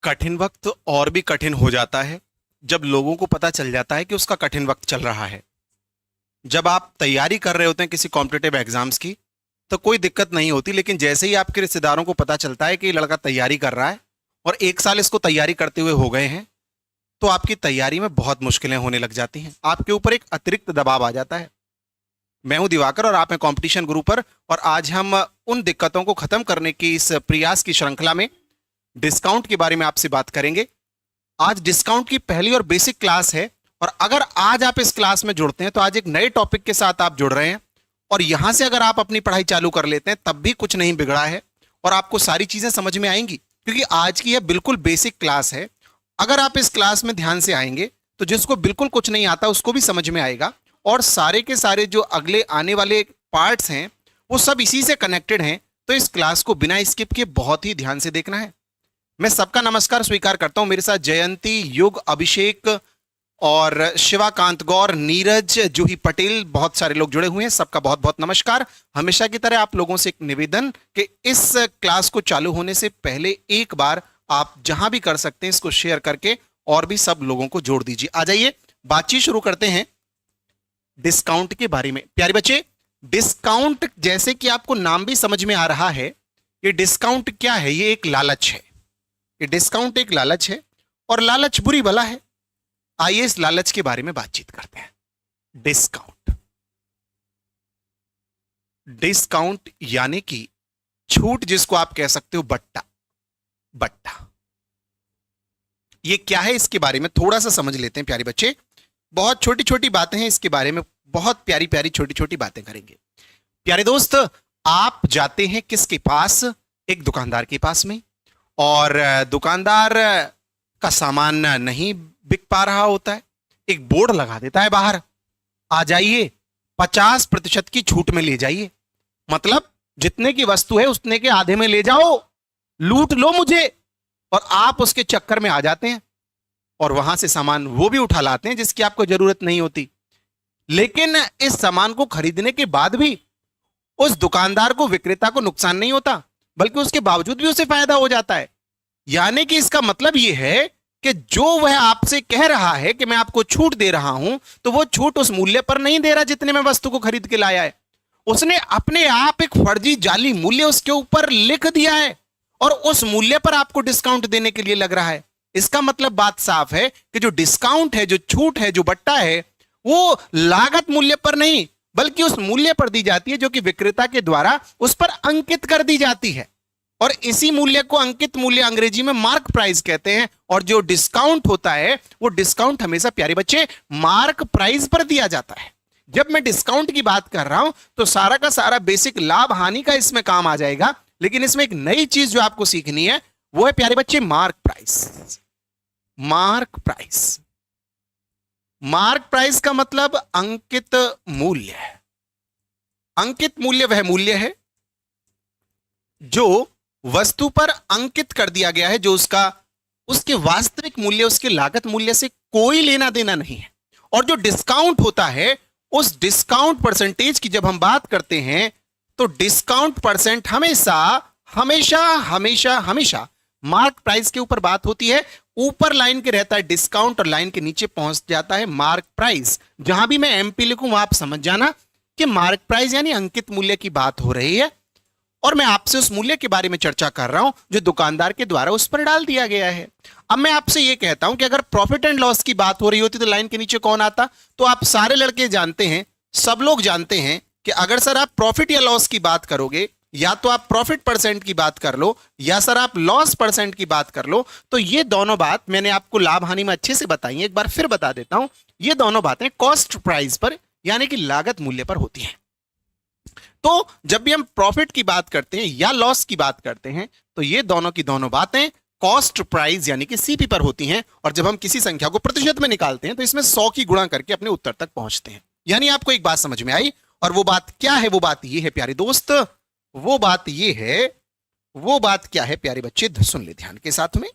कठिन वक्त और भी कठिन हो जाता है जब लोगों को पता चल जाता है कि उसका कठिन वक्त चल रहा है। जब आप तैयारी कर रहे होते हैं किसी कॉम्पिटिटिव एग्जाम्स की तो कोई दिक्कत नहीं होती, लेकिन जैसे ही आपके रिश्तेदारों को पता चलता है कि ये लड़का तैयारी कर रहा है और 1 साल इसको तैयारी करते हुए हो गए हैं, तो आपकी तैयारी में बहुत मुश्किलें होने लग जाती हैं। आपके ऊपर एक अतिरिक्त दबाव आ जाता है। मैं हूं दिवाकर और आप हैं कंपटीशन गुरु पर, और आज हम उन दिक्कतों को खत्म करने की इस प्रयास की श्रृंखला में डिस्काउंट के बारे में आपसे बात करेंगे। आज डिस्काउंट की पहली और बेसिक क्लास है, और अगर आज आप इस क्लास में जुड़ते हैं तो आज एक नए टॉपिक के साथ आप जुड़ रहे हैं, और यहां से अगर आप अपनी पढ़ाई चालू कर लेते हैं तब भी कुछ नहीं बिगड़ा है और आपको सारी चीजें समझ में आएंगी, क्योंकि आज की यह बिल्कुल बेसिक क्लास है। अगर आप इस क्लास में ध्यान से आएंगे तो जिसको बिल्कुल कुछ नहीं आता उसको भी समझ में आएगा, और सारे के सारे जो अगले आने वाले पार्ट्स हैं वो सब इसी से कनेक्टेड हैं। तो इस क्लास को बिना स्किप किए बहुत ही ध्यान से देखना है। मैं सबका नमस्कार स्वीकार करता हूं। मेरे साथ जयंती, युग, अभिषेक और शिवाकांत गौर, नीरज, जूही पटेल, बहुत सारे लोग जुड़े हुए हैं। सबका बहुत बहुत नमस्कार। हमेशा की तरह आप लोगों से एक निवेदन कि इस क्लास को चालू होने से पहले एक बार आप जहां भी कर सकते हैं इसको शेयर करके और भी सब लोगों को जोड़ दीजिए। आ जाइए, बातचीत शुरू करते हैं डिस्काउंट के बारे में। प्यारे बच्चे, डिस्काउंट जैसे कि आपको नाम भी समझ में आ रहा है, ये डिस्काउंट क्या है? ये एक लालच है। ये डिस्काउंट एक लालच है, और लालच बुरी बला है। आइए इस लालच के बारे में बातचीत करते हैं। डिस्काउंट, डिस्काउंट यानी कि छूट, जिसको आप कह सकते हो बट्टा। बट्टा ये क्या है, इसके बारे में थोड़ा सा समझ लेते हैं प्यारे बच्चे। बहुत छोटी छोटी बातें हैं इसके बारे में, बहुत प्यारी प्यारी छोटी छोटी बातें करेंगे। प्यारे दोस्त, आप जाते हैं किसके पास? एक दुकानदार के पास में, और दुकानदार का सामान नहीं बिक पा रहा होता है। एक बोर्ड लगा देता है बाहर, आ जाइए 50% की छूट में ले जाइए। मतलब जितने की वस्तु है उतने के आधे में ले जाओ, लूट लो मुझे। और आप उसके चक्कर में आ जाते हैं और वहां से सामान वो भी उठा लाते हैं जिसकी आपको जरूरत नहीं होती। लेकिन इस सामान को खरीदने के बाद भी उस दुकानदार को, विक्रेता को नुकसान नहीं होता, बल्कि उसके बावजूद भी उसे फायदा हो जाता है। यानी कि इसका मतलब यह है कि जो वह आपसे कह रहा है कि मैं आपको छूट दे रहा हूं, तो वो छूट उस मूल्य पर नहीं दे रहा जितने में वस्तु को खरीद के लाया है। उसने अपने आप एक फर्जी जाली मूल्य उसके ऊपर लिख दिया है, और उस मूल्य पर आपको डिस्काउंट देने के लिए लग रहा है। इसका मतलब बात साफ है कि जो डिस्काउंट है, जो छूट है, जो बट्टा है, वो लागत मूल्य पर नहीं बल्कि उस मूल्य पर दी जाती है जो कि विक्रेता के द्वारा उस पर अंकित कर दी जाती है। और इसी मूल्य को अंकित मूल्य अंग्रेजी में मार्क प्राइस कहते हैं। और जो डिस्काउंट होता है वो डिस्काउंट हमेशा प्यारे बच्चे मार्क प्राइस पर दिया जाता है। जब मैं डिस्काउंट की बात कर रहा हूं तो सारा का सारा बेसिक लाभ हानि का इसमें काम आ जाएगा, लेकिन इसमें एक नई चीज जो आपको सीखनी है वो है प्यारे बच्चे mark price. Mark price, mark price का मतलब अंकित मूल्य है। अंकित मूल्य वह मूल्य है जो वस्तु पर अंकित कर दिया गया है, जो उसके वास्तविक मूल्य, उसके लागत मूल्य से कोई लेना देना नहीं है। और जो डिस्काउंट होता है, उस डिस्काउंट परसेंटेज की जब हम बात करते हैं तो डिस्काउंट परसेंट हमेशा हमेशा हमेशा हमेशा मार्क प्राइस के ऊपर बात होती है। ऊपर लाइन के रहता है डिस्काउंट और लाइन के नीचे पहुंच जाता है मार्क प्राइस। जहां भी मैं एमपी लिखूं वहां आप समझ जाना कि मार्क प्राइस यानी अंकित मूल्य की बात हो रही है, और मैं आपसे उस मूल्य के बारे में चर्चा कर रहा हूं जो दुकानदार के द्वारा उस पर डाल दिया गया है। अब मैं आपसे यह कहता हूं कि अगर प्रॉफिट एंड लॉस की बात हो रही होती तो लाइन के नीचे कौन आता? तो आप सारे लड़के जानते हैं, सब लोग जानते हैं कि अगर सर आप प्रॉफिट या लॉस की बात करोगे, या तो आप प्रॉफिट परसेंट की बात कर लो या सर आप लॉस परसेंट की बात कर लो, तो ये दोनों बात मैंने आपको लाभ हानि में अच्छे से बताई है। एक बार फिर बता देता हूं, ये दोनों बातें कॉस्ट प्राइस पर यानी कि लागत मूल्य पर होती हैं। तो जब भी हम प्रॉफिट की बात करते हैं या लॉस की बात करते हैं तो ये दोनों की दोनों बातें कॉस्ट प्राइस यानी कि सीपी पर होती हैं। और जब हम किसी संख्या को प्रतिशत में निकालते हैं तो इसमें 100 की गुणा करके अपने उत्तर तक पहुंचते हैं। यानी आपको एक बात समझ में आई, और वो बात क्या है? वो बात ये है प्यारे दोस्त, वो बात ये है, वो बात क्या है प्यारे बच्चे? सुन ले ध्यान के साथ में।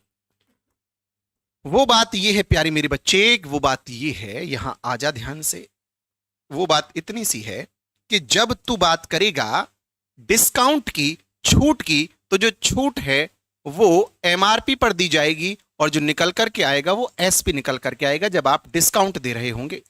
वो बात ये है प्यारे मेरे बच्चे, वो बात ये है, यहां आजा ध्यान से। वो बात इतनी सी है कि जब तू बात करेगा डिस्काउंट की, छूट की, तो जो छूट है वो एमआरपी पर दी जाएगी और जो निकल करके आएगा वो एसपी निकल करके आएगा जब आप डिस्काउंट दे रहे होंगे।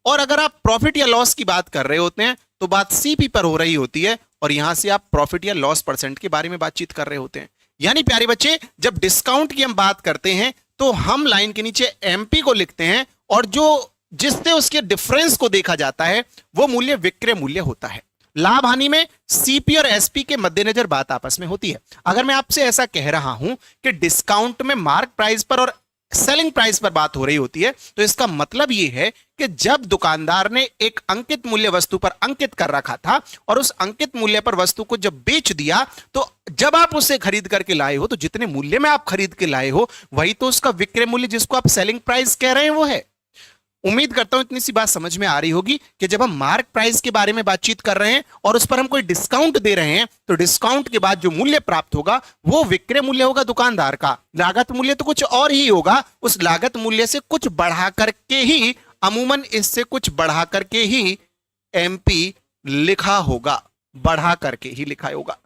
और अगर आप प्रॉफिट या लॉस की बात कर रहे होते हैं तो बात सीपी पर हो रही होती है और यहां से आप प्रॉफिट या लॉस परसेंट के बारे में बातचीत कर रहे होते हैं। यानी प्यारे बच्चे, जब डिस्काउंट की हम बात करते हैं तो हम लाइन के नीचे एमपी को लिखते हैं और जो जिससे उसके डिफरेंस को देखा जाता है वो मूल्य विक्रय मूल्य होता है। लाभ हानि में सीपी और एसपी के मद्देनजर बात आपस में होती है। अगर मैं आपसे ऐसा कह रहा हूं कि डिस्काउंट में मार्क प्राइस पर और सेलिंग प्राइस पर बात हो रही होती है तो इसका मतलब यह है कि जब दुकानदार ने एक अंकित मूल्य वस्तु पर अंकित कर रखा था और उस अंकित मूल्य पर वस्तु को जब बेच दिया तो जब आप उसे खरीद करके लाए हो तो जितने मूल्य में आप खरीद के लाए हो वही तो उसका विक्रय मूल्य जिसको आप सेलिंग प्राइस कह रहे हैं वो है। उम्मीद करता हूं इतनी सी बात समझ में आ रही होगी कि जब हम मार्क प्राइस के बारे में बातचीत कर रहे हैं और उस पर हम कोई डिस्काउंट दे रहे हैं तो डिस्काउंट के बाद जो मूल्य प्राप्त होगा वो विक्रय मूल्य होगा दुकानदार का। लागत मूल्य तो कुछ और ही होगा, उस लागत मूल्य से कुछ बढ़ा करके ही, अमूमन इससे कुछ बढ़ा करके ही एमपी लिखा होगा, बढ़ा करके ही लिखा होगा।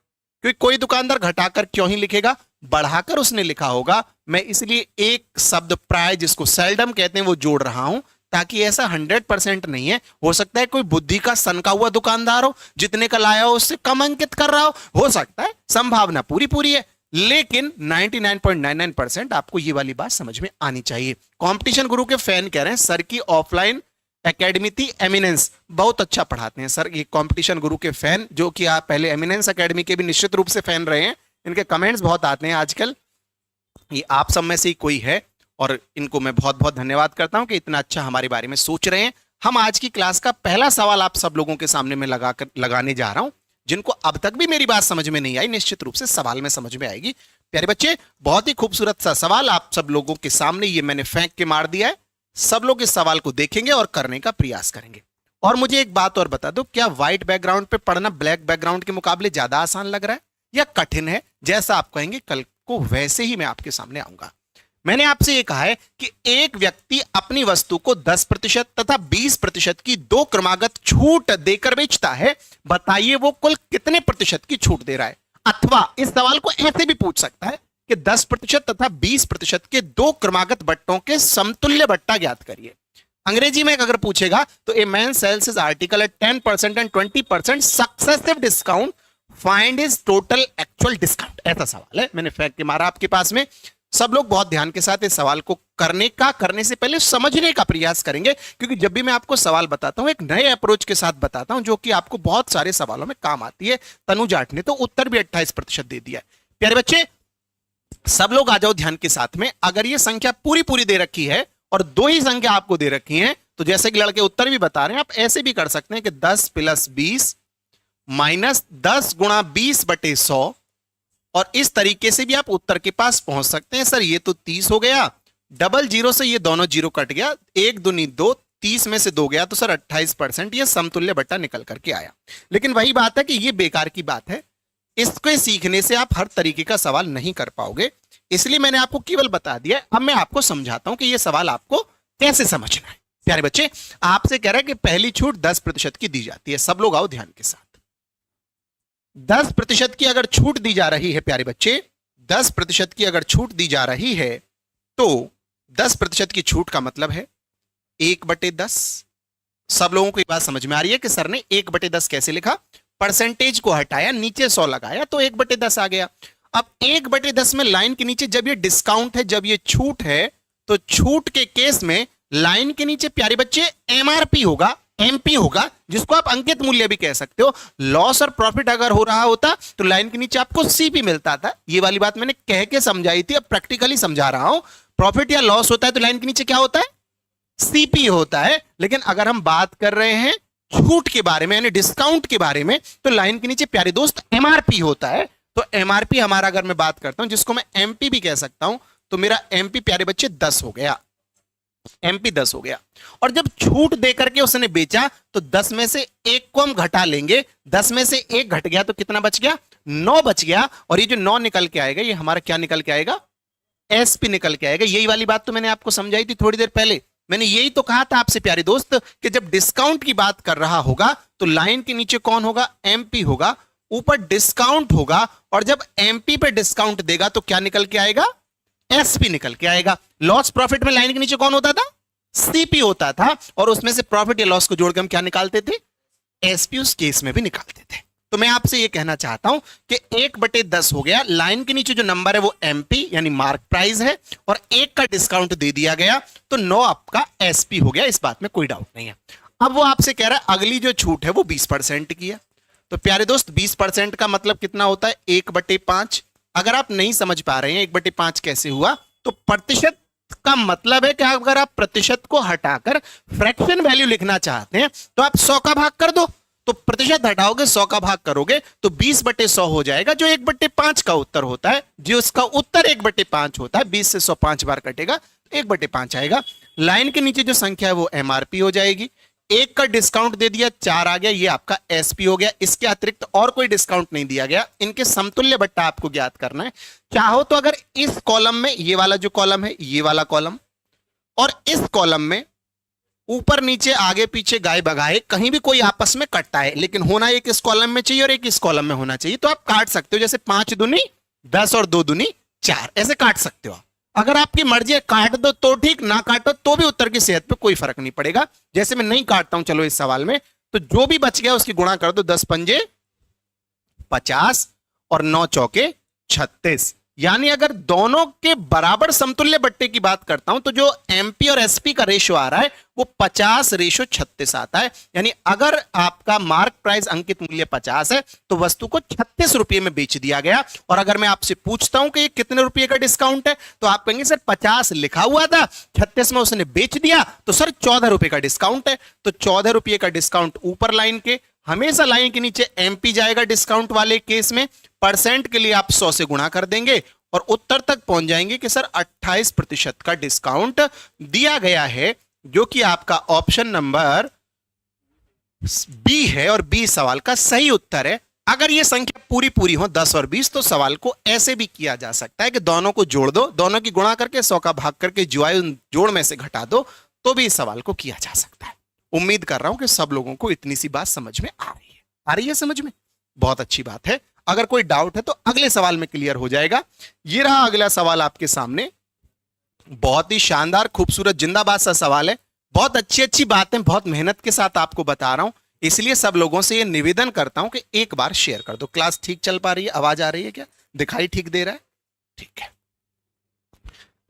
क्योंकि कोई दुकानदार घटाकर क्यों ही लिखेगा, बढ़ाकर उसने लिखा होगा। मैं इसलिए एक शब्द प्राय जिसको सेल्डम कहते हैं वो जोड़ रहा हूं ताकि ऐसा 100% नहीं है। हो सकता है कोई बुद्धि का सनका हुआ दुकानदार हो, जितने का लाया हो उससे कम अंकित कर रहा हो सकता है, संभावना पूरी पूरी है, लेकिन 99.99% आपको ये वाली बात समझ में आनी चाहिए। कंपटीशन गुरु के फैन कह रहे हैं सर की ऑफलाइन एकेडमी थी एमिनेंस, बहुत अच्छा पढ़ाते हैं सर। ये कंपटीशन गुरु के फैन जो कि आप पहले एमिनेंस एकेडमी के भी निश्चित रूप से फैन रहे हैं, इनके कमेंट्स बहुत आते हैं आजकल, ये आप सब में से ही कोई है और इनको मैं बहुत बहुत धन्यवाद करता हूं कि इतना अच्छा हमारे बारे में सोच रहे हैं। हम आज की क्लास का पहला सवाल आप सब लोगों के सामने में लगाने जा रहा हूं। जिनको अब तक भी मेरी बात समझ में नहीं आई निश्चित रूप से सवाल में समझ में आएगी। प्यारे बच्चे, बहुत ही खूबसूरत सा सवाल आप सब लोगों के सामने ये मैंने फेंक के मार दिया है। सब लोग इस सवाल को देखेंगे और करने का प्रयास करेंगे। और मुझे एक बात और बता दो, क्या व्हाइट बैकग्राउंड पे पढ़ना ब्लैक बैकग्राउंड के मुकाबले ज्यादा आसान लग रहा है या कठिन है? जैसा आप कहेंगे कल को वैसे ही मैं आपके सामने आऊंगा। मैंने आपसे यह कहा है कि एक व्यक्ति अपनी वस्तु को 10% तथा 20% की दो क्रमागत छूट देकर बेचता है। बताइए वो कुल कितने प्रतिशत की छूट दे रहा है? अथवा इस सवाल को ऐसे भी पूछ सकता है कि 10% तथा 20% के दो क्रमागत बट्टों के समतुल्य बट्टा ज्ञात करिए। अंग्रेजी में अगर पूछेगा तो a man sells his article at 10% and 20% successive discount, find his total actual discount. ऐसा सवाल है, मैंने फेंक के मारा आपके पास में। सब लोग बहुत ध्यान के साथ इस सवाल को करने से पहले समझने का प्रयास करेंगे, क्योंकि जब भी मैं आपको सवाल बताता हूं एक नए अप्रोच के साथ बताता हूं जो कि आपको बहुत सारे सवालों में काम आती है। तनु जाट ने तो उत्तर भी 28% दे दिया है। प्यारे बच्चे, सब लोग आ जाओ ध्यान के साथ में। अगर ये संख्या पूरी पूरी दे रखी है और दो ही संख्या आपको दे रखी है तो जैसे कि लड़के उत्तर भी बता रहे हैं, आप ऐसे भी कर सकते हैं कि 10 + 20 माइनस 10 × 20/100, और इस तरीके से भी आप उत्तर के पास पहुंच सकते हैं। सर ये तो 30 हो गया, डबल जीरो से ये दोनों जीरो कट गया, 1 दूनी 2, 30 में से 2 गया तो सर 28% ये समतुल्य बट्टा निकल करके आया। लेकिन वही बात है कि ये बेकार की बात है, इसको सीखने से आप हर तरीके का सवाल नहीं कर पाओगे, इसलिए मैंने आपको केवल बता दिया। अब मैं आपको समझाता हूं कि यह सवाल आपको कैसे समझना है। प्यारे बच्चे, आपसे कह रहा है कि पहली छूट 10% की दी जाती है। सब लोग आओ ध्यान के साथ। 10% की अगर छूट दी जा रही है प्यारे बच्चे, 10% की अगर छूट दी जा रही है तो 10% की छूट का मतलब है 1/10। सब लोगों को ये बात समझ में आ रही है कि सर ने 1/10 कैसे लिखा? परसेंटेज को हटाया, नीचे 100 लगाया तो 1/10 आ गया। अब 1/10 में लाइन के नीचे जब ये डिस्काउंट है, जब ये छूट है, तो छूट के केस में लाइन के नीचे प्यारे बच्चे एमआरपी होगा, एमपी होगा, जिसको आप अंकित मूल्य भी कह सकते हो। लॉस और प्रॉफिट अगर हो रहा होता तो लाइन के नीचे आपको सीपी मिलता था। ये वाली बात मैंने कह के समझाई थी, अब प्रैक्टिकली समझा रहा हूं। प्रॉफिट या लॉस होता है तो लाइन के नीचे क्या होता है? सीपी होता है। लेकिन अगर हम बात कर रहे हैं छूट के बारे में यानी डिस्काउंट के बारे में तो लाइन के नीचे प्यारे दोस्त एमआरपी होता है। तो एमआरपी हमारा अगर मैं बात करता हूं जिसको मैं एमपी भी कह सकता हूं, तो मेरा एमपी प्यारे बच्चे 10 हो गया, एमपी 10 हो गया। और जब छूट देकर के उसने बेचा तो 10 में से 1 को हम घटा लेंगे, 10 में से 1 घट गया तो कितना बच गया? 9 बच गया। और ये जो 9 निकल के आएगा ये हमारा क्या निकल के आएगा? एसपी निकल के आएगा। यही वाली बात तो मैंने आपको समझाई थी थोड़ी देर पहले। मैंने यही तो कहा था आपसे प्यारे दोस्त कि जब डिस्काउंट की बात कर रहा होगा तो लाइन के नीचे कौन होगा? एमपी होगा। ऊपर डिस्काउंट होगा, और जब एमपी पे डिस्काउंट देगा तो क्या निकल के आएगा? एसपी निकल के आएगा। लॉस प्रॉफिट में लाइन के नीचे कौन होता था? सीपी होता था, और उसमें से प्रॉफिट या लॉस को जोड़कर हम क्या निकालते थे? एसपी उस केस में भी निकालते थे। तो मैं आपसे ये कहना चाहता हूं कि 1/10 हो गया, लाइन के नीचे जो नंबर है वो एमपी यानी मार्क प्राइस है, और 1 का डिस्काउंट दे दिया गया तो 9 आपका एसपी हो गया, इस बात में कोई डाउट नहीं है। अब वो आपसे कह रहा है अगली जो छूट है वो 20% की है। तो प्यारे दोस्त 20% का मतलब कितना होता है? 1/5। अगर आप नहीं समझ पा रहे हैं 1/5 कैसे हुआ, तो प्रतिशत का मतलब है कि अगर आप प्रतिशत को हटाकर फ्रैक्शन वैल्यू लिखना चाहते हैं तो आप 100 का भाग कर दो, तो प्रतिशत हटाओगे 100 का भाग करोगे तो 20/100 हो जाएगा, जो 1/5 का उत्तर होता है। जो उसका उत्तर 1/5 होता है, 20 से 100 5 बार कटेगा, 1/5 आएगा। लाइन के नीचे जो संख्या है वो एमआरपी हो जाएगी। 1 का डिस्काउंट दे दिया, 4 आ गया, ये आपका एसपी हो गया। इसके अतिरिक्त और कोई डिस्काउंट नहीं दिया गया। इनके समतुल्य बट्टा आपको ज्ञात करना है। चाहो तो अगर इस कॉलम में, ये वाला जो कॉलम है, ये वाला कॉलम, और इस कॉलम में ऊपर नीचे आगे पीछे गाय बगाए कहीं भी कोई आपस में कटता है, लेकिन होना एक इस कॉलम में चाहिए और एक इस कॉलम में होना चाहिए, तो आप काट सकते हो। जैसे 5 दूनी 10 और 2 दूनी 4, ऐसे काट सकते हो। अगर आपकी मर्जी है काट दो तो ठीक, ना काटो तो भी उत्तर की सेहत पे कोई फर्क नहीं पड़ेगा। जैसे मैं नहीं काटता हूं चलो इस सवाल में, तो जो भी बच गया उसकी गुणा कर दो, 10 पंजे 50 और 9 चौके 36। यानी अगर दोनों के बराबर समतुल्य बट्टे की बात करता हूं तो जो एमपी और एसपी का रेशो आ रहा है वो 50:36 आता है। यानी अगर आपका मार्क प्राइस अंकित मूल्य 50 है तो वस्तु को 36 रुपए में बेच दिया गया। और अगर मैं आपसे पूछता हूं कि ये कितने रुपए का डिस्काउंट है, तो आप कहेंगे सर 50 लिखा हुआ था, 36 में उसने बेच दिया, तो सर 14 रुपए का डिस्काउंट है। तो 14 रुपए का डिस्काउंट ऊपर लाइन के, हमेशा लाइन के नीचे एमपी जाएगा डिस्काउंट वाले केस में। परसेंट के लिए आप 100 से गुणा कर देंगे और उत्तर तक पहुंच जाएंगे कि सर 28% का डिस्काउंट दिया गया है, जो कि आपका ऑप्शन नंबर बी है, और बी सवाल का सही उत्तर है। अगर ये संख्या पूरी पूरी हो 10 और 20, तो सवाल को ऐसे भी किया जा सकता है कि दोनों को जोड़ दो, दोनों की गुणा करके 100 का भाग करके जोड़ में से घटा दो, तो भी इस सवाल को किया जा सकता है। उम्मीद कर रहा हूं कि सब लोगों को इतनी सी बात समझ में आ रही है। आ रही है समझ में? बहुत अच्छी बात है। अगर कोई डाउट है तो अगले सवाल में क्लियर हो जाएगा। ये रहा अगला सवाल आपके सामने। बहुत ही शानदार, खूबसूरत, जिंदाबाद सा सवाल है। बहुत अच्छी अच्छी बातें बहुत मेहनत के साथ आपको बता रहा हूं, इसलिए सब लोगों से ये निवेदन करता हूं कि एक बार शेयर कर दो। क्लास ठीक चल पा रही है? आवाज आ रही है क्या? दिखाई ठीक दे रहा है? ठीक है,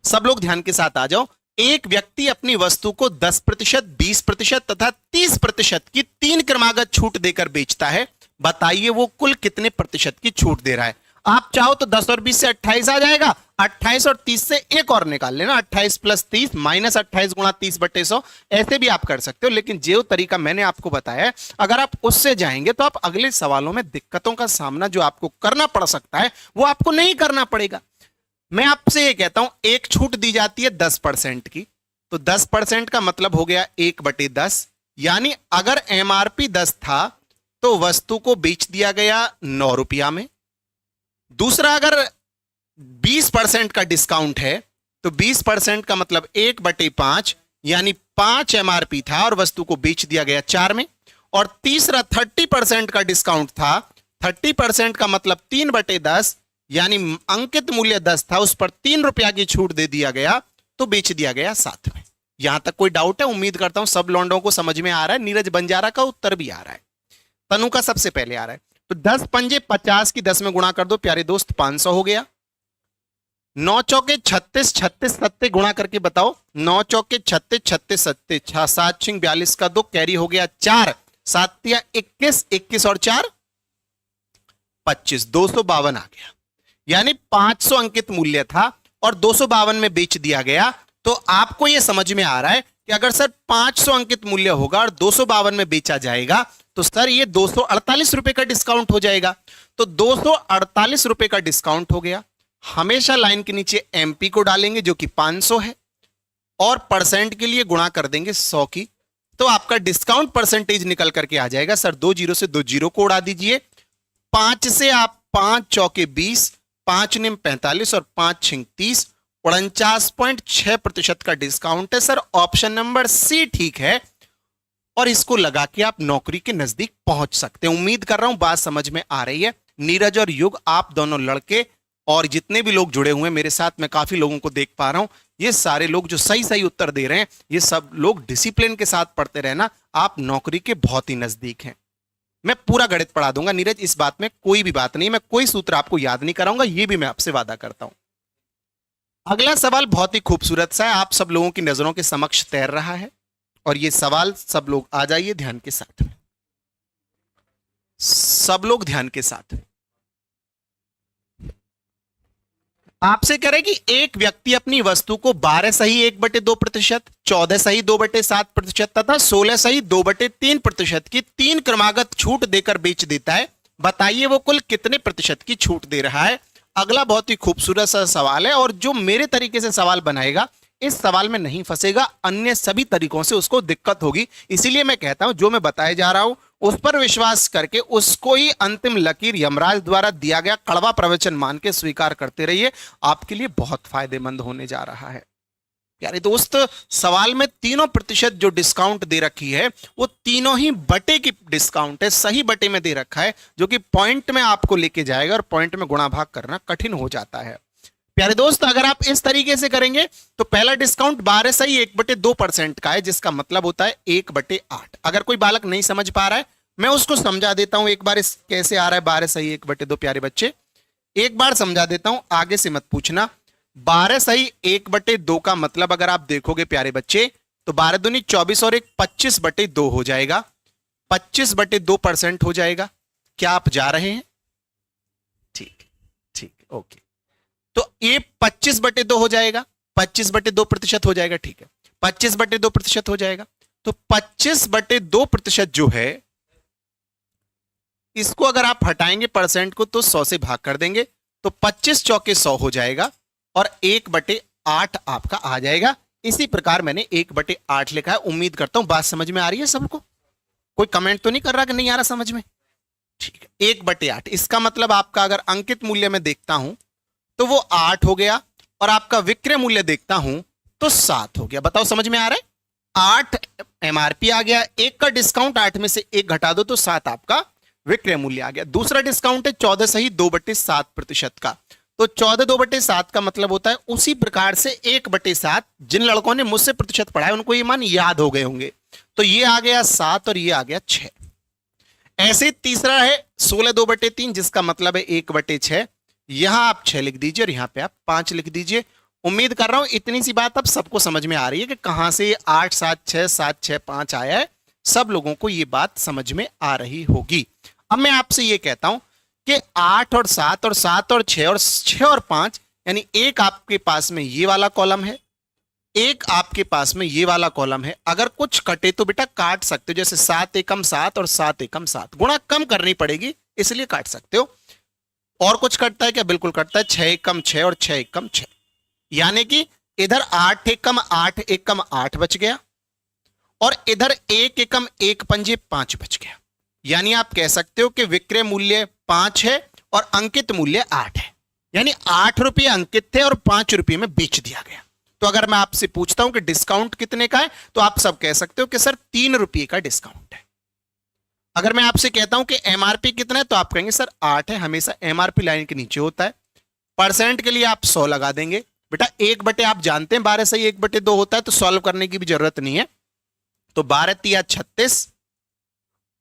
सब लोग ध्यान के साथ आ जाओ। एक व्यक्ति अपनी वस्तु को 10%, 20% तथा 30% की 3 क्रमागत छूट देकर बेचता है। बताइए वो कुल कितने प्रतिशत की छूट दे रहा है? आप चाहो तो 10 और 20 से 28 आ जाएगा, 28 और 30 से एक और निकाल लेना, 28 + 30 -28 × 30/100, ऐसे भी आप कर सकते हो। लेकिन जो तरीका मैंने आपको बताया है, अगर आप उससे जाएंगे तो आप अगले सवालों में दिक्कतों का सामना जो आपको करना पड़ सकता है वो आपको नहीं करना पड़ेगा। मैं आपसे ये कहता हूं, एक छूट दी जाती है 10% की, तो 10% का मतलब हो गया 1/10। यानी अगर एमआरपी 10 था तो वस्तु को बेच दिया गया 9 रुपया में। दूसरा, अगर 20% का डिस्काउंट है तो 20% का मतलब 1/5, यानी 5 एमआरपी था और वस्तु को बेच दिया गया 4 में। और तीसरा 30% का डिस्काउंट था, 30% का मतलब 3/10, यानी अंकित मूल्य 10 था, उस पर 3 रुपया की छूट दे दिया गया तो बेच दिया गया 7 में। यहां तक कोई डाउट है? उम्मीद करता हूं सब लौंडों को समझ में आ रहा है। नीरज बंजारा का उत्तर भी आ रहा है, तनु का सबसे पहले आ रहा है। तो 10 पंजे 50 की 10 में गुणा कर दो प्यारे दोस्त, 500 हो गया। 9 चौके 36, 36 सत्ते गुणा करके बताओ। 9 चौके 36, 36 सत्ते 7 छिंग 42 का 2 कैरी हो गया 4, 7 या 21, 21 और 4 25, 252 आ गया। यानी 500 अंकित मूल्य था और 252 में बेच दिया गया। तो आपको यह समझ में आ रहा है कि अगर सर 500 अंकित मूल्य होगा और 252 में बेचा जाएगा तो सर ये 248 रुपए का डिस्काउंट हो जाएगा। तो 248 रुपए का डिस्काउंट हो गया। हमेशा लाइन के नीचे एमपी को डालेंगे जो कि 500 है, और परसेंट के लिए गुणा कर देंगे 100 की, तो आपका डिस्काउंट परसेंटेज निकल करके आ जाएगा। सर 2 जीरो से 2 जीरो को उड़ा दीजिए। 5 से आप 5 चौके 20, 5 निम 45 और 5 छिंग 30, 49.6% का डिस्काउंट है। सर ऑप्शन नंबर सी ठीक है। और इसको लगा के आप नौकरी के नजदीक पहुंच सकते हैं। उम्मीद कर रहा हूं बात समझ में आ रही है। नीरज और युग, आप दोनों लड़के और जितने भी लोग जुड़े हुए हैं मेरे साथ, मैं काफी लोगों को देख पा रहा हूं, ये सारे लोग जो सही सही उत्तर दे रहे हैं, ये सब लोग डिसिप्लिन के साथ पढ़ते रहना, आप नौकरी के बहुत ही नजदीक हैं। मैं पूरा गणित पढ़ा दूंगा नीरज, इस बात में कोई भी बात नहीं, मैं कोई सूत्र आपको याद नहीं कराऊंगा, ये भी मैं आपसे वादा करता हूं। अगला सवाल बहुत ही खूबसूरत सा है, आप सब लोगों की नजरों के समक्ष तैर रहा है, और ये सवाल सब लोग आ जाइए ध्यान के साथ में, सब लोग ध्यान के साथ में। आपसे कह रहे कि एक व्यक्ति अपनी वस्तु को 12 सही 1/2%, 14 सही 2/7% तथा 16 सही 2/3% की 3 क्रमागत छूट देकर बेच देता है। बताइए वो कुल कितने प्रतिशत की छूट दे रहा है। अगला बहुत ही खूबसूरत सा सवाल है, और जो मेरे तरीके से सवाल बनाएगा इस सवाल में नहीं फंसेगा, अन्य सभी तरीकों से उसको दिक्कत होगी। इसीलिए मैं कहता हूं जो मैं बताए जा रहा हूं उस पर विश्वास करके उसको ही अंतिम लकीर यमराज द्वारा दिया गया कड़वा प्रवचन मान के स्वीकार करते रहिए, आपके लिए बहुत फायदेमंद होने जा रहा है। प्यारे दोस्त, सवाल में 3% जो डिस्काउंट दे रखी है वो तीनों ही बटे की डिस्काउंट है, सही बटे में दे रखा है, जो कि पॉइंट में आपको लेके जाएगा और पॉइंट में गुणा भाग करना कठिन हो जाता है। प्यारे दोस्त, अगर आप इस तरीके से करेंगे तो पहला डिस्काउंट 12 सही 1/2% का है, जिसका मतलब होता है 1/8। अगर कोई बालक नहीं समझ पा रहा है मैं उसको समझा देता हूं एक बार, इस कैसे आ रहा है 12 सही 1/2। प्यारे बच्चे, एक बार समझा देता हूं, आगे से मत पूछना। 12 सही 1/2 का मतलब अगर आप देखोगे प्यारे बच्चे तो 12 दूनी 24 और 1 25/2 हो जाएगा, 25/2% हो जाएगा। क्या आप जा रहे हैं? ठीक ठीक, ओके। तो ये 25/2 हो जाएगा, 25/2% हो जाएगा, ठीक है, 25/2% हो जाएगा। तो 25/2% जो है इसको अगर आप हटाएंगे परसेंट को तो 100 से भाग कर देंगे, तो 25 चौके 100 हो जाएगा और 1/8 आपका आ जाएगा। इसी प्रकार मैंने 1/8 लिखा है। उम्मीद करता हूं बात समझ में आ रही है सबको, कोई कमेंट तो नहीं कर रहा कि नहीं आ रहा समझ में? ठीक है, 1/8। इसका मतलब आपका अगर अंकित मूल्य में देखता हूं तो वो 8 हो गया, और आपका विक्रय मूल्य देखता हूं तो 7 हो गया। बताओ समझ में आ रहा है? 8 एमआरपी आ गया, 1 का डिस्काउंट, 8 में से 1 घटा दो तो 7 आपका विक्रय मूल्य आ गया। दूसरा डिस्काउंट है 14 सही 2/7% का, तो 14 2/7 का मतलब होता है उसी प्रकार से 1/7। जिन लड़कों ने मुझसे प्रतिशत पढ़ा है उनको ये मान याद हो गए होंगे, तो ये आ गया 7 और ये आ गया 6। ऐसे तीसरा है 16 2/3, जिसका मतलब है 1/6। यहां आप 6 लिख दीजिए और यहां पे आप 5 लिख दीजिए। उम्मीद कर रहा हूं इतनी सी बात अब सबको समझ में आ रही है कि कहां से 8 7 6 7 6 5 आया है। सब लोगों को ये बात समझ में आ रही होगी। अब मैं आपसे ये कहता हूं कि 8 और 7 और 7 और 6 और 6 और 5, यानी एक आपके पास में ये वाला कॉलम है, एक आपके पास में ये वाला कॉलम है। अगर कुछ कटे तो बेटा काट सकते हो, जैसे 7 एकम 7 और 7 एकम 7, गुणा कम करनी पड़ेगी इसलिए काट सकते हो। और कुछ कटता है क्या? बिल्कुल कटता है, 6 एकम 6 और 6 एकम 6, यानी कि इधर 8 एकम 8 एकम 8 बच गया, और इधर 1 एकम 1 पंजे 5 बच गया। यानी आप कह सकते हो कि विक्रय मूल्य 5 है और अंकित मूल्य 8 है, यानी 8 रुपये अंकित थे और 5 रुपये में बेच दिया गया। तो अगर मैं आपसे पूछता हूं कि डिस्काउंट कितने का है, तो आप सब कह सकते हो कि सर 3 रुपये का डिस्काउंट है। अगर मैं आपसे कहता हूं कि एमआरपी कितना है, तो आप कहेंगे सर 8 है, हमेशा एमआरपी लाइन के नीचे होता है। परसेंट के लिए आप 100 लगा देंगे। बेटा 1/, आप जानते हैं 12 सही 1/2 होता है, तो सॉल्व करने की भी जरूरत नहीं है। तो 12 तिया 36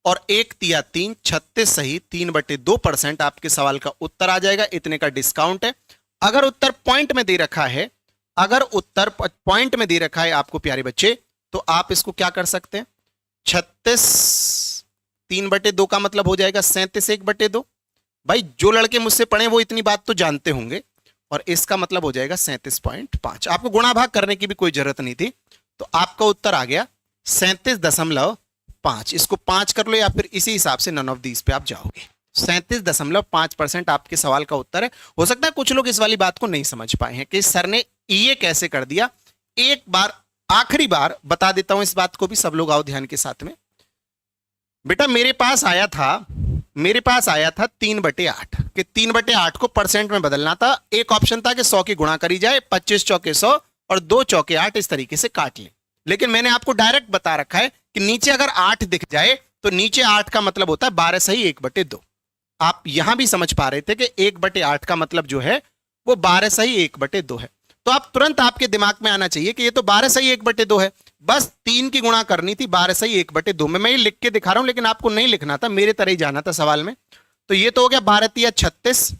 और 1 तिया 3, 36 सही 3/2% आपके सवाल का उत्तर आ जाएगा। इतने का डिस्काउंट है। अगर उत्तर पॉइंट में दे रखा है, अगर उत्तर पॉइंट में दे रखा है आपको प्यारे बच्चे, तो आप इसको क्या कर सकते हैं, 36 3/2 का मतलब हो जाएगा 37 1/2। भाई जो लड़के मुझसे पढ़े वो इतनी बात तो जानते होंगे, और इसका मतलब हो जाएगा 37.5। आपको गुणा भाग करने की भी कोई जरूरत नहीं थी, तो आपका उत्तर आ गया 37.5। इसको 5 कर लो या फिर इसी हिसाब से नन ऑफ दीज पे आप जाओगे। 37.5% आपके सवाल का उत्तर है। हो सकता है कुछ लोग इस वाली बात को नहीं समझ पाए हैं कि सर ने ये कैसे कर दिया। एक बार आखिरी बार बता देता हूं इस बात को भी, सब लोग आओ ध्यान के साथ में। बेटा मेरे पास आया था 3/8 कि 3/8 को परसेंट में बदलना था। एक ऑप्शन था कि 100 की गुणा करी जाए, 25 चौके 100 और 2 चौके 8, इस तरीके से काट ले। लेकिन मैंने आपको डायरेक्ट बता रखा है कि नीचे अगर 8 दिख जाए तो नीचे 8 का मतलब होता है 12 सही 1/2। आप यहां भी समझ पा रहे थे कि 1/8 का मतलब जो है वो 12 सही 1/2 है। तो आप तुरंत आपके दिमाग में आना चाहिए कि ये तो 12 सही 1/2 है, बस 3 की गुणा करनी थी 12 सही 1/2 में। मैं ये लिख के दिखा रहा हूं, लेकिन आपको नहीं लिखना था, मेरे तरह ही जाना था सवाल में। तो ये तो हो गया 12 तिया 36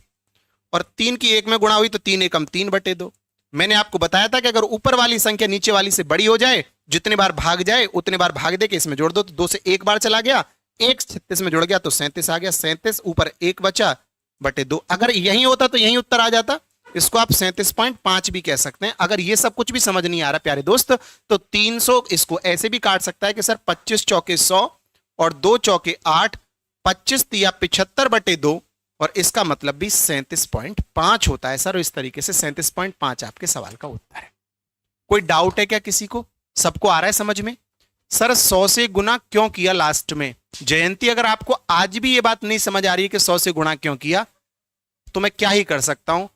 और 3 की 1 में गुणा हुई तो 3 एकम 3/2। मैंने आपको बताया था कि अगर ऊपर वाली संख्या नीचे वाली से बड़ी हो जाए, जितने बार भाग जाए उतने बार भाग दे के इसमें जोड़ दो, तो 2 से 1 बार चला गया, 1 36 में जुड़ गया तो 37 आ गया, 37 ऊपर 1 बचा बटे 2। अगर यही होता तो यही उत्तर आ जाता। इसको आप 37.5 भी कह सकते हैं। अगर ये सब कुछ भी समझ नहीं आ रहा प्यारे दोस्त, तो 300 इसको ऐसे भी काट सकता है कि सर 25 चौके 100 और 2 चौके 8, 25 तिया 75/2 और इसका मतलब भी 37.5 होता है सर। और इस तरीके से 37.5 आपके सवाल का उत्तर है। कोई डाउट है क्या किसी को? सबको आ रहा है समझ में? सर 100 से गुना क्यों किया लास्ट में? जयंती, अगर आपको आज भी ये बात नहीं समझ आ रही है कि 100 से गुणा क्यों किया, तो मैं क्या ही कर सकता हूं।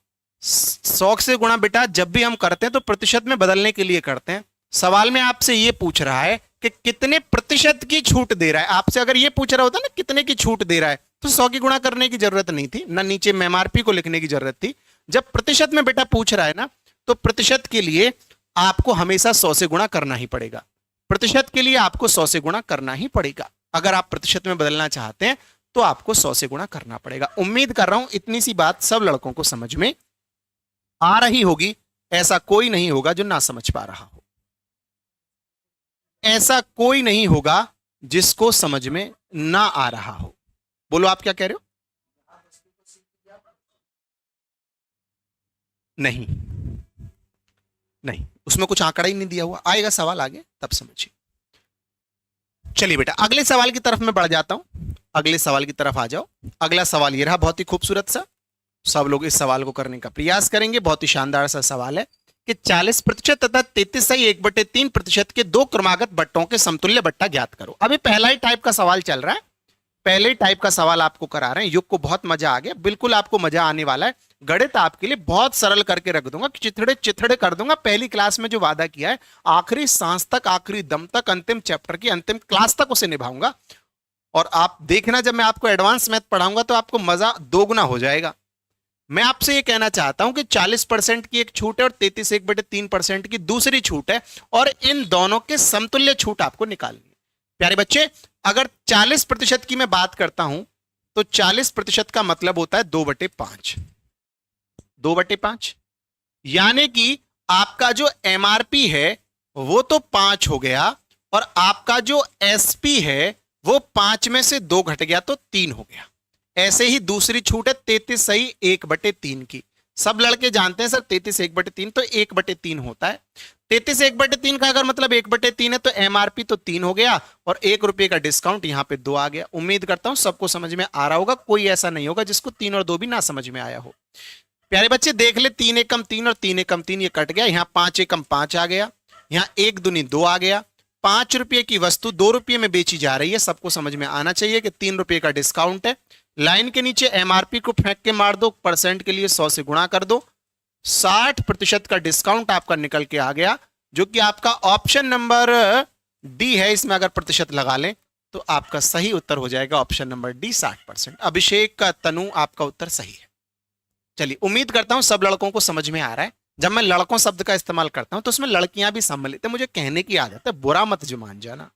100 से गुणा बेटा जब भी हम करते हैं तो प्रतिशत में बदलने के लिए करते हैं। सवाल में आपसे ये पूछ रहा है कि कितने प्रतिशत की छूट दे रहा है। आपसे अगर ये पूछ रहा होता ना कितने की छूट दे रहा है, तो 100 की गुणा करने की जरूरत नहीं थी, ना नीचे एमआरपी को लिखने की जरूरत थी। जब प्रतिशत में बेटा पूछ रहा है ना, तो प्रतिशत के लिए आपको हमेशा 100 से गुणा करना ही पड़ेगा। प्रतिशत के लिए आपको 100 से गुणा करना ही पड़ेगा। अगर आप प्रतिशत में बदलना चाहते हैं तो आपको 100 से गुणा करना पड़ेगा। उम्मीद कर रहा हूं इतनी सी बात सब लड़कों को समझ में आ रही होगी। ऐसा कोई नहीं होगा जो ना समझ पा रहा हो, ऐसा कोई नहीं होगा जिसको समझ में ना आ रहा हो। बोलो आप क्या कह रहे हो? नहीं नहीं, उसमें कुछ आंकड़ा ही नहीं दिया हुआ। आएगा सवाल आगे तब समझिए। चलिए बेटा अगले सवाल की तरफ मैं बढ़ जाता हूं। अगले सवाल की तरफ आ जाओ। अगला सवाल ये रहा, बहुत ही खूबसूरत सा। सब लोग इस सवाल को करने का प्रयास करेंगे। बहुत ही शानदार सा सवाल है कि 40% तथा 33 सही 1/3% के दो क्रमागत बट्टों के समतुल्य बट्टा ज्ञात करो। अभी पहला ही टाइप का सवाल चल रहा है, पहले ही टाइप का सवाल आपको करा रहे हैं। युग को बहुत मजा आ गया, बिल्कुल आपको मजा आने वाला है। गणित आपके लिए बहुत सरल करके रख दूंगा, चिथड़े चिथड़े कर दूंगा। पहली क्लास में जो वादा किया है आखिरी सांस तक, आखिरी दम तक, अंतिम चैप्टर की अंतिम क्लास तक उसे निभाऊंगा। और आप देखना जब मैं आपको एडवांस मैथ पढ़ाऊंगा तो आपको मजा दोगुना हो जाएगा। मैं आपसे ये कहना चाहता हूं कि 40% की एक छूट है और 33 1/3% की दूसरी छूट है, और इन दोनों के समतुल्य छूट आपको निकालनी है। प्यारे बच्चे, अगर 40% की मैं बात करता हूं तो 40% का मतलब होता है 2/5। 2/5 यानी कि आपका जो एमआरपी है वो तो 5 हो गया, और आपका जो एसपी है वो 5 में से 2 घट गया तो 3 हो गया। ऐसे ही दूसरी छूट है 33 सही 1/3 की। सब लड़के जानते हैं सर 33 1/3 तो 1/3 होता है। 33 1/3 का अगर मतलब 1/3 है तो एमआरपी तो 3 हो गया, और ₹1 का डिस्काउंट यहां पे 2 आ गया। उम्मीद करता हूं सबको समझ में आ रहा होगा, कोई ऐसा नहीं होगा जिसको 3 और 2 भी ना समझ में आया हो। प्यारे बच्चे देख ले, 3 एकम 3 और 3 एकम 3 ये कट गया। यहां 5 एकम 5 आ गया, यहां 1 दूनी 2 आ गया। ₹5 की वस्तु ₹2 में बेची जा रही है। सबको समझ में आना चाहिए कि ₹3 का डिस्काउंट है। लाइन के नीचे एमआरपी को फेंक के मार दो, परसेंट के लिए 100 से गुणा कर दो। 60% का डिस्काउंट आपका निकल के आ गया, जो कि आपका ऑप्शन नंबर डी है। इसमें अगर प्रतिशत लगा लें तो आपका सही उत्तर हो जाएगा ऑप्शन नंबर डी 60%। अभिषेक का तनु आपका उत्तर सही है। चलिए उम्मीद करता हूं सब लड़कों को समझ में आ रहा है। जब मैं लड़कों शब्द का इस्तेमाल करता हूं तो उसमें लड़कियां भी सम्मिलित है। मुझे कहने की आदत है, बुरा मत जो मान जाना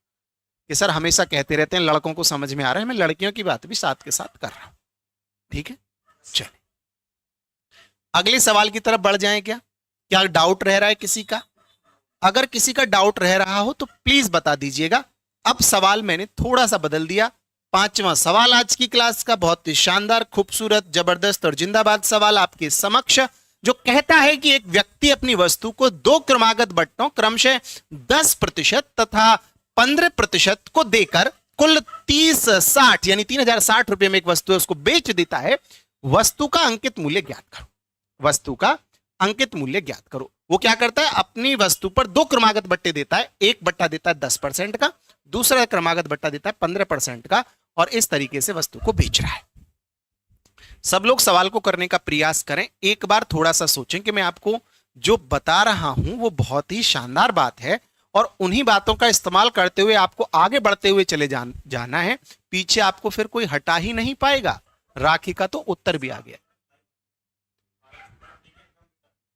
कि सर हमेशा कहते रहते हैं लड़कों को समझ में आ रहा है। मैं लड़कियों की बात भी साथ के साथ कर रहा हूं, ठीक है। चलिए अगले सवाल की तरफ बढ़ जाएं। क्या डाउट रह रहा है किसी का? अगर किसी का डाउट रह रहा हो तो प्लीज बता दीजिएगा। अब सवाल मैंने थोड़ा सा बदल दिया। 5वां सवाल आज की क्लास का, बहुत ही शानदार, खूबसूरत, जबरदस्त और जिंदाबाद सवाल आपके समक्ष, जो कहता है कि एक व्यक्ति अपनी वस्तु को 2 क्रमागत बट्टों क्रमशः 10% तथा 15% को देकर कुल 3060 यानी 3060 रुपए में एक वस्तु है उसको बेच देता है। वस्तु का अंकित मूल्य ज्ञात करो। वस्तु का अंकित मूल्य ज्ञात करो। वो क्या करता है, अपनी वस्तु पर 2 क्रमागत बट्टे देता है। एक बट्टा देता है 10% का, दूसरा क्रमागत बट्टा देता है 15% का, और इस तरीके से वस्तु को बेच रहा है। सब लोग सवाल को करने का प्रयास करें। एक बार थोड़ा सा सोचें कि मैं आपको जो बता रहा हूं वो बहुत ही शानदार बात है, और उन्हीं बातों का इस्तेमाल करते हुए आपको आगे बढ़ते हुए चले जाना है। पीछे आपको फिर कोई हटा ही नहीं पाएगा। राखी का तो उत्तर भी आ गया।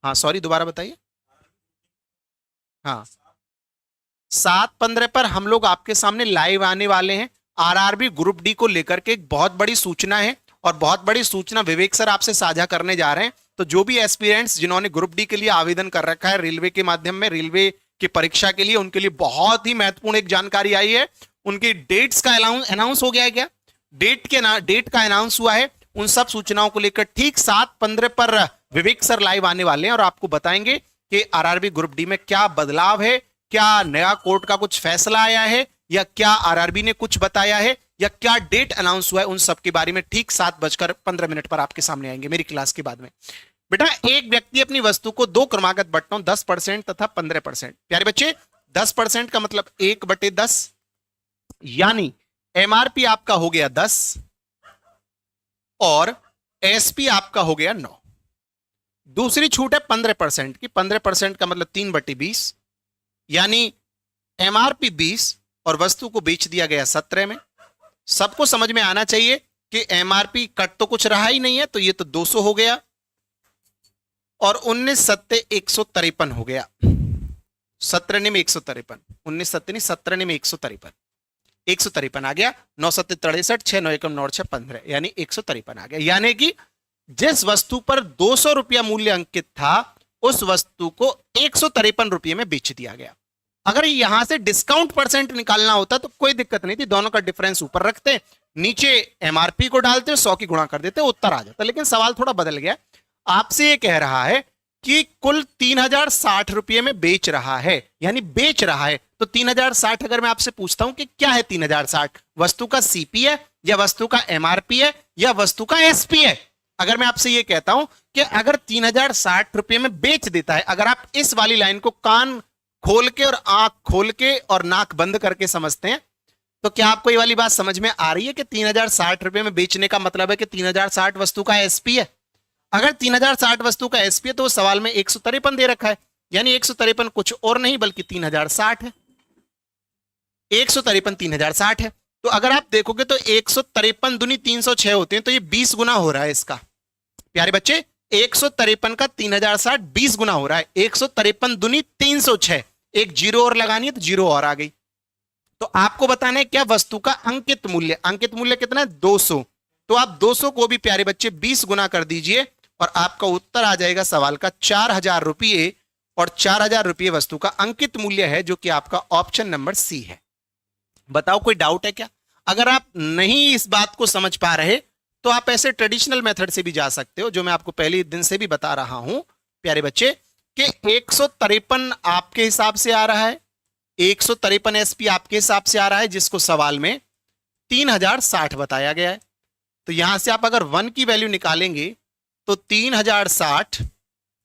हाँ सॉरी, दोबारा बताइए। हाँ, 7-15 पर हम लोग आपके सामने लाइव आने वाले हैं। आरआरबी ग्रुप डी को लेकर के एक बहुत बड़ी सूचना है, और बहुत बड़ी सूचना विवेक सर आपसे साझा करने जा रहे हैं। तो जो भी एस्पिरेंट्स जिन्होंने ग्रुप डी के लिए आवेदन कर रखा है रेलवे के माध्यम में, रेलवे की परीक्षा के लिए, उनके लिए बहुत ही महत्वपूर्ण एक जानकारी आई है। उनकी डेट्स का अनाउंस हो गया है क्या? डेट का अनाउंस हुआ है। उन सब सूचनाओं को लेकर ठीक 7-15 पर विवेक सर लाइव आने वाले हैं और आपको बताएंगे कि आरआरबी ग्रुप डी में क्या बदलाव है, क्या नया कोर्ट का कुछ फैसला आया है, या क्या आरआरबी ने कुछ बताया है, या क्या डेट अनाउंस हुआ है। उन सब के बारे में ठीक 7:15 पर आपके सामने आएंगे मेरी क्लास के बाद में। बेटा, एक व्यक्ति अपनी वस्तु को 2 क्रमागत बट्टों 10% तथा 15%, प्यारे बच्चे 10% का मतलब 1/10, यानी एमआरपी आपका हो गया 10 और एसपी आपका हो गया 9। दूसरी छूट है 15% की। 15% का मतलब 3/20, यानी एमआरपी 20 और वस्तु को बेच दिया गया 17 में। सबको समझ में आना चाहिए कि एमआरपी कट तो कुछ रहा ही नहीं है, तो ये तो 200 हो गया और 19 153 हो गया। 17 में 153, 19 17 में 153, 153 आ गया। 9 7 63, 6 9 1 9 6 15, यानी 153 आ गया। यानी कि जिस वस्तु पर 200 रुपया मूल्य अंकित था, उस वस्तु को 153 रुपये में बेच दिया गया। अगर यहां से डिस्काउंट परसेंट निकालना होता तो कोई दिक्कत नहीं थी, दोनों का डिफरेंस ऊपर रखते, नीचे एमआरपी को डालते, 100 की गुणा कर देते, उत्तर आ जाता। लेकिन सवाल थोड़ा बदल गया। आपसे ये कह रहा है कि कुल 3060 रुपये में बेच रहा है, यानी बेच रहा है। तो 3060 अगर मैं आपसे पूछता हूं कि क्या है 3060, वस्तु का सीपी है, या वस्तु का एमआरपी है, या वस्तु का एसपी है? अगर मैं आपसे ये कहता हूं कि अगर 3060 रुपये में बेच देता है, अगर आप इस वाली लाइन को कान खोल के और आंख खोल के और नाक बंद करके समझते हैं, तो क्या आपको ये वाली बात समझ में आ रही है कि 3060 रुपये में बेचने का मतलब है कि 3060 वस्तु का एसपी है? अगर 3060 वस्तु का एसपी है तो सवाल में 153 दे रखा है, यानी 153 कुछ और नहीं बल्कि 3060 है। 153 3060 है। तो अगर आप देखोगे तो 153 दूनी 306 होते हैं, तो ये 20 गुना हो रहा है इसका। प्यारे बच्चे, 153 का 3060 20 गुना हो रहा है। 153 दूनी 306, एक जीरो और लगानी है तो जीरो और आ गई। तो आपको बताना है क्या वस्तु का अंकित मूल्य, अंकित मूल्य कितना है 200। तो आप 200 को भी प्यारे बच्चे 20 गुना कर दीजिए और आपका उत्तर आ जाएगा सवाल का 4000 रुपये। और 4000 रुपये वस्तु का अंकित मूल्य है, जो कि आपका ऑप्शन नंबर सी है। बताओ कोई डाउट है क्या? अगर आप नहीं इस बात को समझ पा रहे तो आप ऐसे ट्रेडिशनल मेथड से भी जा सकते हो, जो मैं आपको पहले दिन से भी बता रहा हूं प्यारे बच्चे, कि 153 आपके हिसाब से आ रहा है, 153 एसपी आपके हिसाब से आ रहा है, जिसको सवाल में 3060 बताया गया है। तो यहां से आप अगर 1 की वैल्यू निकालेंगे तो 3060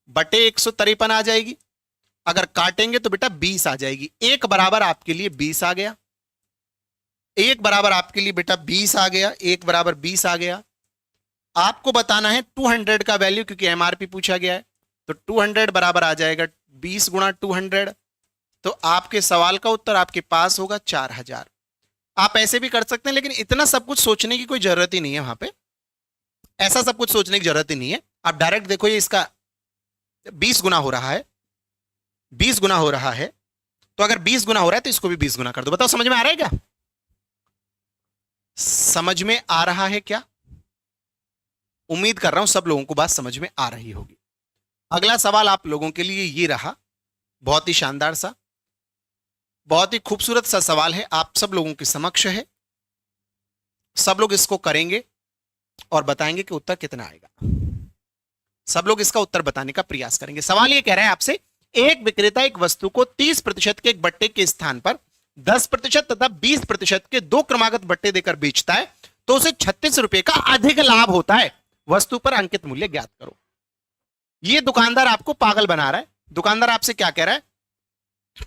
बटे 153 आ जाएगी। अगर काटेंगे तो बेटा 20 आ जाएगी। एक बराबर आपके लिए 20 आ गया, एक बराबर आपके लिए बेटा 20 आ गया, एक बराबर 20 आ गया। आपको बताना है 200 का वैल्यू, क्योंकि एमआरपी पूछा गया है। तो 200 बराबर आ जाएगा 20 गुणा 200। तो आपके सवाल का उत्तर आपके पास होगा 4000। आप ऐसे भी कर सकते हैं, लेकिन इतना सब कुछ सोचने की कोई जरूरत ही नहीं है। वहां पे ऐसा सब कुछ सोचने की जरूरत ही नहीं है। आप डायरेक्ट देखो, ये इसका 20 गुना हो रहा है, 20 गुना हो रहा है। तो अगर 20 गुना हो रहा है तो इसको भी 20 गुना कर दो। बताओ समझ में आ रहा है क्या? समझ में आ रहा है क्या? उम्मीद कर रहा हूं सब लोगों को बात समझ में आ रही होगी। अगला सवाल आप लोगों के लिए ये रहा, बहुत ही शानदार सा, बहुत ही खूबसूरत सा सवाल है, आप सब लोगों के समक्ष है। सब लोग इसको करेंगे और बताएंगे कि उत्तर कितना आएगा। सब लोग इसका उत्तर बताने का प्रयास करेंगे। सवाल ये कह रहा है आपसे, एक विक्रेता एक वस्तु को 30% के एक बट्टे के स्थान पर 10% तथा 20% के 2 क्रमागत बट्टे देकर बेचता है, तो उसे 36 रुपए का अधिक लाभ होता है। वस्तु पर अंकित मूल्य ज्ञात करो। यह दुकानदार आपको पागल बना रहा है। दुकानदार आपसे क्या कह रहा है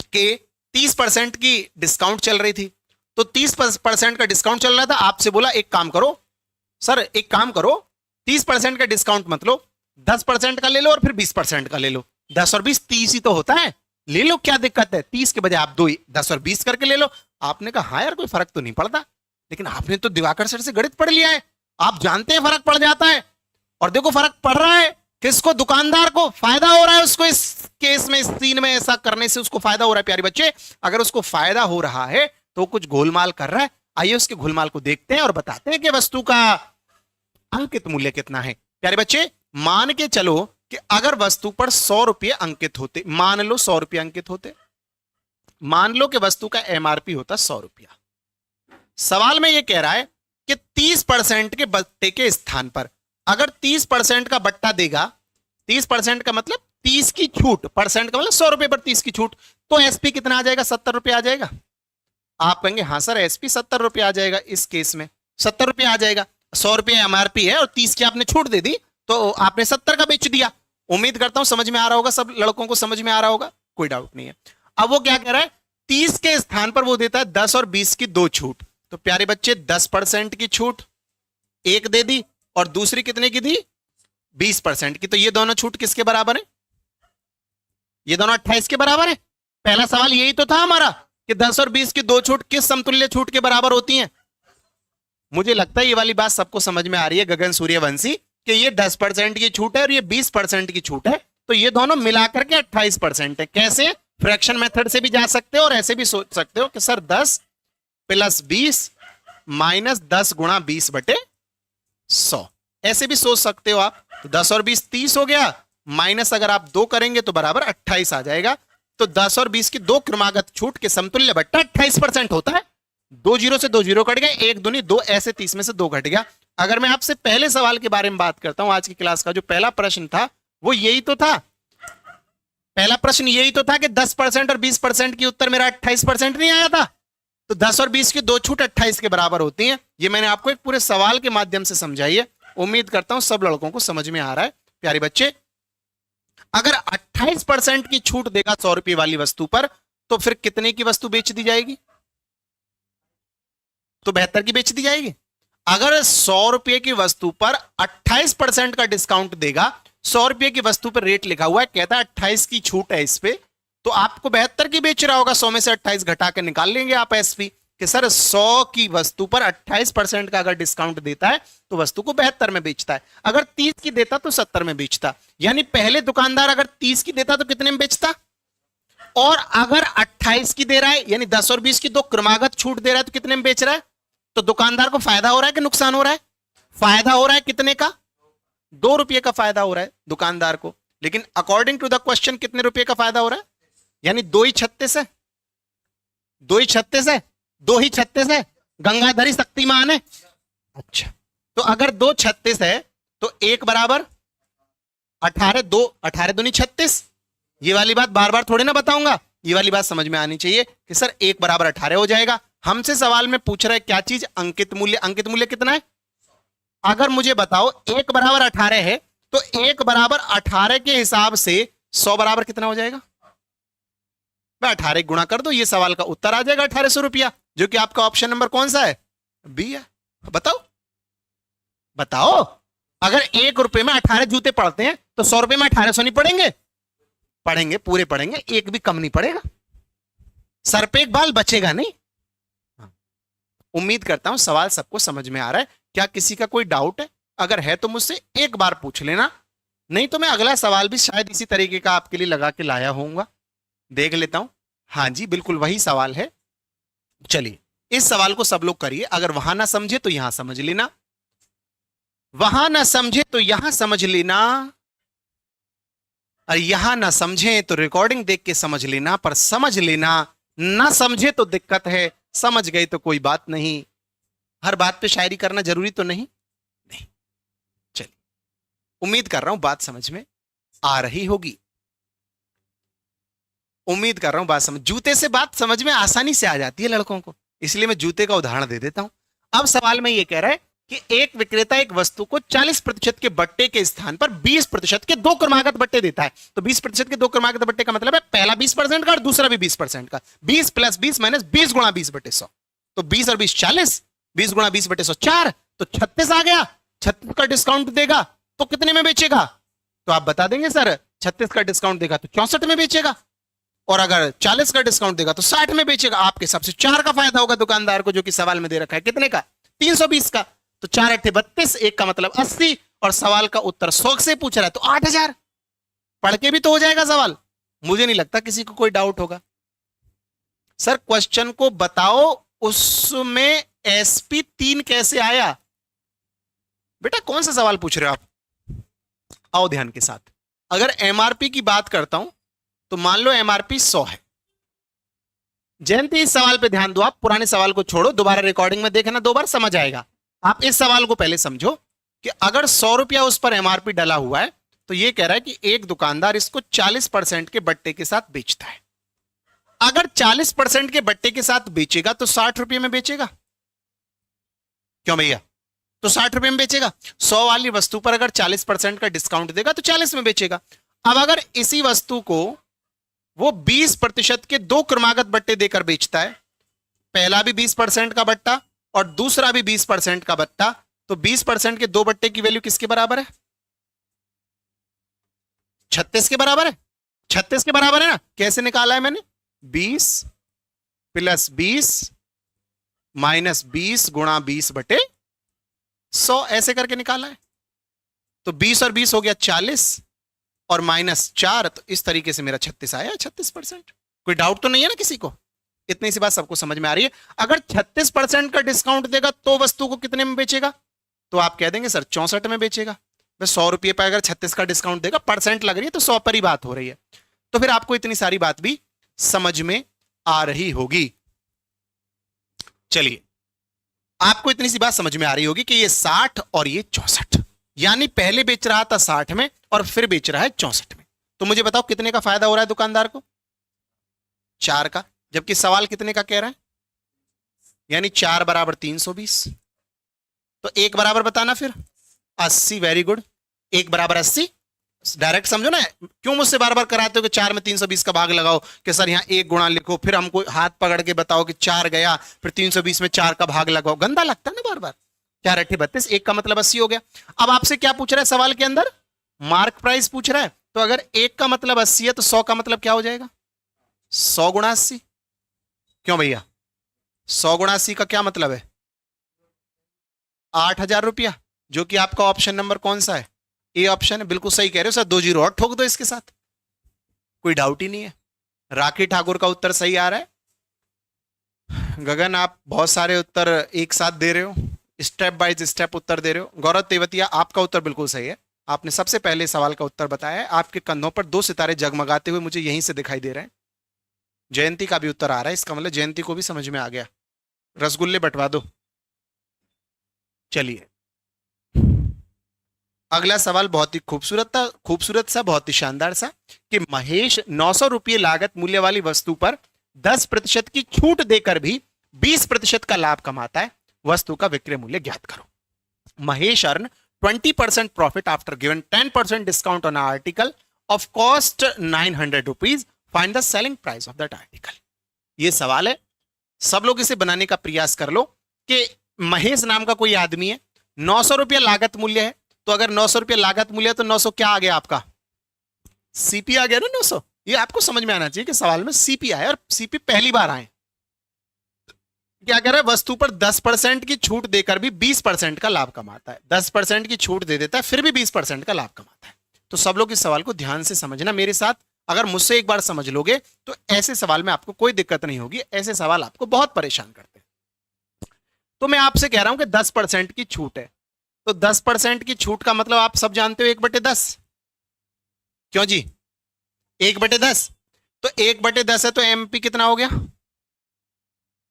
कि 30% की डिस्काउंट चल रही थी, तो 30% का डिस्काउंट चल रहा था। आपसे बोला एक काम करो सर, एक काम करो, 30% का डिस्काउंट मत लो, 10% का ले लो और फिर 20% का ले लो। 10 और 20 30 ही तो होता है। ले लो, क्या दिक्कत है, 30 के बजाय आप 10 और 20 करके ले लो। आपने कहा हाँ यार कोई फर्क तो नहीं पड़ता, लेकिन आपने तो दिवाकर सर से गणित पढ़ लिया है, आप जानते हैं फर्क पड़ जाता है। और देखो फर्क पड़ रहा है किसको, दुकानदार को फायदा हो रहा है, उसको इस केस में, इस सीन में ऐसा करने से उसको फायदा हो रहा है। प्यारे बच्चे, अगर उसको फायदा हो रहा है तो कुछ गोलमाल कर रहा है। आइए उसके गोलमाल को देखते हैं और बताते हैं कि वस्तु का अंकित मूल्य कितना है। प्यारे बच्चे, मान के चलो कि अगर वस्तु पर 100 रुपये अंकित होते, मान लो 100 रुपये अंकित होते, मान लो कि वस्तु का एमआरपी होता 100 रुपया। सवाल में यह कह रहा है कि 30% के बट्टे के स्थान पर अगर 30% का बट्टा देगा, 30% का मतलब 30 की छूट, परसेंट का मतलब 100 रुपए पर 30 की छूट, तो एसपी कितना आ जाएगा, 70 रुपए आ जाएगा। आप कहेंगे हाँ सर एसपी 70 रुपए आ जाएगा, इस केस में 70 रुपए आ जाएगा। 100 रुपए एमआरपी है और 30 की आपने छूट दे दी तो आपने 70 का बेच दिया। उम्मीद करता हूं समझ में आ रहा होगा, सब लड़कों को समझ में आ रहा होगा, कोई डाउट नहीं है। अब वो क्या कह रहा है, 30 के स्थान पर वो देता है 10 और 20 की दो छूट। तो प्यारे बच्चे 10% की छूट एक दे दी और दूसरी कितने की दी, 20% की। तो ये दोनों छूट किसके बराबर है, ये दोनों 28 के बराबर है। पहला सवाल यही तो था हमारा कि 10 और 20 की दो छूट किस समतुल्य छूट के बराबर होती हैं। मुझे लगता है ये वाली बात सबको समझ में आ रही है गगन सूर्यवंशी, कि ये 10% की छूट है और ये 20% की छूट है, तो ये दोनों मिलाकर के 28% है। कैसे, फ्रैक्शन मेथड से भी जा सकते हो और ऐसे भी सोच सकते हो कि सर 10 प्लस 20 माइनस 10 गुणा 20 बटे 100, ऐसे भी सोच सकते हो आप। तो 10 और 20 30 हो गया, माइनस अगर आप 2 करेंगे तो बराबर 28 आ जाएगा। तो 10 और 20 की दो क्रमागत छूट के समतुल्य बट्टा 28% होता है। 2 जीरो से 2 जीरो कट गए, 1 दूनी 2, ऐसे 30 में से 2 घट गया। अगर मैं आपसे पहले सवाल के बारे में बात करता हूं, आज की क्लास का जो पहला प्रश्न था वो यही तो था, पहला प्रश्न यही तो था कि 10% और 20% की उत्तर मेरा 28% नहीं आया था। तो 10 और 20 की दो छूट 28 के बराबर होती हैं। ये मैंने आपको एक पूरे सवाल के माध्यम से समझाई है, उम्मीद करता हूं सब लड़कों को समझ में आ रहा है। प्यारे बच्चे, अगर 28% की छूट देगा 100 रुपए वाली वस्तु पर, तो फिर कितने की वस्तु बेच दी जाएगी, तो 72 की बेच दी जाएगी। अगर 100 रुपए की वस्तु पर 28% का डिस्काउंट देगा, 100 रुपए की वस्तु पर रेट लिखा हुआ है, कहता है 28 की छूट है इस पे, तो आपको 72 की बेच रहा होगा। 100 में से 28 घटा के निकाल लेंगे आप एसपी कि सर 100 की वस्तु पर 28% का अगर डिस्काउंट देता है तो वस्तु को 72 में बेचता है। अगर 30 की देता तो 70 में बेचता। यानी पहले दुकानदार अगर 30 की देता तो कितने में बेचता, और अगर 28 की दे रहा है यानी 10 और 20 की दो क्रमागत छूट दे रहा है तो कितने में बेच रहा है। तो दुकानदार को फायदा हो रहा है कि नुकसान हो रहा है, फायदा हो रहा है। कितने का, 2 रुपये का फायदा हो रहा है दुकानदार को। लेकिन अकॉर्डिंग टू द क्वेश्चन कितने रुपए का फायदा हो रहा है, यानी 2 ही 36 है, 2 ही 36 है, 2 ही 36 है, गंगाधरी शक्तिमान है। अच्छा, तो अगर 2 36 है तो 1 बराबर 18, 2 18 दूनी 36। ये वाली बात बार बार थोड़ी ना बताऊंगा, ये वाली बात समझ में आनी चाहिए कि सर 1 बराबर 18 हो जाएगा। हमसे सवाल में पूछ रहा है क्या चीज, अंकित मूल्य। अंकित मूल्य कितना है, अगर मुझे बताओ 1 बराबर 18 है तो 1 बराबर 18 के हिसाब से 100 बराबर कितना हो जाएगा, 18 गुणा कर दो, ये सवाल का उत्तर आ जाएगा 1800 रुपया, जो कि आपका ऑप्शन नंबर कौन सा है, बी है। बताओ बताओ, अगर 1 रुपए में 18 जूते पड़ते हैं तो 100 रुपए में 1800 नहीं पड़ेंगे, पढ़ेंगे, पूरे पढ़ेंगे, एक भी कम नहीं पड़ेगा, सर पे एक बाल बचेगा नहीं। उम्मीद करता हूं सवाल सबको समझ में आ रहा है। क्या किसी का कोई डाउट है, अगर है तो मुझसे एक बार पूछ लेना, नहीं तो मैं अगला सवाल भी शायद इसी तरीके का आपके लिए लगा के लाया होऊंगा, देख लेता हूं। हाँ जी बिल्कुल वही सवाल है। चलिए इस सवाल को सब लोग करिए, अगर वहां ना समझे तो यहां समझ लेना, वहां ना समझे तो यहां समझ लेना, और यहां ना समझे तो रिकॉर्डिंग देख के समझ लेना, पर समझ लेना, ना समझे तो दिक्कत है, समझ गए तो कोई बात नहीं। हर बात पे शायरी करना जरूरी तो नहीं, नहीं। चलिए उम्मीद कर रहा हूं बात समझ में आ रही होगी, उम्मीद कर रहा हूं बात समझ। जूते से बात समझ में आसानी से आ जाती है लड़कों को, इसलिए मैं जूते का उदाहरण दे देता हूं। अब सवाल में यह कह रहा है कि एक विक्रेता एक वस्तु को 40% के बट्टे के स्थान पर 20% के दो क्रमागत बट्टे देता है। तो 20% के दो क्रमागत बट्टे का मतलब है पहला 20% का और दूसरा भी 20% का। 20 प्लस 20 माइनस 20 गुणा 20 बटे 100, तो 20 और 20 40, 20 गुणा 20 बटे 100 4, तो 36 आ गया। 36 का डिस्काउंट देगा तो कितने में बेचेगा, तो आप बता देंगे सर 36 का डिस्काउंट देगा तो 64 में बेचेगा। और अगर 40 का डिस्काउंट देगा तो 60 में बेचेगा। आपके हिसाब से 4 का फायदा होगा दुकानदार को, जो कि सवाल में दे रखा है कितने का, 320 का। तो 4 8 32, एक का मतलब 80, और सवाल का उत्तर 100 से पूछ रहा है तो 8000। पढ़ के भी तो हो जाएगा सवाल। मुझे नहीं लगता किसी को कोई डाउट होगा। सर क्वेश्चन को बताओ, उसमें एसपी 3 कैसे आया? बेटा कौन सा सवाल पूछ रहे हो आप? आओ ध्यान के साथ। अगर एमआरपी की बात करता हूं तो मान लो एमआरपी 100 है। जयंती इस सवाल पे ध्यान दो, आप पुराने सवाल को छोड़ो, दोबारा रिकॉर्डिंग में देखना, 2 बार समझ आएगा। आप इस सवाल को पहले समझो कि अगर 100 रुपया उस पर एमआरपी डला हुआ है तो यह कह रहा है कि एक दुकानदार इसको 40% के बट्टे के साथ बेचता है। अगर 40% के बट्टे के साथ बेचेगा तो 60 रुपये में बेचेगा। क्यों भैया? तो 60 रुपये में बेचेगा। 100 वाली वस्तु पर अगर 40% का डिस्काउंट देगा तो 40 में बेचेगा। अब अगर इसी वस्तु को वो 20% के 2 क्रमागत बट्टे देकर बेचता है, पहला भी 20% का बट्टा और दूसरा भी 20% का बट्टा, तो 20% के 2 बट्टे की वैल्यू किसके बराबर है? 36 के बराबर है। 36 के बराबर है ना? कैसे निकाला है मैंने? 20 + 20 - 20 × 20 बटे 100 ऐसे करके निकाला है। तो 20 और 20 हो गया 40 और -4, तो इस तरीके से मेरा 36 आया, 36%। कोई डाउट तो नहीं है ना किसी को? इतनी सी बात सबको समझ में आ रही है। अगर 36% का डिस्काउंट देगा तो वस्तु को कितने में बेचेगा? तो आप कह देंगे सर 64 में बेचेगा। 100 रुपये पर अगर 36 का डिस्काउंट देगा, परसेंट लग रही है तो 100 पर ही बात हो रही है। तो फिर आपको इतनी सारी बात भी समझ में आ रही होगी। चलिए, आपको इतनी सी बात समझ में आ रही होगी कि ये 60 और ये 64, यानी पहले बेच रहा था 60 में और फिर बेच रहा है 64 में। तो मुझे बताओ कितने का फायदा हो रहा है दुकानदार को? 4 का। जबकि सवाल कितने का कह रहा है? यानी 4 = 320। तो 1 बराबर बताना फिर 80। Very good. 1 = 80। डायरेक्ट समझो ना, क्यों मुझसे बार बार कराते हो कि 4 में 320 का भाग लगाओ, कि सर यहां 1 गुणा लिखो, फिर हमको हाथ पकड़ के बताओ कि 4 गया, फिर 320 में 4 का भाग लगाओ। गंदा लगता है ना बार बार। 4 8 32, 1 का मतलब 80 हो गया। अब आपसे क्या पूछ रहा है सवाल के अंदर? मार्क प्राइस पूछ रहा है। तो अगर 1 का मतलब 80 है तो 100 का मतलब क्या हो जाएगा? 100 × 80। क्यों भैया? 100 × 80 का क्या मतलब है? 8000 रुपया, जो कि आपका ऑप्शन नंबर कौन सा है? ए ऑप्शन है। बिल्कुल सही कह रहे हो सर, 2 जीरो और ठोक दो इसके साथ, कोई डाउट ही नहीं है। राखी ठाकुर का उत्तर सही आ रहा है। गगन आप बहुत सारे उत्तर एक साथ दे रहे हो, स्टेप बाय स्टेप उत्तर दे रहे हो। गौरव तेवतिया आपका उत्तर बिल्कुल सही है, आपने सबसे पहले सवाल का उत्तर बताया है। आपके कंधों पर 2 सितारे जगमगाते हुए मुझे यहीं से दिखाई दे रहे हैं। जयंती का भी उत्तर आ रहा है, इसका मतलब जयंती को भी समझ में आ गया। रसगुल्ले बंटवा दो। चलिए, अगला सवाल बहुत ही खूबसूरत था, खूबसूरत सा, बहुत ही शानदार सा, कि महेश 900 रुपये लागत मूल्य वाली वस्तु पर 10% की छूट देकर भी 20% का लाभ कमाता है। वस्तु का विक्रय मूल्य ज्ञात करो। Mahesh earn 20% profit after given 10% discount on article of cost 900 rupees. Find the selling price of that article. ये सवाल है, सब लोग इसे बनाने का प्रयास कर लो कि महेश नाम का कोई आदमी है, 900 रुपया लागत मूल्य है। तो अगर 900 रुपया लागत मूल्य है तो 900 क्या आ गया आपका? सीपी आ गया ना 900। ये आपको समझ में आना चाहिए कि सवाल में सीपी आए, और सीपी पहली बार आए। क्या कह रहा है? वस्तु पर 10% की छूट देकर भी 20% का लाभ कमाता है। 10% की छूट दे देता है, फिर भी 20% का लाभ कमाता है। तो सब लोग इस सवाल को ध्यान से समझना मेरे साथ। अगर मुझसे एक बार समझ लोगे तो ऐसे सवाल में आपको कोई दिक्कत नहीं होगी। ऐसे सवाल आपको बहुत परेशान करते हैं। तो मैं आपसे कह रहा हूं कि 10% की छूट है, तो 10% की छूट का मतलब आप सब जानते हो 1/10। क्यों जी? 1/10। तो 1/10 है तो एमपी कितना हो गया?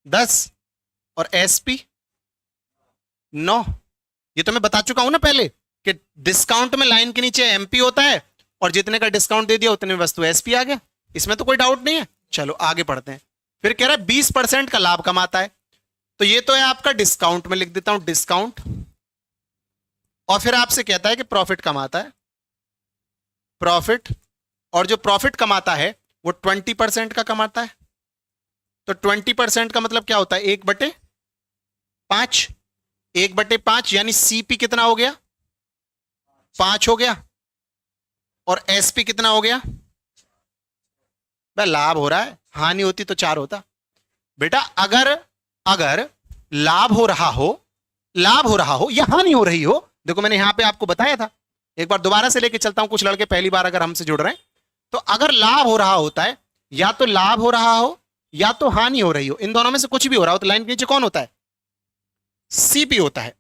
10 और एसपी 9। ये तो मैं बता चुका हूं ना पहले कि डिस्काउंट में लाइन के नीचे एमपी होता है, और जितने का डिस्काउंट दे दिया उतने में वस्तु एसपी आ गया। इसमें तो कोई डाउट नहीं है। चलो आगे बढ़ते हैं। फिर कह रहा है 20% का लाभ कमाता है, तो ये तो है आपका डिस्काउंट में लिख देता हूं, डिस्काउंट। और फिर आपसे कहता है कि प्रॉफिट कमाता है, प्रॉफिट। और जो प्रॉफिट कमाता है वो 20% का कमाता है। तो 20% का मतलब क्या होता है? 1/5। 1/5 यानी सीपी कितना हो गया? 5 हो गया। और एसपी कितना हो गया? भाई लाभ हो रहा है, हानि होती तो 4 होता। बेटा अगर अगर लाभ हो रहा हो या हानि हो रही हो, देखो मैंने यहां पे आपको बताया था, एक बार दोबारा से लेके चलता हूं, कुछ लड़के पहली बार अगर हमसे जुड़ रहे हैं, तो अगर लाभ हो रहा होता है, या तो लाभ हो रहा हो या तो हानि हो रही हो, इन दोनों में से कुछ भी हो रहा हो, तो लाइन के नीचे कौन होता है? सीपी होता है।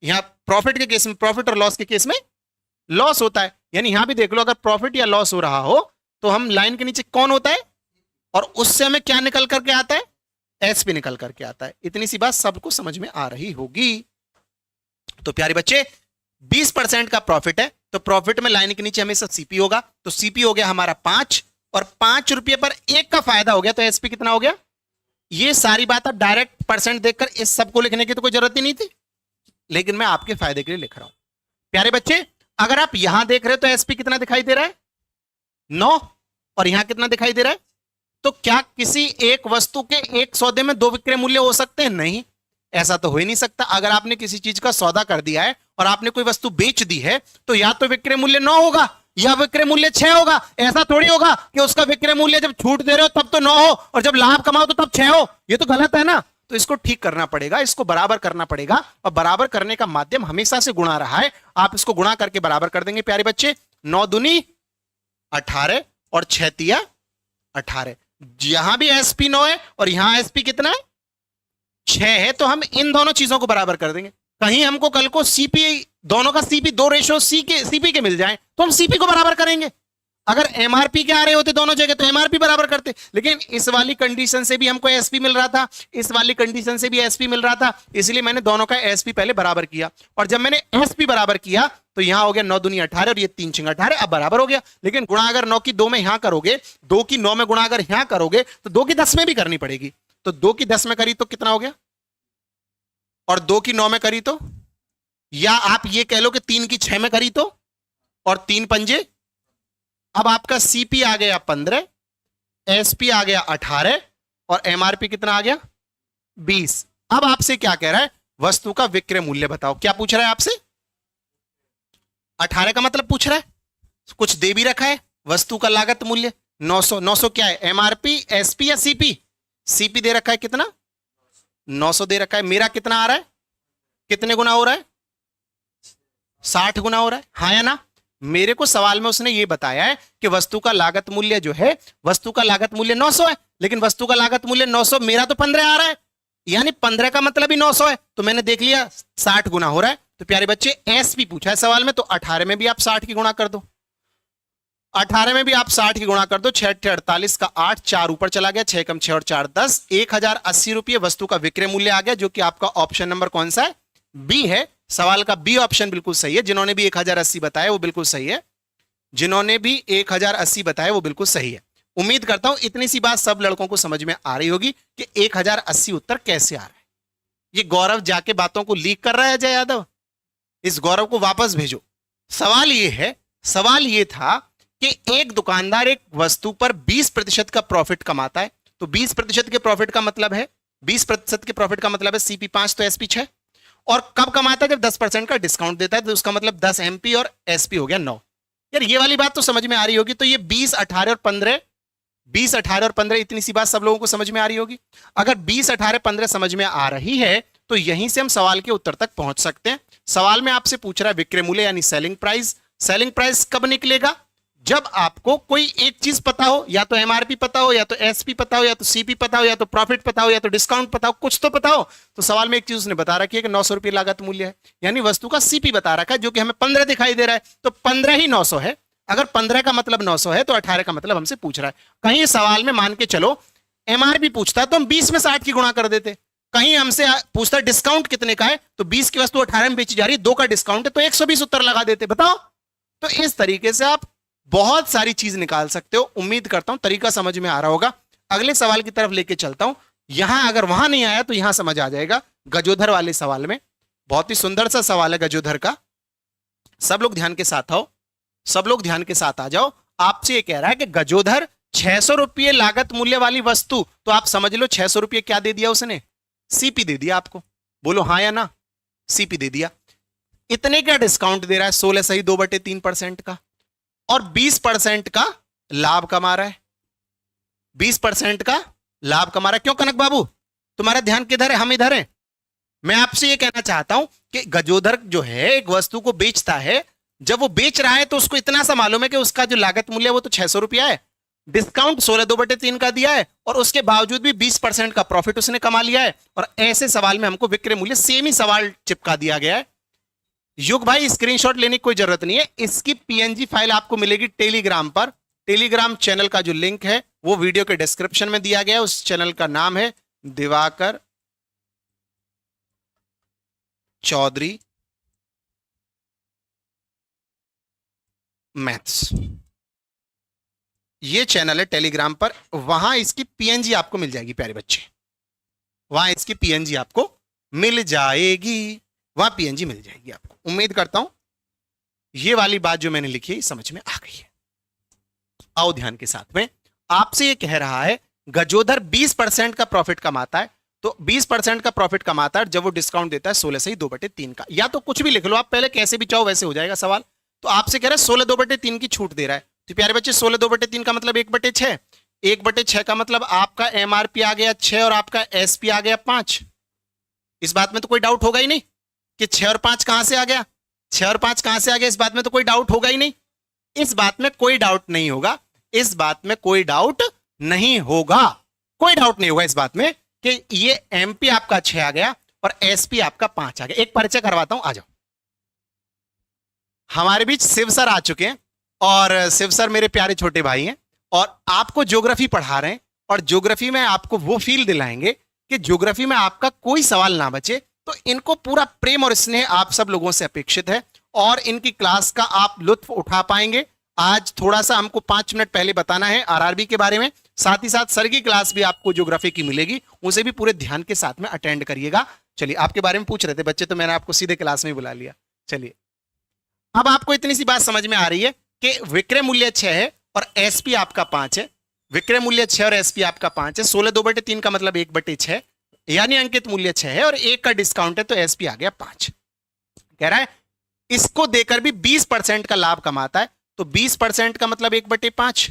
यहां प्रॉफिट के केस में प्रॉफिट और लॉस के केस में लॉस होता है। यानी यहां भी देख लो, अगर प्रॉफिट या लॉस हो रहा हो तो हम लाइन के नीचे कौन होता है, और उससे हमें क्या निकल करके आता है? एसपी निकल करके आता है। इतनी सी बात सबको समझ में आ रही होगी। तो प्यारे बच्चे 20% का प्रॉफिट है, तो प्रॉफिट में लाइन के नीचे हमेशा सीपी होगा, तो सीपी हो गया हमारा 5, और 5 रुपए पर 1 का फायदा हो गया, तो एसपी कितना हो गया? ये सारी बात आप डायरेक्ट परसेंट देखकर इस सबको लिखने की तो कोई जरूरत ही नहीं थी, लेकिन मैं आपके फायदे के लिए लिख रहा हूं। प्यारे बच्चे अगर आप यहां देख रहे हो तो एसपी कितना दिखाई दे रहा है? 9, और यहां कितना दिखाई दे रहा है? तो क्या किसी एक वस्तु के एक सौदे में 2 विक्रय मूल्य हो सकते हैं? नहीं, ऐसा तो हो ही नहीं सकता। अगर आपने किसी चीज का सौदा कर दिया है और आपने कोई वस्तु बेच दी है, तो या तो विक्रय मूल्य 9 होगा या विक्रय मूल्य 6 होगा। ऐसा थोड़ी होगा कि उसका विक्रय मूल्य जब छूट दे रहे हो तब तो 9 हो और जब लाभ कमाओ तो तब 6 हो। ये तो गलत है ना। तो इसको ठीक करना पड़ेगा, इसको बराबर करना पड़ेगा, और बराबर करने का माध्यम हमेशा से गुणा रहा है। आप इसको गुणा करके बराबर कर देंगे प्यारे बच्चे। 9 दूनी 18 और 6 तिया 18। यहां भी एसपी 9 है और यहां एसपी कितना है? 6 है। तो हम इन दोनों चीजों को बराबर कर देंगे। कहीं हमको कल को सीपी, दोनों का सीपी 2 रेशो सीपी के मिल जाए तो हम सीपी को बराबर करेंगे। अगर एमआरपी के आ रहे होते दोनों जगह तो एमआरपी बराबर करते, लेकिन इस वाली कंडीशन से भी हमको एसपी मिल रहा था, इस वाली कंडीशन से भी एसपी मिल रहा था, इसलिए मैंने दोनों का एसपी पहले बराबर किया। और जब मैंने एसपी बराबर किया तो यहां हो गया 9 दूनी 18 और ये 3 छिंग 18, अब बराबर हो गया। लेकिन गुणा अगर 9 की 2 में यहां करोगे, 2 की 9 में गुणा अगर यहां करोगे तो 2 की 10 में भी करनी पड़ेगी। तो 2 की 10 में करी तो कितना हो गया, और 2 की 9 में करी तो, या आप ये कह लो कि 3 की 6 में करी तो, और 3 पंजे। अब आपका सीपी आ गया 15, एसपी आ गया 18 और एमआरपी कितना आ गया? 20। अब आपसे क्या कह रहा है? वस्तु का विक्रय मूल्य बताओ। क्या पूछ रहा है आपसे? 18 का मतलब पूछ रहा है, कुछ दे भी रखा है, वस्तु का लागत मूल्य 900। 900 क्या है? एमआरपी, एसपी या सीपी? सीपी दे रखा है कितना? 900 दे रखा है। मेरा कितना आ रहा है? कितने गुना हो रहा है? 60 गुना हो रहा है, हाँ या ना? मेरे को सवाल में उसने ये बताया है कि वस्तु का लागत मूल्य जो है, वस्तु का लागत मूल्य 900 है, लेकिन वस्तु का लागत मूल्य 900, मेरा तो 15 आ रहा है, यानी 15 का मतलब ही 900 है। तो मैंने देख लिया 60 गुना हो रहा है। तो प्यारे बच्चे एसपी पूछा है सवाल में, तो 18 में भी आप 60 की गुणा कर दो, 18 में भी आप 60 की गुणा कर दो। 6 48 का 8, 4 ऊपर चला गया, 6 कम 6 और 4 10, 1080 रुपये वस्तु का विक्रय मूल्य आ गया, जो कि आपका ऑप्शन नंबर कौन सा है? बी है। सवाल का बी ऑप्शन बिल्कुल सही है। जिन्होंने भी 1080 बताया वो बिल्कुल सही है, जिन्होंने भी 1080 बताया वो बिल्कुल सही है। उम्मीद करता हूं इतनी सी बात सब लड़कों को समझ में आ रही होगी कि 1080 उत्तर कैसे आ रहा है। ये गौरव जाके बातों को लीक कर रहा है अजय यादव, इस गौरव को वापस भेजो। सवाल ये है, सवाल ये था कि एक दुकानदार एक वस्तु पर 20% का प्रॉफिट कमाता है, तो 20% के प्रॉफिट का मतलब है, 20% के प्रॉफिट का मतलब है सीपी 5 तो एसपी 6, और कब कमाता है? जब 10% का डिस्काउंट देता है, तो उसका मतलब 10 एमपी और एसपी हो गया 9। यार ये वाली बात तो समझ में आ रही होगी। तो ये 20 18 और 15, 20 18 और 15, इतनी सी बात सब लोगों को समझ में आ रही होगी। अगर 20 18 15 समझ में आ रही है तो यहीं से हम सवाल के उत्तर तक पहुंच सकते हैं। सवाल में आपसे पूछ रहा है विक्रय मूल्य यानी सेलिंग प्राइस। सेलिंग प्राइस कब निकलेगा? जब आपको कोई एक चीज पता हो, या तो एमआरपी पता हो, या तो एसपी पता हो, या तो सीपी पता हो, या तो प्रॉफिट पता हो, या तो डिस्काउंट पता हो, कुछ तो पता हो। तो सवाल में एक चीज उसने बता रखी है कि 900 रुपये लागत मूल्य है, यानी वस्तु का सीपी बता रखा है, जो कि हमें 15 दिखाई दे रहा है, तो 15 ही 900 है। अगर 15 का मतलब 900 है तो 18 का मतलब हमसे पूछ रहा है। कहीं सवाल में मान के चलो एमआरपी पूछता तो हम 20 में 60 की गुणा कर देते। कहीं हमसे पूछता डिस्काउंट कितने का है, तो 20 की वस्तु 18 में बेची जा रही है, 2 का डिस्काउंट है, तो 120 उत्तर लगा देते। बताओ। तो इस तरीके से आप बहुत सारी चीज निकाल सकते हो। उम्मीद करता हूं तरीका समझ में आ रहा होगा। अगले सवाल की तरफ लेके चलता हूं। यहां अगर वहां नहीं आया तो यहां समझ आ जाएगा। गजोधर वाले सवाल में बहुत ही सुंदर सा सवाल है गजोधर का। सब लोग ध्यान के साथ आओ, सब लोग ध्यान के साथ आ जाओ। आपसे ये कह रहा है कि गजोधर 600 रुपये लागत मूल्य वाली वस्तु, तो आप समझ लो 600 रुपये क्या दे दिया उसने? सीपी दे दिया आपको। बोलो हाँ या ना? सीपी दे दिया। इतने का डिस्काउंट दे रहा है, 16 सही 2/3% का, और 20% का लाभ कमा रहा है। 20% का लाभ कमा रहा है। क्यों कनक बाबू, तुम्हारा ध्यान किधर है? हम इधर हैं। मैं आपसे ये कहना चाहता हूं कि गजोदर जो है एक वस्तु को बेचता है, जब वो बेच रहा है तो उसको इतना सा मालूम है कि उसका जो लागत मूल्य है वो तो 600 रुपया है, डिस्काउंट 16/2/3 का दिया है, और उसके बावजूद भी 20% का प्रॉफिट उसने कमा लिया है। और ऐसे सवाल में हमको विक्रय मूल्य सेम ही सवाल चिपका दिया गया है। युग भाई स्क्रीनशॉट लेने की कोई जरूरत नहीं है, इसकी पीएनजी फाइल आपको मिलेगी टेलीग्राम पर। टेलीग्राम चैनल का जो लिंक है वो वीडियो के डिस्क्रिप्शन में दिया गया है। उस चैनल का नाम है दिवाकर चौधरी मैथ्स। ये चैनल है टेलीग्राम पर, वहां इसकी पीएनजी आपको मिल जाएगी प्यारे बच्चे, वहां इसकी पीएनजी आपको मिल जाएगी, वहां पीएनजी मिल जाएगी आपको। उम्मीद करता हूं ये वाली बात जो मैंने लिखी है समझ में आ गई है। आओ ध्यान के साथ में, आपसे ये कह रहा है गजोधर 20% का प्रॉफिट कमाता है, तो 20% का प्रॉफिट कमाता है जब वो डिस्काउंट देता है 16 से ही 2/3 का। या तो कुछ भी लिख लो आप पहले, कैसे भी चाहो वैसे हो जाएगा सवाल। तो आपसे कह रहा है 16/2/3 की छूट दे रहा है, तो प्यारे बच्चे 16/2/3 का मतलब 1/6, 1/6 का मतलब आपका एमआरपी आ गया 6 और आपका एसपी आ गया 5। इस बात में तो कोई डाउट होगा ही नहीं कि 6 और 5 कहां से आ गया, 6 और 5 कहां से आ गया, इस बात में तो कोई डाउट होगा ही नहीं। इस बात में कोई डाउट नहीं होगा, इस बात में कोई डाउट नहीं होगा, कोई डाउट नहीं होगा इस बात में कि ये एमपी आपका 6 आ गया और एसपी आपका 5 आ गया। एक परिचय करवाता हूं, आ जाओ। हमारे बीच शिव सर आ चुके हैं, और शिव सर मेरे प्यारे छोटे भाई हैं, और आपको ज्योग्राफी पढ़ा रहे हैं, और ज्योग्राफी में आपको वो फील दिलाएंगे कि ज्योग्राफी में आपका कोई सवाल ना बचे। तो इनको पूरा प्रेम और स्नेह आप सब लोगों से अपेक्षित है, और इनकी क्लास का आप लुत्फ उठा पाएंगे। आज थोड़ा सा हमको 5 मिनट पहले बताना है आरआरबी के बारे में, साथ ही साथ सर की क्लास भी आपको ज्योग्राफी की मिलेगी, उसे भी पूरे ध्यान के साथ में अटेंड करिएगा। चलिए, आपके बारे में पूछ रहे थे बच्चे, तो मैंने आपको सीधे क्लास में बुला लिया। चलिए, अब आपको इतनी सी बात समझ में आ रही है कि विक्रय मूल्य 6 है और एसपी आपका 5 है। विक्रय मूल्य 6 और एसपी आपका 5 है। 16/2/3 का मतलब 1/6, यानी अंकित मूल्य 6 है और 1 का डिस्काउंट है, तो एसपी आ गया 5। कह रहा है इसको देकर भी 20% का लाभ कमाता है, तो 20% का मतलब 1/5,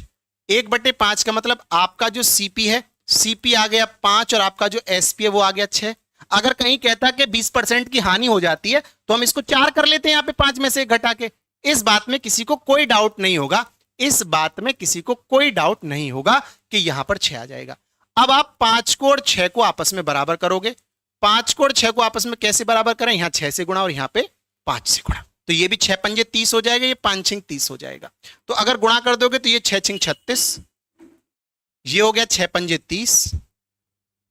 1/5 का मतलब आपका जो सीपी है, सीपी आ गया 5 और आपका जो एसपी है वो आ गया 6। अगर कहीं कहता कि 20% की हानि हो जाती है तो हम इसको 4 कर लेते हैं यहां पे 5 में से घटा के। इस बात में किसी को कोई डाउट नहीं होगा, इस बात में किसी को कोई डाउट नहीं होगा कि यहां पर 6 आ जाएगा। अब आप 5 को और 6 को आपस में बराबर करोगे। 5 को और 6 को आपस में कैसे बराबर करें, यहां 6 से गुणा और यहां पे 5 से गुणा, तो ये भी 6 पंजे 30 हो जाएगा, ये 5 छिंग 30 हो जाएगा। तो अगर गुणा कर दोगे तो ये 6 छिंग 36, ये हो गया 6 पंजे 30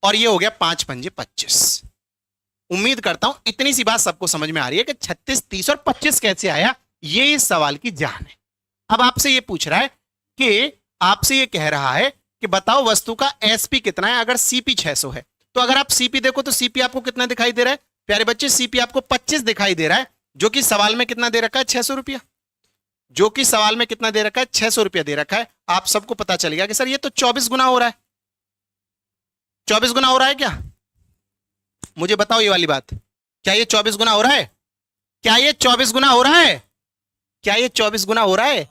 और ये हो गया 5 पंजे 25। उम्मीद करता हूं इतनी सी बात सबको समझ में आ रही है कि 36, 30 और 25 कैसे आया, ये इस सवाल की जान है। अब आपसे ये पूछ रहा है कि आपसे ये कह रहा है कि बताओ वस्तु का एसपी कितना है अगर सीपी 600 है। तो अगर आप सीपी देखो तो सीपी आपको कितना दिखाई दे रहा है प्यारे बच्चे, सीपी आपको 25 दिखाई दे रहा है, जो कि सवाल में कितना दे रखा है 600 रुपया, जो कि सवाल में कितना दे रखा है 600 रुपया दे रखा है। आप सबको पता चल गया कि सर ये तो 24 गुना हो रहा है, 24 गुना हो रहा है क्या, मुझे बताओ ये वाली बात, क्या ये 24 गुना हो रहा है, क्या ये 24 गुना हो रहा है, क्या ये 24 गुना हो रहा है,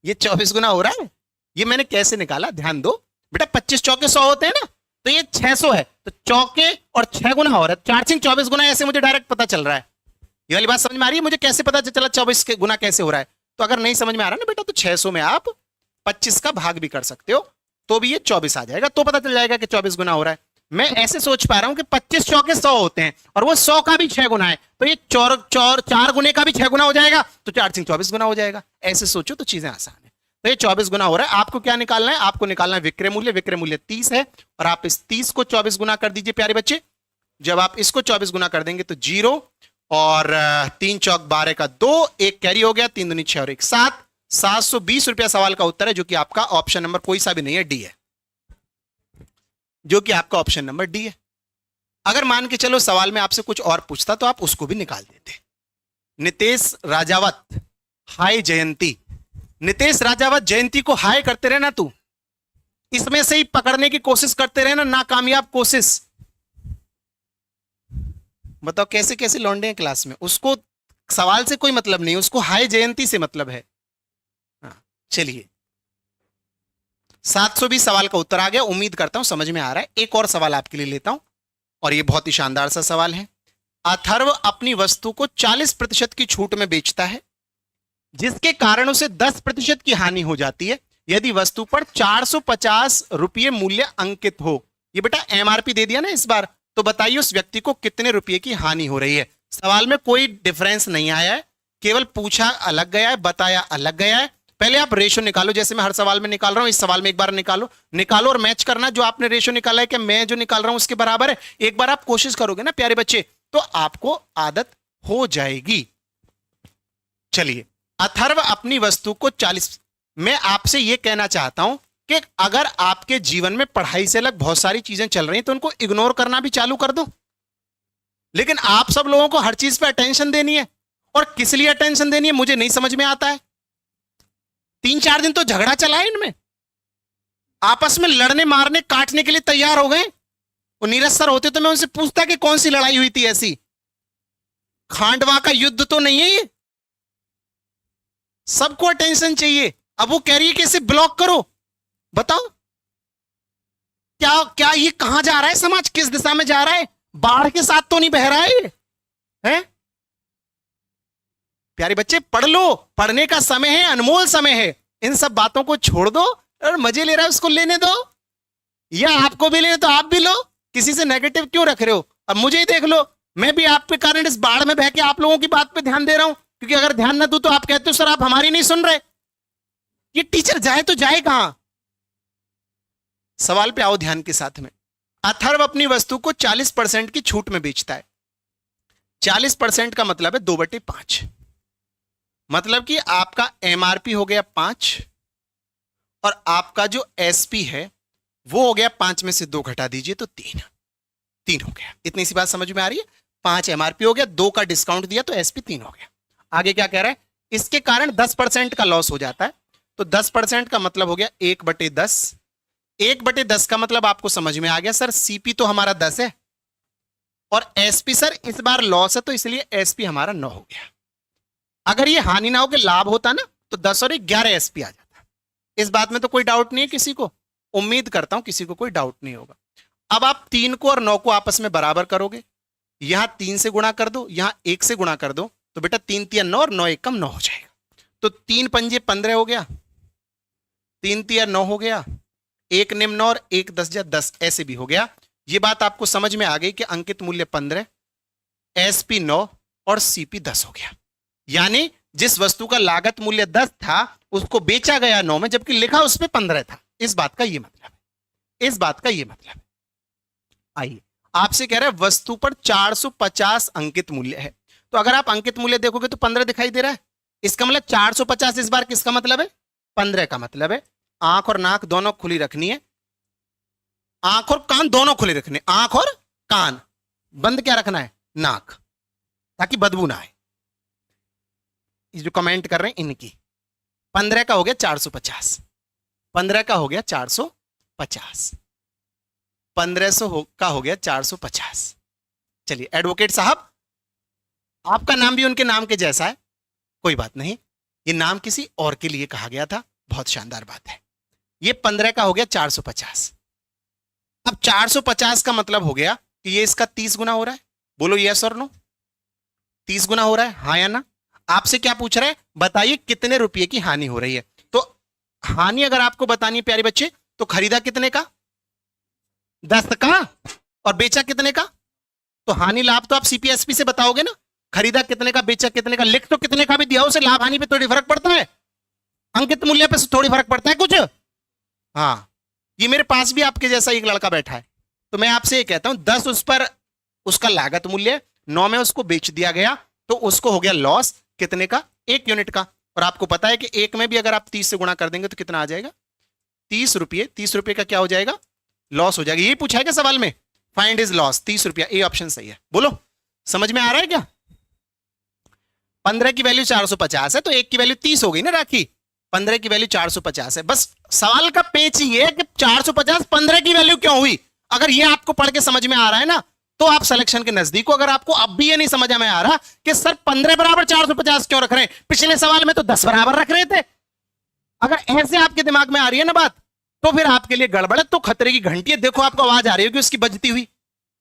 ये 24 गुना हो रहा है। ये मैंने कैसे निकाला, ध्यान दो बेटा, 25 चौके 100 होते हैं ना, तो ये 600 है, तो चौके और 6 गुना हो रहा है, 4 छिंग 24 गुना, ऐसे मुझे डायरेक्ट पता चल रहा है। ये वाली बात समझ में आ रही है, मुझे कैसे पता चला 24 के गुना कैसे हो रहा है। तो अगर नहीं समझ में आ रहा ना बेटा, तो 600 में आप 25 का भाग भी कर सकते हो, तो भी ये 24 आ जाएगा, तो पता चल जाएगा कि 24 गुना हो रहा है। मैं ऐसे सोच पा रहा हूं कि 25 चौके 100 होते हैं और वो 100 का भी 6 गुना है, तो ये 4 गुने का भी 6 गुना हो जाएगा, तो 4 छिंग 24 गुना हो जाएगा। ऐसे सोचो तो चीजें आसान है। तो ये 24 गुना हो रहा है। आपको क्या निकालना है, आपको निकालना है विक्रय मूल्य, विक्रय मूल्य 30 है, और आप इस 30 को 24 गुना कर दीजिए प्यारे बच्चे। जब आप इसको 24 गुना कर देंगे तो 0 और 3 चौक 12 का 2, 1 कैरी हो गया, 3 दूनी 6 और 1 7, 720 रुपया सवाल का उत्तर है, जो कि आपका ऑप्शन नंबर कोई सा भी नहीं है, डी है, जो कि आपका ऑप्शन नंबर डी है। अगर मान के चलो सवाल में आपसे कुछ और पूछता तो आप उसको भी निकाल देते। नितेश राजावत, हाय जयंती, नितेश राजावत जयंती को हाय करते रहना, तू इसमें से ही पकड़ने की कोशिश करते रहना, नाकामयाब कोशिश। बताओ कैसे कैसे लौंडे हैं क्लास में, उसको सवाल से कोई मतलब नहीं, उसको हाय जयंती से मतलब है। हाँ चलिए, 720 सवाल का उत्तर आ गया। उम्मीद करता हूं समझ में आ रहा है। एक और सवाल आपके लिए लेता हूं और ये बहुत ही शानदार सा सवाल है। अथर्व अपनी वस्तु को 40% की छूट में बेचता है, जिसके कारण उसे 10% की हानि हो जाती है यदि वस्तु पर 450 रुपये मूल्य अंकित हो। ये बेटा एमआरपी दे दिया ना इस बार, तो बताइए उस व्यक्ति को कितने रुपए की हानि हो रही है। सवाल में कोई डिफरेंस नहीं आया है, केवल पूछा अलग गया है, बताया अलग गया है। पहले आप रेशो निकालो, जैसे मैं हर सवाल में निकाल रहा हूं, इस सवाल में एक बार निकालो और मैच करना। जो आपने रेशो निकाला है कि मैं जो निकाल रहा हूं उसके बराबर है, एक बार आप कोशिश करोगे ना प्यारे बच्चे, तो आपको आदत हो जाएगी। चलिए, अथर्व अपनी वस्तु को 40। मैं आपसे यह कहना चाहता हूं कि अगर आपके जीवन में पढ़ाई से अलग बहुत सारी चीजें चल रही हैं तो उनको इग्नोर करना भी चालू कर दो। लेकिन आप सब लोगों को हर चीज पे अटेंशन देनी है, और किस लिए अटेंशन देनी है मुझे नहीं समझ में आता है। 3-4 दिन तो झगड़ा चला है इनमें, आपस में लड़ने मारने काटने के लिए तैयार हो गए। वो नीरज सर होते तो मैं उनसे पूछता कि कौन सी लड़ाई हुई थी ऐसी। खांडवा का युद्ध तो नहीं है ये। सबको अटेंशन चाहिए। अब वो कह रही है कि इसे ब्लॉक करो। बताओ क्या क्या ये कहां जा रहा है, समाज किस दिशा में जा रहा है? बाढ़ के साथ तो नहीं बह रहा है ये, है? प्यारे बच्चे पढ़ लो, पढ़ने का समय है, अनमोल समय है। इन सब बातों को छोड़ दो और मजे ले रहा है उसको लेने दो, या आपको भी लेने तो आप भी लो। किसी से नेगेटिव क्यों रख रहे हो? अब मुझे ही देख लो, मैं भी आपके कारण इस बाढ़ में बह के आप लोगों की बात पे ध्यान दे रहा हूं, क्योंकि अगर ध्यान ना दूं तो आप कहते हो सर आप हमारी नहीं सुन रहे। ये टीचर जाए तो जाए कहां? सवाल पे आओ ध्यान के साथ में। अथर्व अपनी वस्तु को 40% की छूट में बेचता है। 40% का मतलब है 2/5, मतलब कि आपका एमआरपी हो गया 5 और आपका जो एसपी है वो हो गया 5 में से 2 घटा दीजिए तो 3 हो गया। इतनी सी बात समझ में आ रही है? 5 एमआरपी हो गया, 2 का डिस्काउंट दिया तो एसपी 3 हो गया। आगे क्या कह रहा है? इसके कारण 10% का लॉस हो जाता है, तो 10% का मतलब हो गया 1/10। 1/10 का मतलब आपको समझ में आ गया सर, सीपी तो हमारा 10 है और एसपी सर इस बार लॉस है तो इसलिए एसपी हमारा 9 हो गया। अगर ये हानि ना हो कि लाभ होता ना तो 10 और 11 एसपी आ जाता। इस बात में तो कोई डाउट नहीं है किसी को? उम्मीद करता हूं किसी को कोई डाउट नहीं होगा। अब आप 3 को और 9 को आपस में बराबर करोगे, यहां 3 से गुणा कर दो, यहां 1 से गुणा कर दो, तो बेटा 3 3 9 और 9 1 9 हो जाएगा। तो 3 पंजे 15 हो गया, 3 3 9 हो गया, 1 निम 9 और 1 10 जा 10 ऐसे भी हो गया। ये बात आपको समझ में आ गई कि अंकित मूल्य 15, एसपी 9 और सीपी 10 हो गया। यानी जिस वस्तु का लागत मूल्य 10 था उसको बेचा गया 9 में, जबकि लिखा उसमें 15 था। इस बात का यह मतलब है, इस बात का यह मतलब है। आइए, आपसे कह रहा है वस्तु पर 450 अंकित मूल्य है, तो अगर आप अंकित मूल्य देखोगे तो 15 दिखाई दे रहा है। इसका मतलब 450 इस बार किसका मतलब है? 15 का मतलब है आंख और नाक दोनों खुली रखनी है, आंख और कान दोनों खुले रखने, आंख और कान बंद क्या रखना है? नाक, ताकि बदबू ना आए। जो कमेंट कर रहे हैं इनकी 15 का हो गया 450, 15 का हो गया 450, 1500 का हो गया 450। चलिए एडवोकेट साहब, आपका नाम भी उनके नाम के जैसा है, कोई बात नहीं, ये नाम किसी और के लिए कहा गया था, बहुत शानदार बात है। ये 15 का हो गया 450। अब 450 का मतलब हो गया कि ये इसका 30 गुना हो रहा है। बोलो यस और नो? 30 गुना हो रहा है, हाँ या ना? आपसे क्या पूछ रहा है? बताइए कितने रुपए की हानि हो रही है। तो हानि अगर आपको बतानी है प्यारे बच्चे, तो खरीदा कितने का? 10 का, और बेचा कितने का? तो हानि लाभ तो आप सीपीएसपी से बताओगे ना। खरीदा कितने का, बेचा कितने का, लिख तो कितने का भी दिया, उसे लाभ हानि पे थोड़ी फर्क पड़ता है, अंकित मूल्य पे थोड़ी फर्क पड़ता है कुछ। हाँ, ये मेरे पास भी आपके जैसा एक लड़का बैठा है, तो मैं आपसे ये कहता हूं 10 उस पर उसका लागत मूल्य, 9 में उसको बेच दिया गया, तो उसको हो गया लॉस कितने का? 1 यूनिट का। और आपको पता है कि 1 में भी अगर आप 30 से गुणा कर देंगे तो कितना आ जाएगा? 30 रुपये। 30 रुपये का क्या हो जाएगा? लॉस हो जाएगा। यही पूछा है क्या सवाल में? फाइंड इज लॉस, 30 रुपया, ए ऑप्शन सही है। बोलो समझ में आ रहा है क्या? 15 की वैल्यू 450 है तो 1 की वैल्यू 30 हो गई ना राखी। 15 की वैल्यू 450 है। बस सवाल का पेच ही है कि 450 15 की वैल्यू क्यों हुई। अगर ये आपको पढ़ के समझ में आ रहा है ना तो आप सिलेक्शन के नजदीक हो। अगर आपको अब भी ये नहीं समझ में आ रहा कि सर 15 बराबर 450 क्यों रख रहे हैं, पिछले सवाल में तो 10 बराबर रख रहे थे, अगर ऐसे आपके दिमाग में आ रही है ना बात, तो फिर आपके लिए गड़बड़ है, तो खतरे की घंटी है। देखो आपको आवाज आ रही होगी उसकी बजती हुई।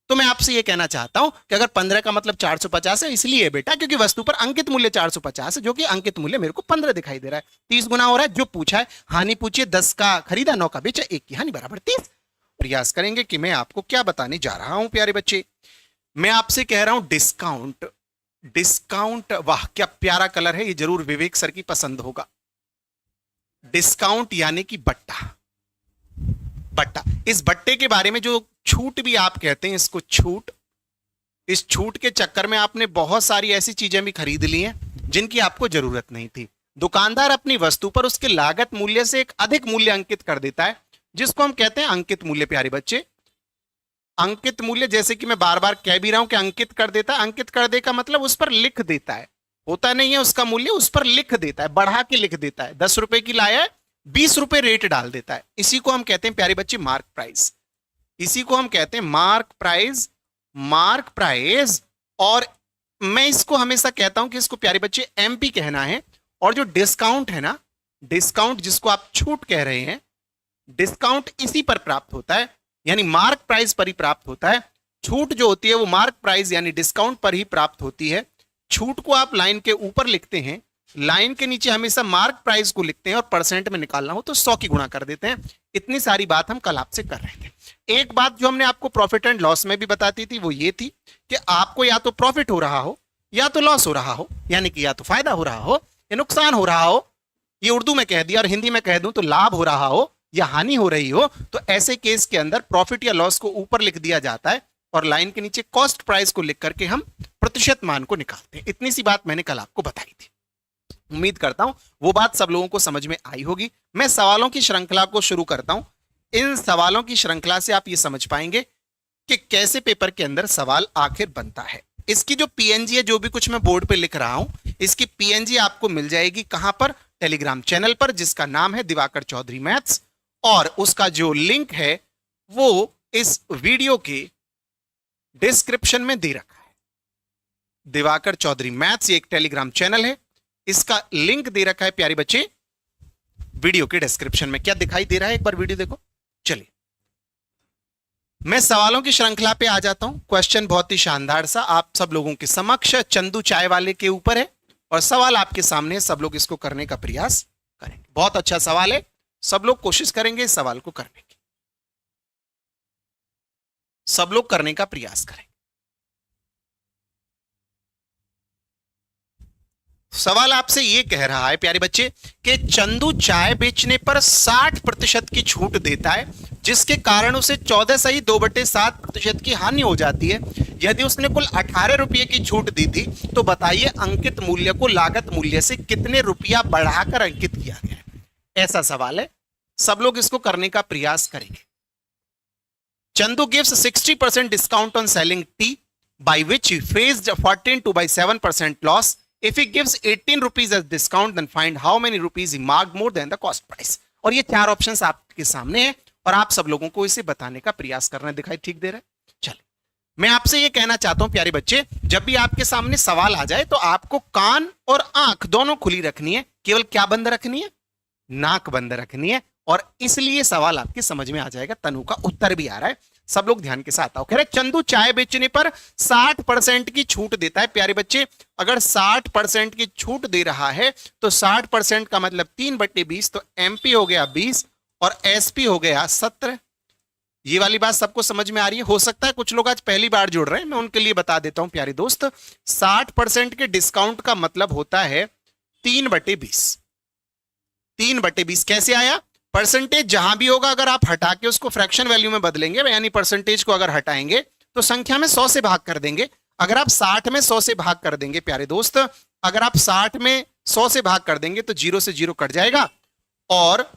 तो मैं आपसे ये कहना चाहता हूं कि अगर 15 का मतलब 450 है, इसलिए बेटा क्योंकि वस्तु पर अंकित मूल्य 450 है, जो कि अंकित मूल्य मेरे को 15 दिखाई दे रहा है। 30 गुना हो रहा है। जो पूछा है हानि पूछिए, 10 का खरीदा 9 का बेचा, 1 की हानि बराबर 30। प्रयास करेंगे कि मैं आपको क्या बताने जा रहा हूं प्यारे बच्चे। मैं आपसे कह रहा हूं डिस्काउंट। डिस्काउंट, वाह क्या प्यारा कलर है, ये जरूर विवेक सर की पसंद होगा। डिस्काउंट यानी कि बट्टा। बट्टा, इस बट्टे के बारे में जो छूट भी आप कहते हैं इसको छूट, इस छूट के चक्कर में आपने बहुत सारी ऐसी चीजें भी खरीद ली हैं जिनकी आपको जरूरत नहीं थी। दुकानदार अपनी वस्तु पर उसके लागत मूल्य से एक अधिक मूल्य अंकित कर देता है, जिसको हम कहते हैं अंकित मूल्य। प्यारे बच्चे, अंकित मूल्य, जैसे कि मैं बार बार कह भी रहा हूं कि अंकित कर देता है। अंकित कर दे का मतलब उस पर लिख देता है, होता नहीं है उसका मूल्य, उस पर लिख देता है, बढ़ा के लिख देता है। 10 रुपए की लाया है, 20 रुपए रेट डाल देता है। इसी को हम कहते हैं प्यारे बच्चे मार्क प्राइस। इसी को हम कहते हैं मार्क प्राइस। Mark price. और मैं इसको हमेशा कहता हूं कि इसको प्यारे बच्चे एमपी कहना है। और जो डिस्काउंट है ना, डिस्काउंट जिसको आप छूट कह रहे हैं, डिस्काउंट इसी पर प्राप्त होता है, यानी मार्क प्राइस पर ही प्राप्त होता है। छूट जो होती है वो मार्क प्राइस यानी डिस्काउंट पर ही प्राप्त होती है। छूट को आप लाइन के ऊपर लिखते हैं, लाइन के नीचे हमेशा मार्क प्राइस को लिखते हैं, और परसेंट में निकालना हो तो 100 की गुणा कर देते हैं। इतनी सारी बात हम कल आपसे कर रहे थे। एक बात जो हमने आपको प्रॉफिट एंड लॉस में भी बताती थी वो ये थी कि आपको या तो प्रॉफिट हो रहा हो या तो लॉस हो रहा हो, यानी कि या तो फायदा हो रहा हो या नुकसान हो रहा हो। ये उर्दू में कह दिया, और हिंदी में कह दूं तो लाभ हो रहा हो या हानि हो रही हो। तो ऐसे केस के अंदर प्रॉफिट या लॉस को ऊपर लिख दिया जाता है, और लाइन के नीचे कॉस्ट प्राइस को लिख करके हम प्रतिशत मान को निकालते हैं। इतनी सी बात मैंने कल आपको बताई थी। उम्मीद करता हूं वो बात सब लोगों को समझ में आई होगी। मैं सवालों की श्रृंखला को शुरू करता हूं। इन सवालों की श्रृंखला से आप ये समझ पाएंगे कि कैसे पेपर के अंदर सवाल आखिर बनता है। इसकी जो पीएनजी है, जो भी कुछ मैं बोर्ड पे लिख रहा हूं, इसकी पीएनजी आपको मिल जाएगी कहां पर? टेलीग्राम चैनल पर, जिसका नाम है दिवाकर चौधरी मैथ्स। और उसका जो लिंक है वो इस वीडियो के डिस्क्रिप्शन में दे रखा है। दिवाकर चौधरी मैथ्स ये एक टेलीग्राम चैनल है, इसका लिंक दे रखा है प्यारे बच्चे वीडियो के डिस्क्रिप्शन में। क्या दिखाई दे रहा है? एक बार वीडियो देखो। चलिए मैं सवालों की श्रृंखला पे आ जाता हूं। क्वेश्चन बहुत ही शानदार सा आप सब लोगों के समक्ष चंदू चाय वाले के ऊपर है, और सवाल आपके सामने है। सब लोग इसको करने का प्रयास करेंगे। बहुत अच्छा सवाल है, सब लोग कोशिश करेंगे इस सवाल को करने की, सब लोग करने का प्रयास करें। सवाल आपसे यह कह रहा है प्यारे बच्चे कि चंदू चाय बेचने पर 60% की छूट देता है, जिसके कारण उसे 14 सही 2/7% की हानि हो जाती है। यदि उसने कुल 18 रुपये की छूट दी थी, तो बताइए अंकित मूल्य को लागत मूल्य से कितने रुपया बढ़ाकर अंकित किया गया है। ऐसा सवाल है, सब लोग इसको करने का प्रयास करेंगे। Chandu gives 60% discount on selling T, by which he faced 14/7% loss. If he gives 18 rupees as discount, then find how many rupees he marked more than the cost price. और ये 4 ऑप्शंस आपके सामने हैं, और आप सब लोगों को इसे बताने का प्रयास करना है। दिखाई ठीक दे रहा है? चलिए मैं आपसे ये कहना चाहता हूं प्यारे बच्चे, जब भी आपके सामने सवाल आ जाए तो आपको कान और आंख दोनों खुली रखनी है। केवल क्या बंद रखनी है? नाक बंद रखनी है। और इसलिए सवाल आपके समझ में आ जाएगा। तनु का उत्तर भी आ रहा है, सब लोग ध्यान के साथ आओ। कह रहे चंदू चाय बेचने पर 60% की छूट देता है। प्यारे बच्चे, अगर 60% की छूट दे रहा है तो 60% का मतलब 3/20, तो एमपी हो गया 20 और एसपी हो गया 17। ये वाली बात सबको समझ में आ रही है? हो सकता है कुछ लोग आज पहली बार जुड़ रहे हैं, मैं उनके लिए बता देता हूं प्यारे दोस्त। 60% के डिस्काउंट का मतलब होता है 3/20। 3/20 कैसे आया? परसेंटेज जहां भी होगा अगर आप हटा के उसको फ्रैक्शन वैल्यू में बदलेंगे, यानी परसेंटेज को अगर हटाएंगे तो संख्या में 100 से भाग कर देंगे। अगर आप 60 में 100 से भाग कर देंगे प्यारे दोस्त, अगर आप 60 में 100 से भाग कर देंगे तो 0 से 0 कट जाएगा, और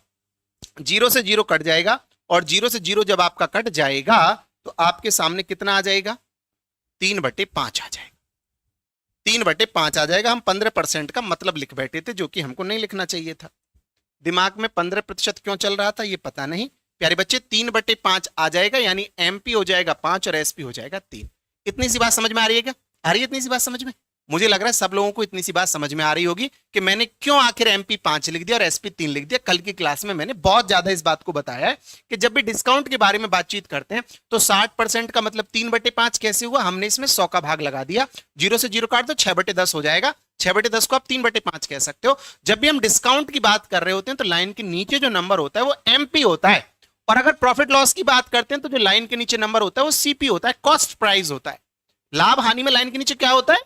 0 से 0 कट जाएगा, और 0 से 0 जब आपका कट जाएगा तो आपके सामने कितना आ जाएगा? 3/5 आ जाएगा। 3/5 आ जाएगा। हम 15% का मतलब लिख बैठे थे, जो कि हमको नहीं लिखना चाहिए था। दिमाग में 15% क्यों चल रहा था ये पता नहीं। प्यारे बच्चे 3/5 आ जाएगा, यानी एमपी हो जाएगा 5 और एसपी हो जाएगा 3। इतनी सी बात समझ में आ रही है क्या? आ रही है इतनी सी बात समझ में? मुझे लग रहा है सब लोगों को इतनी सी बात समझ में आ रही होगी कि मैंने क्यों आखिर एमपी 5 लिख दिया और एसपी 3 लिख दिया। कल की क्लास में मैंने बहुत ज्यादा इस बात को बताया है कि जब भी डिस्काउंट के बारे में बातचीत करते हैं तो 60% का मतलब 3/5 कैसे हुआ, हमने इसमें 100 का भाग लगा दिया, 0 से 0 काट दो 6/10 हो जाएगा, 6/10 को आप 3/5 कह सकते हो। जब भी हम डिस्काउंट की बात कर रहे होते हैं तो लाइन के नीचे जो नंबर होता है वो एमपी होता है, और अगर प्रॉफिट लॉस की बात करते हैं तो जो लाइन के नीचे नंबर होता है वो सीपी होता है, कॉस्ट प्राइस होता है। लाभ हानि में लाइन के नीचे क्या होता है,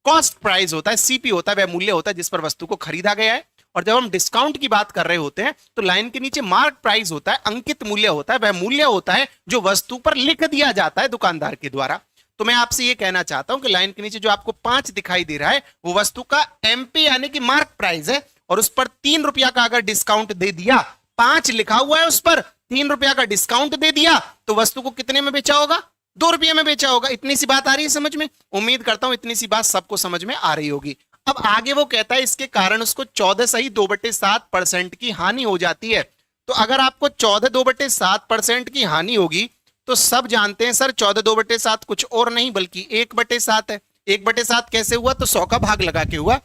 कॉस्ट प्राइस होता है, सीपी होता है, वह मूल्य होता है जिस पर वस्तु को खरीदा गया है। और जब हम डिस्काउंट की बात कर रहे होते हैं तो लाइन के नीचे मार्क प्राइस होता है, अंकित मूल्य होता है, वह मूल्य होता है जो वस्तु पर लिख दिया जाता है दुकानदार के द्वारा। तो मैं आपसे यह कहना चाहता हूं कि लाइन के नीचे जो आपको 5 दिखाई दे रहा है वो वस्तु का एमपी यानी कि मार्क प्राइस है, और उस पर 3 रुपया का अगर डिस्काउंट दे दिया, 5 लिखा हुआ है उस पर 3 रुपया का डिस्काउंट दे दिया तो वस्तु को कितने में बेचा होगा, 2 रुपये में बेचा होगा। इतनी सी बात आ रही है समझ में? उम्मीद करता हूं इतनी सी बात सबको समझ में आ रही होगी। अब आगे वो कहता है इसके कारण उसको 14 सही 2/7% की हानि हो जाती है। तो अगर आपको 14 2/7% की हानि होगी तो सब जानते हैं सर 14 2/7 कुछ और नहीं बल्कि 1/7 है। 1/7 कैसे हुआ, तो 100 का भाग लगा के हुआ।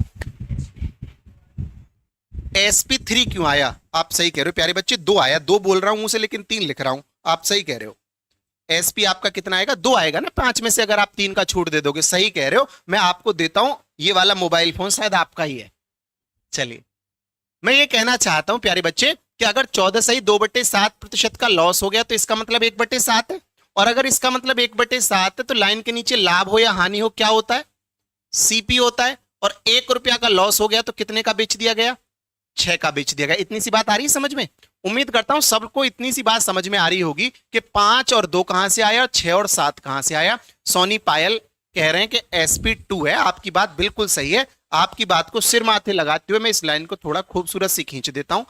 SP3 क्यों आया, आप सही कह रहे हो प्यारे बच्चे, 2 आया, 2 बोल रहा हूं मुझे लेकिन 3 लिख रहा हूं, आप सही कह रहे हो। एसपी आपका कितना आएगा, 2 आएगा ना, 5 में से अगर आप 3 का छूट दे दोगे, सही कह रहे हो। मैं आपको देता हूं ये वाला मोबाइल फोन, शायद आपका ही है। चलिए मैं ये कहना चाहता हूं प्यारे बच्चे कि अगर 14 सही 2/7% का लॉस हो गया तो इसका मतलब 1/7 है, और अगर इसका मतलब 1/7 है तो लाइन के नीचे लाभ हो या हानि हो क्या होता है, सीपी होता है। और 1 रुपया का लॉस हो गया तो कितने का बेच दिया गया, 6 का बेच दिया गया। इतनी सी बात आ रही है समझ में? उम्मीद करता हूं सबको इतनी सी बात समझ में आ रही होगी कि 5 और 2 कहां से आया और 6 और 7 कहां से आया। सोनी पायल कह रहे हैं कि SP2 है, आपकी बात बिल्कुल सही है। आपकी बात को सिर माथे लगाते हुए मैं इस लाइन को थोड़ा खूबसूरत सी खींच देता हूं।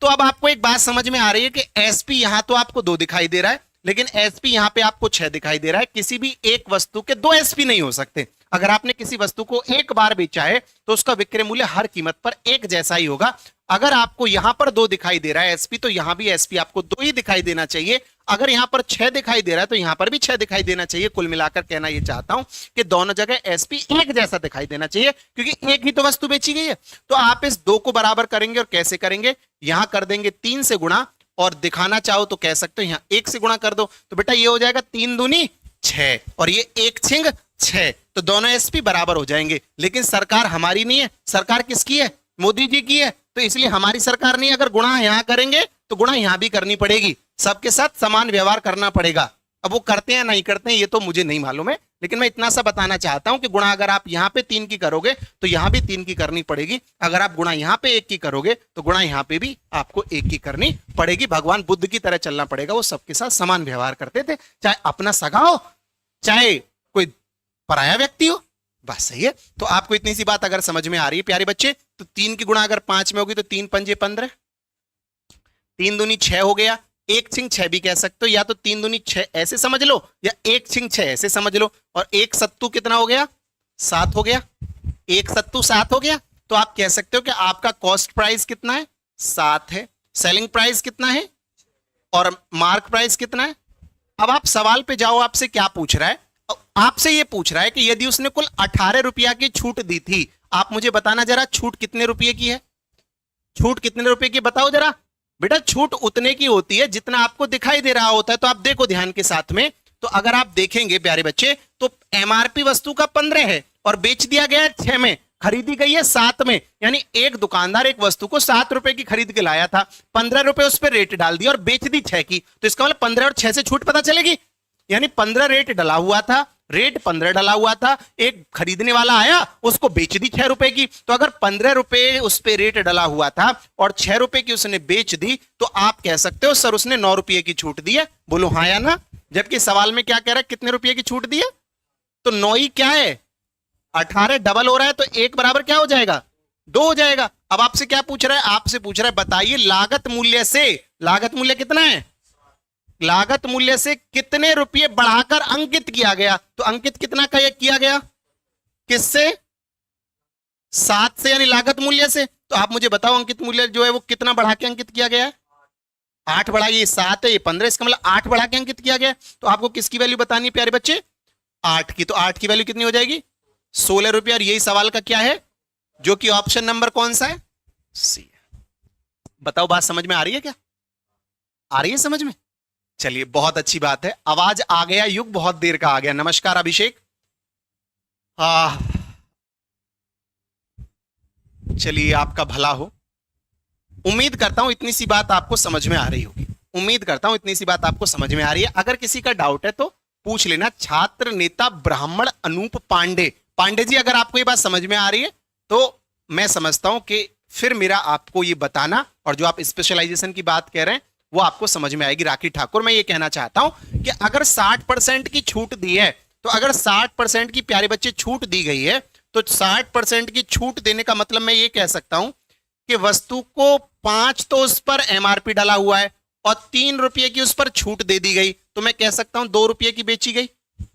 तो अब आपको एक बात समझ में आ रही है कि SP यहां तो आपको 2 दिखाई दे रहा है, लेकिन SP यहां पे आपको 6 दिखाई दे रहा है। किसी भी एक वस्तु के 2 SP नहीं हो सकते। अगर आपने किसी वस्तु को एक बार बेचा है तो उसका विक्रय मूल्य हर कीमत पर एक जैसा ही होगा। अगर आपको यहां पर 2 दिखाई दे रहा है SP, तो यहां भी SP आपको 2 ही दिखाई देना चाहिए। अगर यहां पर 6 दिखाई दे रहा है तो यहां पर भी 6 दिखाई देना चाहिए। कुल मिलाकर कहना यह चाहता हूं कि दोनों जगह SP एक जैसा दिखाई देना चाहिए, क्योंकि एक ही तो वस्तु बेची गई है। तो आप इस 2 को बराबर करेंगे, और कैसे करेंगे, यहां कर देंगे 3 से गुणा, और दिखाना चाहो तो कह सकते हो यहां 1 से गुणा कर दो, तो बेटा ये हो जाएगा 3 दूनी 6 और ये 1 छिंग 6, तो दोनों SP बराबर हो जाएंगे। लेकिन सरकार हमारी नहीं है, सरकार किसकी है, मोदी जी की है, तो इसलिए हमारी सरकार नहीं। अगर गुणा यहां करेंगे तो गुणा यहां भी करनी पड़ेगी, सबके साथ समान व्यवहार करना पड़ेगा। अब वो करते हैं नहीं करते हैं ये तो मुझे नहीं मालूम है, लेकिन मैं इतना सा बताना चाहता हूं कि गुणा अगर आप यहां पे 3 की करोगे तो यहां भी 3 की करनी पड़ेगी। अगर आप गुणा यहां पे 1 की करोगे तो गुणा यहां पे भी आपको 1 की करनी पड़ेगी। भगवान बुद्ध की तरह चलना पड़ेगा, वो सबके साथ समान व्यवहार करते थे, चाहे अपना सगा हो चाहे कोई पराया व्यक्ति हो। बस सही है। तो आपको इतनी सी बात अगर समझ में आ रही है प्यारे बच्चे, तो 3 की गुणा अगर 5 में होगी तो 3 पंजे 15, 3 दूनी 6 हो गया, 1 छिंग 6 भी कह सकते हो, या तो 3 दूनी 6 ऐसे समझ लो या 1 छिंग 6 ऐसे समझ लो। और 1 सत्तू कितना हो गया, 7 हो गया, 1 सत्तू 7 हो गया। तो आप कह सकते हो कि आपका कॉस्ट प्राइस कितना है, 7 है, सेलिंग प्राइस कितना है और मार्क प्राइस कितना है। अब आप सवाल पे जाओ, आपसे क्या पूछ रहा है, आपसे ये पूछ रहा है कि यदि उसने कुल 18 रुपया की छूट दी थी, आप मुझे बताना जरा छूट कितने रुपए की है, छूट कितने रुपए की बताओ जरा। बेटा छूट उतने की होती है जितना आपको दिखाई दे रहा होता है। तो आप देखो ध्यान के साथ में, तो अगर आप देखेंगे प्यारे बच्चे तो MRP वस्तु का 15 है और बेच दिया गया है 6 में, खरीदी गई है 7 में, यानी एक दुकानदार एक वस्तु को 7 रुपए की खरीद के लाया था, 15 रुपए उस पर रेट डाल दिया और बेच दी 6 की, तो इसका मतलब 15 और 6 से छूट पता चलेगी। यानी 15 रेट डला हुआ था, रेट 15 डला हुआ था, एक खरीदने वाला आया उसको बेच दी 6 रुपए की। तो अगर 15 रुपए उस पे रेट डला हुआ था और 6 रुपए की उसने बेच दी, तो आप कह सकते हो सर उसने 9 रुपए की छूट दी है। बोलो हाँ या ना। जबकि सवाल में क्या कह रहा है, कितने रुपए की छूट दी है, तो 9 ही क्या है, 18 डबल हो रहा है तो 1 बराबर क्या हो जाएगा, 2 हो जाएगा। अब आपसे क्या पूछ रहा है, आपसे पूछ रहा है बताइए लागत मूल्य से, लागत मूल्य कितना है, लागत मूल्य से कितने रुपये बढ़ाकर अंकित किया गया। तो अंकित कितना किया गया, किससे, 7 से, यानी लागत मूल्य से। तो आप मुझे बताओ अंकित मूल्य जो है वो कितना बढ़ा के अंकित किया गया है, 8 बढ़ाइए, ये 7 है ये 15, इसका मतलब 8 बढ़ा के अंकित किया गया। तो आपको किसकी वैल्यू बतानी है प्यारे बच्चे, 8 की। तो 8 की वैल्यू कितनी हो जाएगी, ₹16 और यही सवाल का क्या है, जो कि ऑप्शन नंबर कौन सा है, सी है। बताओ बात समझ में आ रही है क्या, आ रही है समझ में? चलिए बहुत अच्छी बात है, आवाज आ गया, युग बहुत देर का आ गया। नमस्कार अभिषेक। चलिए आपका भला हो। उम्मीद करता हूं इतनी सी बात आपको समझ में आ रही होगी, उम्मीद करता हूं इतनी सी बात आपको समझ में आ रही है। अगर किसी का डाउट है तो पूछ लेना। छात्र नेता ब्राह्मण अनूप पांडे, पांडे जी अगर आपको ये बात समझ में आ रही है तो मैं समझता हूं कि फिर मेरा आपको ये बताना, और जो आप स्पेशलाइजेशन की बात कह रहे हैं वो आपको समझ में आएगी। राखी ठाकुर, मैं ये कहना चाहता हूं कि अगर 60% की छूट दी है, तो अगर 60% की प्यारे बच्चे छूट दी गई है, तो 60% की छूट देने का मतलब मैं ये कह सकता हूं कि वस्तु को 5 तो उस पर एमआरपी डाला हुआ है और ₹3 की उस पर छूट दे दी गई, तो मैं कह सकता हूं ₹2 की बेची गई।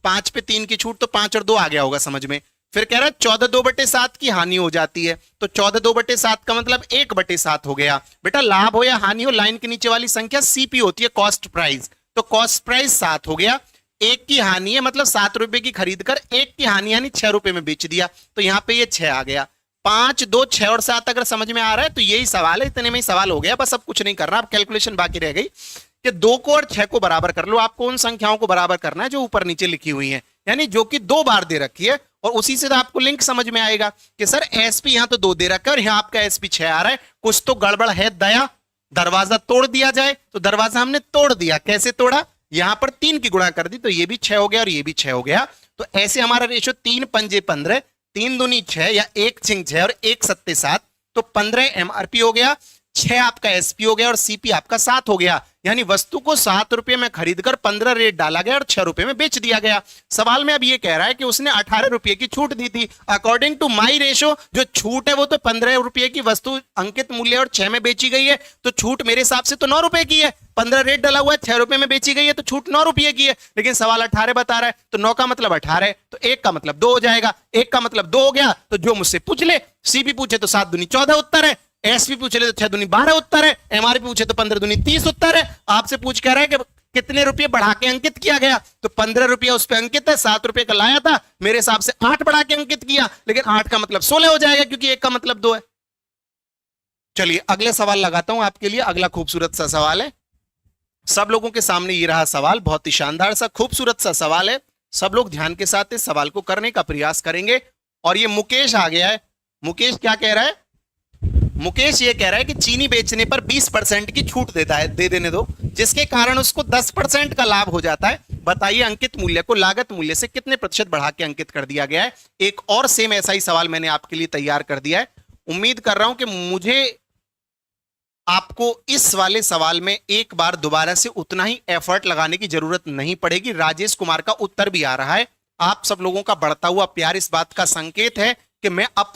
5 पे 3 की छूट, तो 5 और 2 आ गया होगा समझ में। फिर कह रहा है 14/2/7 की हानि हो जाती है, तो 14/2/7 का मतलब 1/7 हो गया। बेटा लाभ हो या हानि हो, लाइन के नीचे वाली संख्या सीपी होती है, कॉस्ट प्राइस, तो कॉस्ट प्राइस 7 हो गया। 1 की हानि है मतलब ₹7 की खरीद कर 1 की हानि यानी ₹6 में बेच दिया, तो यहां पे ये 6 आ गया। 5, 2, 6 और 7 अगर समझ में आ रहा है तो यही सवाल है, इतने में ही सवाल हो गया, बस अब कुछ नहीं करना। अब कैलकुलेशन बाकी रह गई कि 2 को और 6 को बराबर कर लो। आपको उन संख्याओं को बराबर करना है जो ऊपर नीचे लिखी हुई हैं, यानी जो कि 2 बार दे रखी है, और उसी से तो आपको लिंक समझ में आएगा कि सर एसपी यहां तो 2 दे रखा है और यहां आपका एसपी 6 आ रहा है, कुछ तो गड़बड़ है दया। दरवाजा तोड़ दिया जाए, तो दरवाजा हमने तोड़ दिया, कैसे तोड़ा, यहां पर 3 की गुणा कर दी, तो ये भी 6 हो गया और ये भी 6 हो गया। तो ऐसे हमारा रेशो 3 पंजे 15, 3 दूनी 6 या 1 छिंग 6 और 1 सत्ते 7, तो 15 एमआरपी हो गया, 6 आपका एसपी हो गया और सीपी आपका 7 हो गया। यानी वस्तु को ₹7 में खरीदकर 15 रेट डाला गया और ₹6 में बेच दिया गया। सवाल में अब ये कह रहा है कि उसने ₹18 की छूट दी थी। अकॉर्डिंग टू माई रेशो जो छूट है वो तो ₹15 की वस्तु अंकित मूल्य और 6 में बेची गई है, तो छूट मेरे हिसाब से तो ₹9 की है। 15 रेट डाला हुआ है, ₹6 में बेची गई है, तो छूट ₹9 की है, लेकिन सवाल 18 बता रहा है, तो 9 का मतलब 18, तो 1 का मतलब 2 हो जाएगा, 1 का मतलब 2 हो गया, तो जो मुझसे पूछ ले, सीपी पूछे तो 7 दूनी 14 उत्तर है, एसपी पूछ ले तो 6 दूनी 12 उत्तर है, एमआरपी पूछे तो 15 दूनी 30 उत्तर है। आपसे पूछ कह रहा है कि कितने रुपए बढ़ा के अंकित किया गया, तो ₹15 उस पर अंकित है, ₹7 का लाया था, मेरे हिसाब से 8 बढ़ा के अंकित किया, लेकिन 8 का मतलब 16 हो जाएगा क्योंकि 1 का मतलब 2 है। चलिए अगले सवाल लगाता हूं आपके लिए। अगला खूबसूरत सा सवाल है, सब लोगों के सामने ये रहा सवाल, बहुत ही शानदार सा खूबसूरत सा सवाल है। सब लोग ध्यान के साथ इस सवाल को करने का प्रयास करेंगे। और ये मुकेश आ गया है। मुकेश क्या कह रहा है, मुकेश ये कह रहा है कि चीनी बेचने पर 20% की छूट देता है, दे देने दो, जिसके कारण उसको 10% का लाभ हो जाता है। बताइए अंकित मूल्य को लागत मूल्य से कितने प्रतिशत बढ़ा के अंकित कर दिया गया है। एक और सेम ऐसा ही सवाल मैंने आपके लिए तैयार कर दिया है। उम्मीद कर रहा हूं कि मुझे आपको इस वाले सवाल में एक बार दोबारा से उतना ही एफर्ट लगाने की जरूरत नहीं पड़ेगी। राजेश कुमार का उत्तर भी आ रहा है। आप सब लोगों का बढ़ता हुआ प्यार इस बात का संकेत है कि मैं अब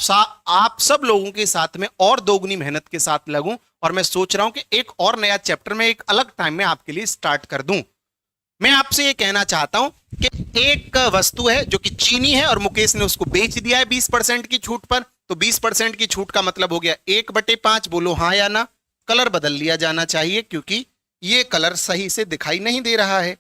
आप सब लोगों के साथ में और दोगुनी मेहनत के साथ लगूं, और मैं सोच रहा हूं कि एक और नया चैप्टर में एक अलग टाइम में आपके लिए स्टार्ट कर दूं। मैं आपसे ये कहना चाहता हूं कि एक वस्तु है जो कि चीनी है और मुकेश ने उसको बेच दिया है 20% की छूट पर, तो 20% की छूट का मतलब हो गया 1/5। बोलो हाँ या ना। कलर बदल लिया जाना चाहिए क्योंकि ये कलर सही से दिखाई नहीं दे रहा है।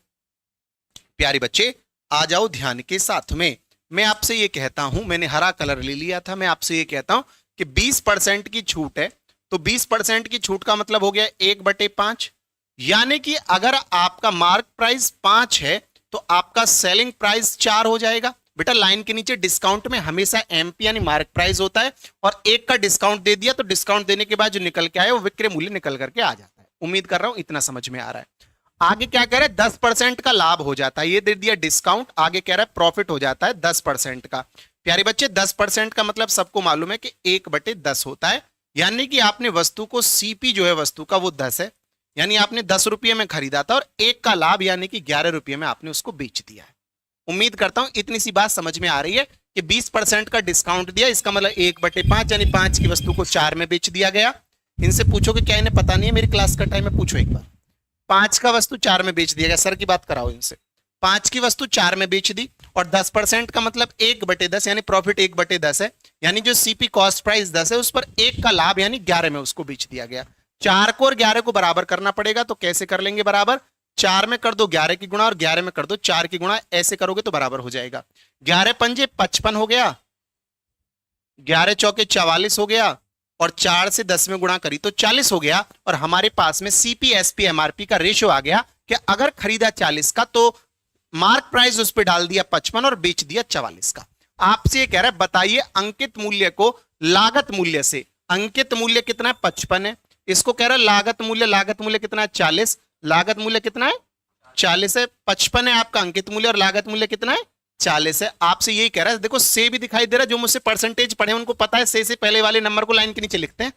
प्यारे बच्चे आ जाओ ध्यान के साथ में। मैं आपसे ये कहता हूं, मैंने हरा कलर ले लिया था, मैं आपसे ये कहता हूं कि 20% की छूट है, तो 20% की छूट का मतलब हो गया 1/5, यानी कि अगर आपका मार्क प्राइस 5 है तो आपका सेलिंग प्राइस 4 हो जाएगा। बेटा लाइन के नीचे डिस्काउंट में हमेशा एमपी यानी मार्क प्राइस होता है, और 1 का डिस्काउंट दे दिया तो डिस्काउंट देने के बाद जो निकल के आए वो विक्रय मूल्य निकल करके आ जाता है। उम्मीद कर रहा हूं इतना समझ में आ रहा है। आगे क्या कह रहा है, 10% का लाभ हो जाता है, ये दे दिया डिस्काउंट। आगे कह रहा है प्रॉफिट हो जाता है 10% का। प्यारे बच्चे 10% का मतलब सबको मालूम है कि 1/10 होता है, यानी कि आपने वस्तु को सीपी जो है वस्तु का वो 10 है, यानी आपने ₹10 में खरीदा था और 1 का लाभ यानी कि ₹11 में आपने उसको बेच दिया है। उम्मीद करता हूं इतनी सी बात समझ में आ रही है कि 20% का डिस्काउंट दिया, इसका मतलब 1/5 यानी 5 की वस्तु को 4 में बेच दिया गया। इनसे पूछो कि क्या इन्हें पता नहीं है, मेरी क्लास का टाइम है, पूछो एक बार। 5 का वस्तु 4 में बेच दिया गया, सर की बात कराओ इनसे। 5 की वस्तु 4 में बेच दी, और 10% का मतलब 1/10 यानी प्रॉफिट 1/10 है, यानी जो सीपी कॉस्ट प्राइस 10 है उस पर 1 का लाभ यानी 11 में उसको बेच दिया गया। 4 को और 11 को बराबर करना पड़ेगा, तो कैसे कर लेंगे बराबर, 4 में कर दो 11 की गुणा और 11 में कर दो 4 की गुणा, ऐसे करोगे तो बराबर हो जाएगा। 11 पंजे 55 हो गया, 11 चौके 44 हो गया, और 4 से 10 में गुणा करी तो 40 हो गया, और हमारे पास में सीपी एसपी एमआरपी का रेशियो आ गया कि अगर खरीदा 40 का तो मार्क प्राइस उस पर डाल दिया 55 और बेच दिया 44 का। आपसे ये कह रहा है बताइए अंकित मूल्य को लागत मूल्य से, अंकित मूल्य कितना है 55 है, इसको कह रहा है लागत मूल्य कितना है 40, लागत मूल्य कितना है 40 है, 55 है आपका अंकित मूल्य और लागत मूल्य कितना है 40 है। आपसे यही कह रहा है, देखो से भी दिखाई दे रहा है, जो मुझसे परसेंटेज पढ़े उनको पता है से पहले वाले नंबर को लाइन के नीचे लिखते हैं,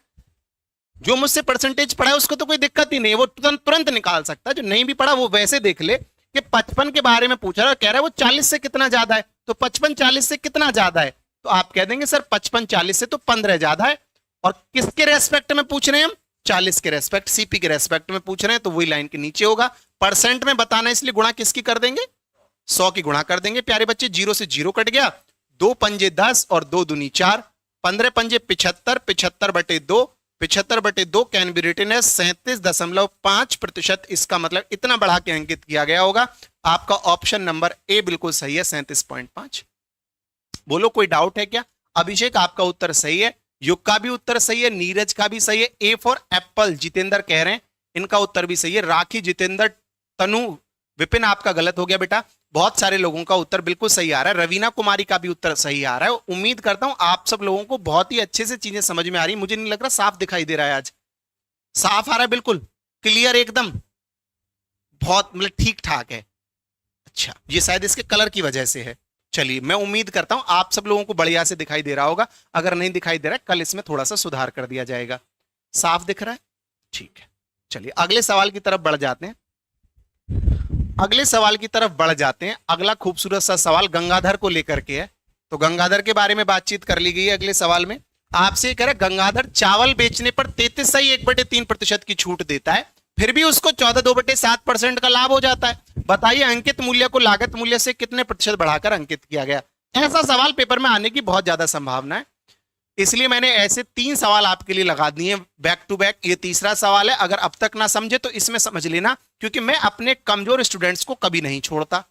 जो मुझसे परसेंटेज पढ़ा है उसको तो कोई दिक्कत ही नहीं है, वो तुरंत निकाल सकता है, जो नहीं भी पढ़ा वो वैसे देख ले कि 55 के बारे में पूछ रहा है, कह रहा है वो 40 से कितना ज्यादा है, तो 55 40 से कितना ज्यादा है, तो आप कह देंगे सर 55 40 से तो 15 ज्यादा है, और किसके रेस्पेक्ट में पूछ रहे हैं हम 40 के रेस्पेक्ट, सीपी के रेस्पेक्ट में पूछ रहे हैं, तो वही लाइन के नीचे होगा। परसेंट में बताना है इसलिए गुणा किसकी कर देंगे 100 की गुणा कर देंगे प्यारे बच्चे, 0 से 0 कट गया, 2 पंजे 10 और 2 दूनी 4, 15 पंजे 75, 75/2, 75/2 कैन बी रिटन एज 37.5%। इसका मतलब इतना बढ़ा के अंकित किया गया होगा। आपका ऑप्शन नंबर ए बिल्कुल सही है 37.5। बोलो कोई डाउट है क्या? अभिषेक आपका उत्तर सही है, युग का भी उत्तर सही है, नीरज का भी सही है, ए फॉर एप्पल जितेंद्र कह रहे हैं इनका उत्तर भी सही है, राखी जितेंद्र तनु विपिन आपका गलत हो गया बेटा, बहुत सारे लोगों का उत्तर बिल्कुल सही आ रहा है, रवीना कुमारी का भी उत्तर सही आ रहा है। उम्मीद करता हूं आप सब लोगों को बहुत ही अच्छे से चीजें समझ में आ रही, मुझे नहीं लग रहा साफ दिखाई दे रहा है, आज साफ आ रहा है, बिल्कुल क्लियर एकदम, बहुत मतलब ठीक ठाक है। अच्छा ये शायद इसके कलर की वजह से है, चलिए मैं उम्मीद करता हूं आप सब लोगों को बढ़िया से दिखाई दे रहा होगा, अगर नहीं दिखाई दे रहा है कल इसमें थोड़ा सा सुधार कर दिया जाएगा। साफ दिख रहा है? ठीक है, चलिए अगले सवाल की तरफ बढ़ जाते हैं, अगले सवाल की तरफ बढ़ जाते हैं। अगला खूबसूरत सा सवाल गंगाधर को लेकर के है, तो गंगाधर के बारे में बातचीत कर ली गई है। अगले सवाल में आपसे कह रहा है गंगाधर चावल बेचने पर 33.1/3% की छूट देता है, फिर भी उसको 14.2/7% का लाभ हो जाता है, बताइए अंकित मूल्य को लागत मूल्य से कितने प्रतिशत बढ़ाकर अंकित किया गया। ऐसा सवाल पेपर में आने की बहुत ज्यादा संभावना है, इसलिए मैंने ऐसे 3 सवाल आपके लिए लगा दिए बैक टू बैक। ये तीसरा सवाल है, अगर अब तक ना समझे तो इसमें समझ लेना, क्योंकि मैं अपने कमजोर स्टूडेंट्स को कभी नहीं छोड़ता।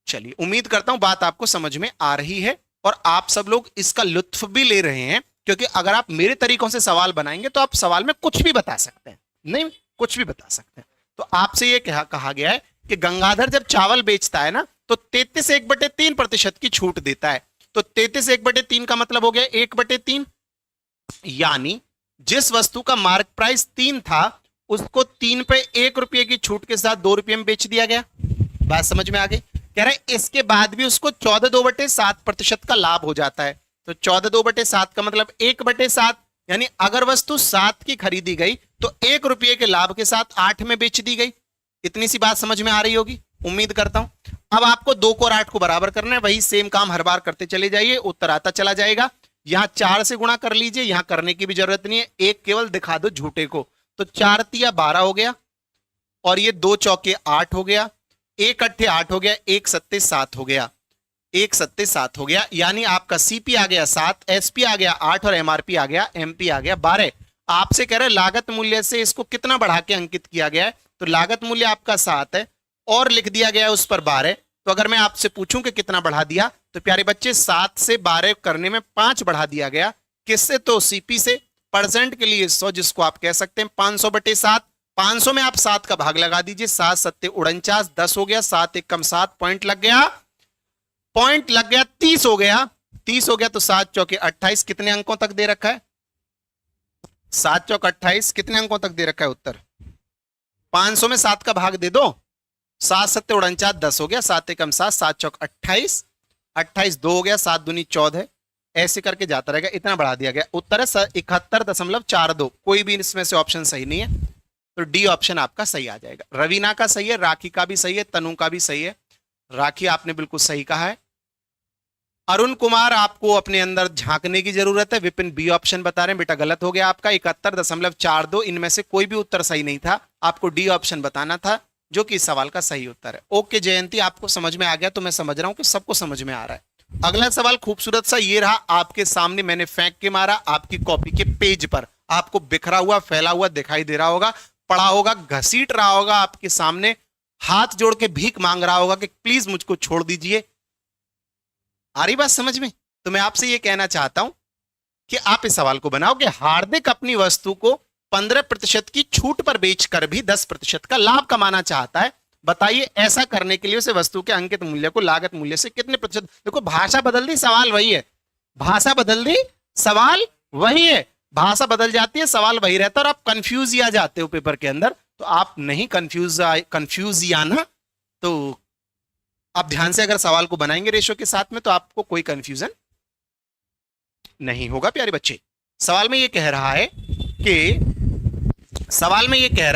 चलिए उम्मीद करता हूं बात आपको समझ में आ रही है और आप सब लोग इसका लुत्फ भी ले रहे हैं, क्योंकि अगर आप मेरे तरीकों से सवाल बनाएंगे तो आप सवाल में कुछ भी बता सकते हैं, नहीं कुछ भी बता सकते हैं। तो आपसे यह कहा गया है कि गंगाधर जब चावल बेचता है ना तो 33.1/3% की छूट देता है, तो 33/1/3 का मतलब हो गया 1/3, यानी जिस वस्तु का मार्क प्राइस 3 था उसको 3 पे 1 रुपये की छूट के साथ 2 रुपये में बेच दिया गया। बात समझ में आ गई? कह रहा है इसके बाद भी उसको 14.2/7% का लाभ हो जाता है, तो 14.2/7 का मतलब 1/7, यानी अगर वस्तु 7 की खरीदी गई तो 1 रुपये के लाभ के साथ 8 में बेच दी गई। इतनी सी बात समझ में आ रही होगी, उम्मीद करता हूं। अब आपको 2 को और 8 को बराबर करना है, वही सेम काम हर बार करते चले जाइए, उत्तर आता चला जाएगा। यहां 4 से गुणा कर लीजिए, यहां करने की भी जरूरत नहीं है, एक केवल दिखा दो झूठे को, तो 4 तिया 12 हो गया, और ये 2 चौके 8 हो गया, 1 अट्ठे 8 हो गया, 1 सत्ते 7 हो गया, 1 सत्ते 7 हो गया, यानी आपका सीपी आ गया 7, एसपी आ गया 8 और एमआरपी आ गया, एमपी आ गया 12। आपसे कह रहे हैं लागत मूल्य से इसको कितना बढ़ा के अंकित किया गया है, तो लागत मूल्य आपका 7 है और लिख दिया गया है उस पर 12। तो अगर मैं आपसे पूछूं कि कितना बढ़ा दिया, तो प्यारे बच्चे 7 से 12 करने में 5 बढ़ा दिया गया, किससे? तो सीपी से। परसेंट के लिए 100, जिसको आप कह सकते हैं 500/7, 500 में आप 7 का भाग लगा दीजिए, 7 सत्ते 49, 10 हो गया, 7 1 कम 7, पॉइंट लग गया, 30 हो गया, 30 हो गया, तो 7 चौके 28 कितने अंकों तक दे रखा है? 7 चौक 28 कितने अंकों तक दे रखा है उत्तर? 500 में 7 का भाग दे दो, 7 सत्ते 49, 10 हो गया, 7 1 कम 7, 7 चौक 28, 28 2 हो गया, 7 दूनी 14, ऐसे करके जाता रहेगा, इतना बढ़ा दिया गया। उत्तर है 71.42। कोई भी इसमें से ऑप्शन सही नहीं है, तो डी ऑप्शन आपका सही आ जाएगा। रवीना का सही है, राखी का भी सही है, तनु का भी सही है। राखी आपने बिल्कुल सही कहा है। अरुण कुमार आपको अपने अंदर झांकने की जरूरत है, विपिन बी ऑप्शन बता रहे हैं, बेटा गलत हो गया आपका, 71.42। इनमें से कोई भी उत्तर सही नहीं था, आपको डी ऑप्शन बताना था, जो कि इस सवाल का सही उत्तर है। ओके जयंती, आपको समझ में आ गया, तो मैं समझ रहा हूं कि सबको समझ में आ रहा है। अगला सवाल खूबसूरत सा ये रहा, आपके सामने मैंने फेंक के मारा, आपकी कॉपी के पेज पर आपको बिखरा हुआ फैला हुआ दिखाई दे रहा होगा, पड़ा होगा, घसीट रहा होगा आपके सामने, हाथ जोड़ के भीख मांग रहा होगा कि प्लीज मुझको छोड़ दीजिए। आ रही बात समझ में? तो मैं आपसे यह कहना चाहता हूं कि आप इस सवाल को बनाओ कि हार्दिक अपनी वस्तु को 15% की छूट पर बेचकर भी 10% का लाभ कमाना चाहता है। बताइए ऐसा करने के लिए उसे वस्तु के अंकित मूल्य को लागत मूल्य से कितने प्रतिशत। देखो भाषा बदल दी, सवाल वही है। भाषा बदल दी, सवाल वही है। भाषा बदल जाती है, सवाल वही रहता है और आप कंफ्यूज आ जाते हो पेपर के अंदर। तो आप नहीं कंफ्यूज आना। तो आप ध्यान से अगर सवाल को बनाएंगे रेशो के साथ में तो आपको कोई कंफ्यूजन नहीं होगा प्यारे बच्चे। सवाल में यह कह रहा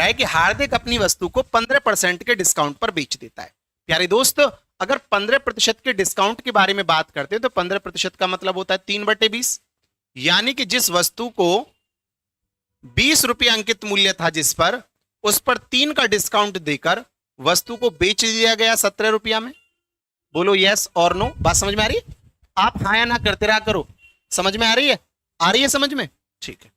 है कि हार्दिक अपनी वस्तु को 15% के डिस्काउंट पर बेच देता है। प्यारे दोस्त, अगर 15% के डिस्काउंट के बारे में बात करते हैं तो 15% का मतलब होता है 3/20, यानी कि जिस वस्तु को 20 रुपये अंकित मूल्य था जिस पर, उस पर 3 का डिस्काउंट देकर वस्तु को बेच दिया गया 17 रुपया में। बोलो यस और नो। बात समझ में आ रही है? आप हाँ या ना करते रहा करो। समझ में आ रही है? आ रही है समझ में? ठीक है।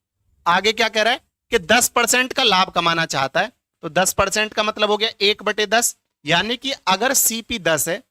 आगे क्या कह रहा है कि 10% का लाभ कमाना चाहता है। तो 10% का मतलब हो गया 1/10, यानी कि अगर सीपी 10 है,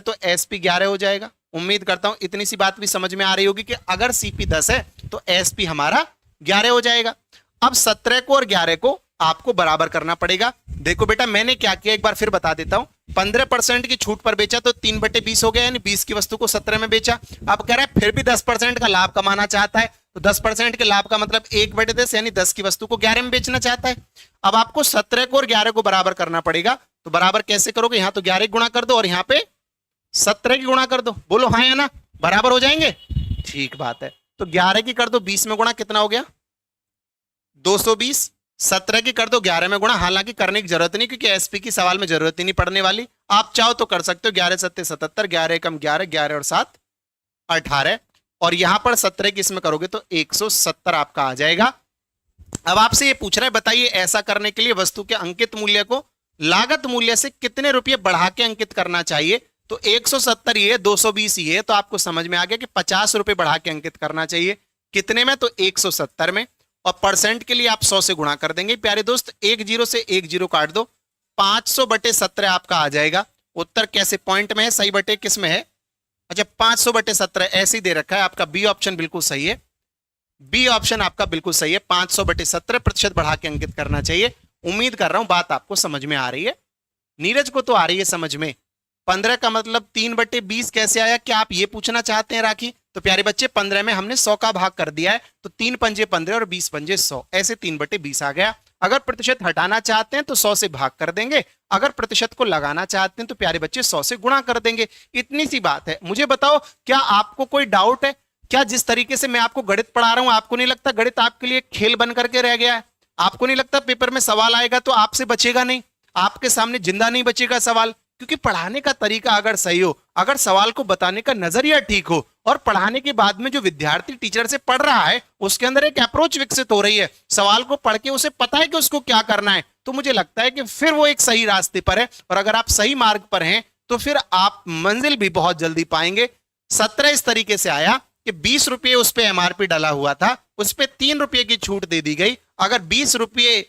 तो एसपी 11 हो जाएगा। उम्मीद करता हूं इतनी सी बात भी समझ में आ रही होगी कि अगर सीपी 10 है तो एसपी हमारा 11 हो जाएगा। अब 17 को और 11 को आपको बराबर करना पड़ेगा। देखो बेटा मैंने क्या किया एक बार फिर बता देता हूं। 15% की छूट पर बेचा तो 3/20 हो गया, यानी 20 की वस्तु को 17 में बेचा। अब कह रहा है फिर भी 10% का लाभ कमाना चाहता है, तो 10% के लाभ का मतलब 1/10, यानी 10 की वस्तु को 11 में बेचना चाहता है। अब आपको 17 को और 11 को बराबर करना पड़ेगा। तो बराबर कैसे करोगे? यहां तो 11 गुणा कर दो और यहां पे 17 की गुणा कर दो। बोलो हाँ या ना, बराबर हो जाएंगे? ठीक बात है। तो 11 की कर दो 20 में गुणा, कितना हो गया? 220। 17 की कर दो 11 में गुणा, हालांकि करने की जरूरत नहीं क्योंकि एसपी की सवाल में जरूरत ही नहीं पड़ने वाली। आप चाहो तो कर सकते हो। 11 7 77, 11 कम 11, 11 और 7 18, और यहां पर 17 की इसमें करोगे तो 170 आपका आ जाएगा। अब आपसे ये पूछ रहा है बताइए ऐसा करने के लिए वस्तु के अंकित मूल्य को लागत मूल्य से कितने रुपये बढ़ा के अंकित करना चाहिए। तो 170 ये 220 ये, तो आपको समझ में आ गया कि 50 रुपए बढ़ा के अंकित करना चाहिए। कितने में? तो 170 में। और परसेंट के लिए आप 100 से गुणा कर देंगे। प्यारे दोस्त 1 0 से 1 0 काट दो, 500/17 आपका आ जाएगा। उत्तर कैसे? पॉइंट में है, सही बटे किस में है? अच्छा 500/17 ऐसे ही दे रखा है। आपका बी ऑप्शन बिल्कुल सही है। बी ऑप्शन आपका बिल्कुल सही है। 500/17 प्रतिशत बढ़ा के अंकित करना चाहिए। उम्मीद कर रहा हूं बात आपको समझ में आ रही है। नीरज को तो आ रही है समझ में। 15 का मतलब 3/20 कैसे आया? क्या आप ये पूछना चाहते हैं राखी? तो प्यारे बच्चे 15 में हमने 100 का भाग कर दिया है, तो 3 पंजे 15 और 20 पंजे 100, ऐसे 3/20 आ गया। अगर प्रतिशत हटाना चाहते हैं तो 100 से भाग कर देंगे, अगर प्रतिशत को लगाना चाहते हैं तो प्यारे बच्चे 100 से गुणा कर देंगे। इतनी सी बात है। मुझे बताओ क्या आपको कोई डाउट है? क्या जिस तरीके से मैं आपको गणित पढ़ा रहा हूं आपको नहीं लगता गणित आपके लिए खेल बन करके रह गया है? आपको नहीं लगता पेपर में सवाल आएगा तो आपसे बचेगा नहीं, आपके सामने जिंदा नहीं बचेगा सवाल? क्योंकि पढ़ाने का तरीका अगर सही हो, अगर सवाल को बताने का नजरिया ठीक हो, और पढ़ाने के बाद में जो विद्यार्थी टीचर से पढ़ रहा है उसके अंदर एक अप्रोच विकसित हो रही है, सवाल को पढ़ के उसे पता है कि उसको क्या करना है, तो मुझे लगता है कि फिर वो एक सही रास्ते पर है। और अगर आप सही मार्ग पर हैं तो फिर आप मंजिल भी बहुत जल्दी पाएंगे। 17 इस तरीके से आया कि 20 रुपये उस पर एमआरपी डाला हुआ था, उस पर 3 रुपये की छूट दे दी गई। अगर 20 रुपये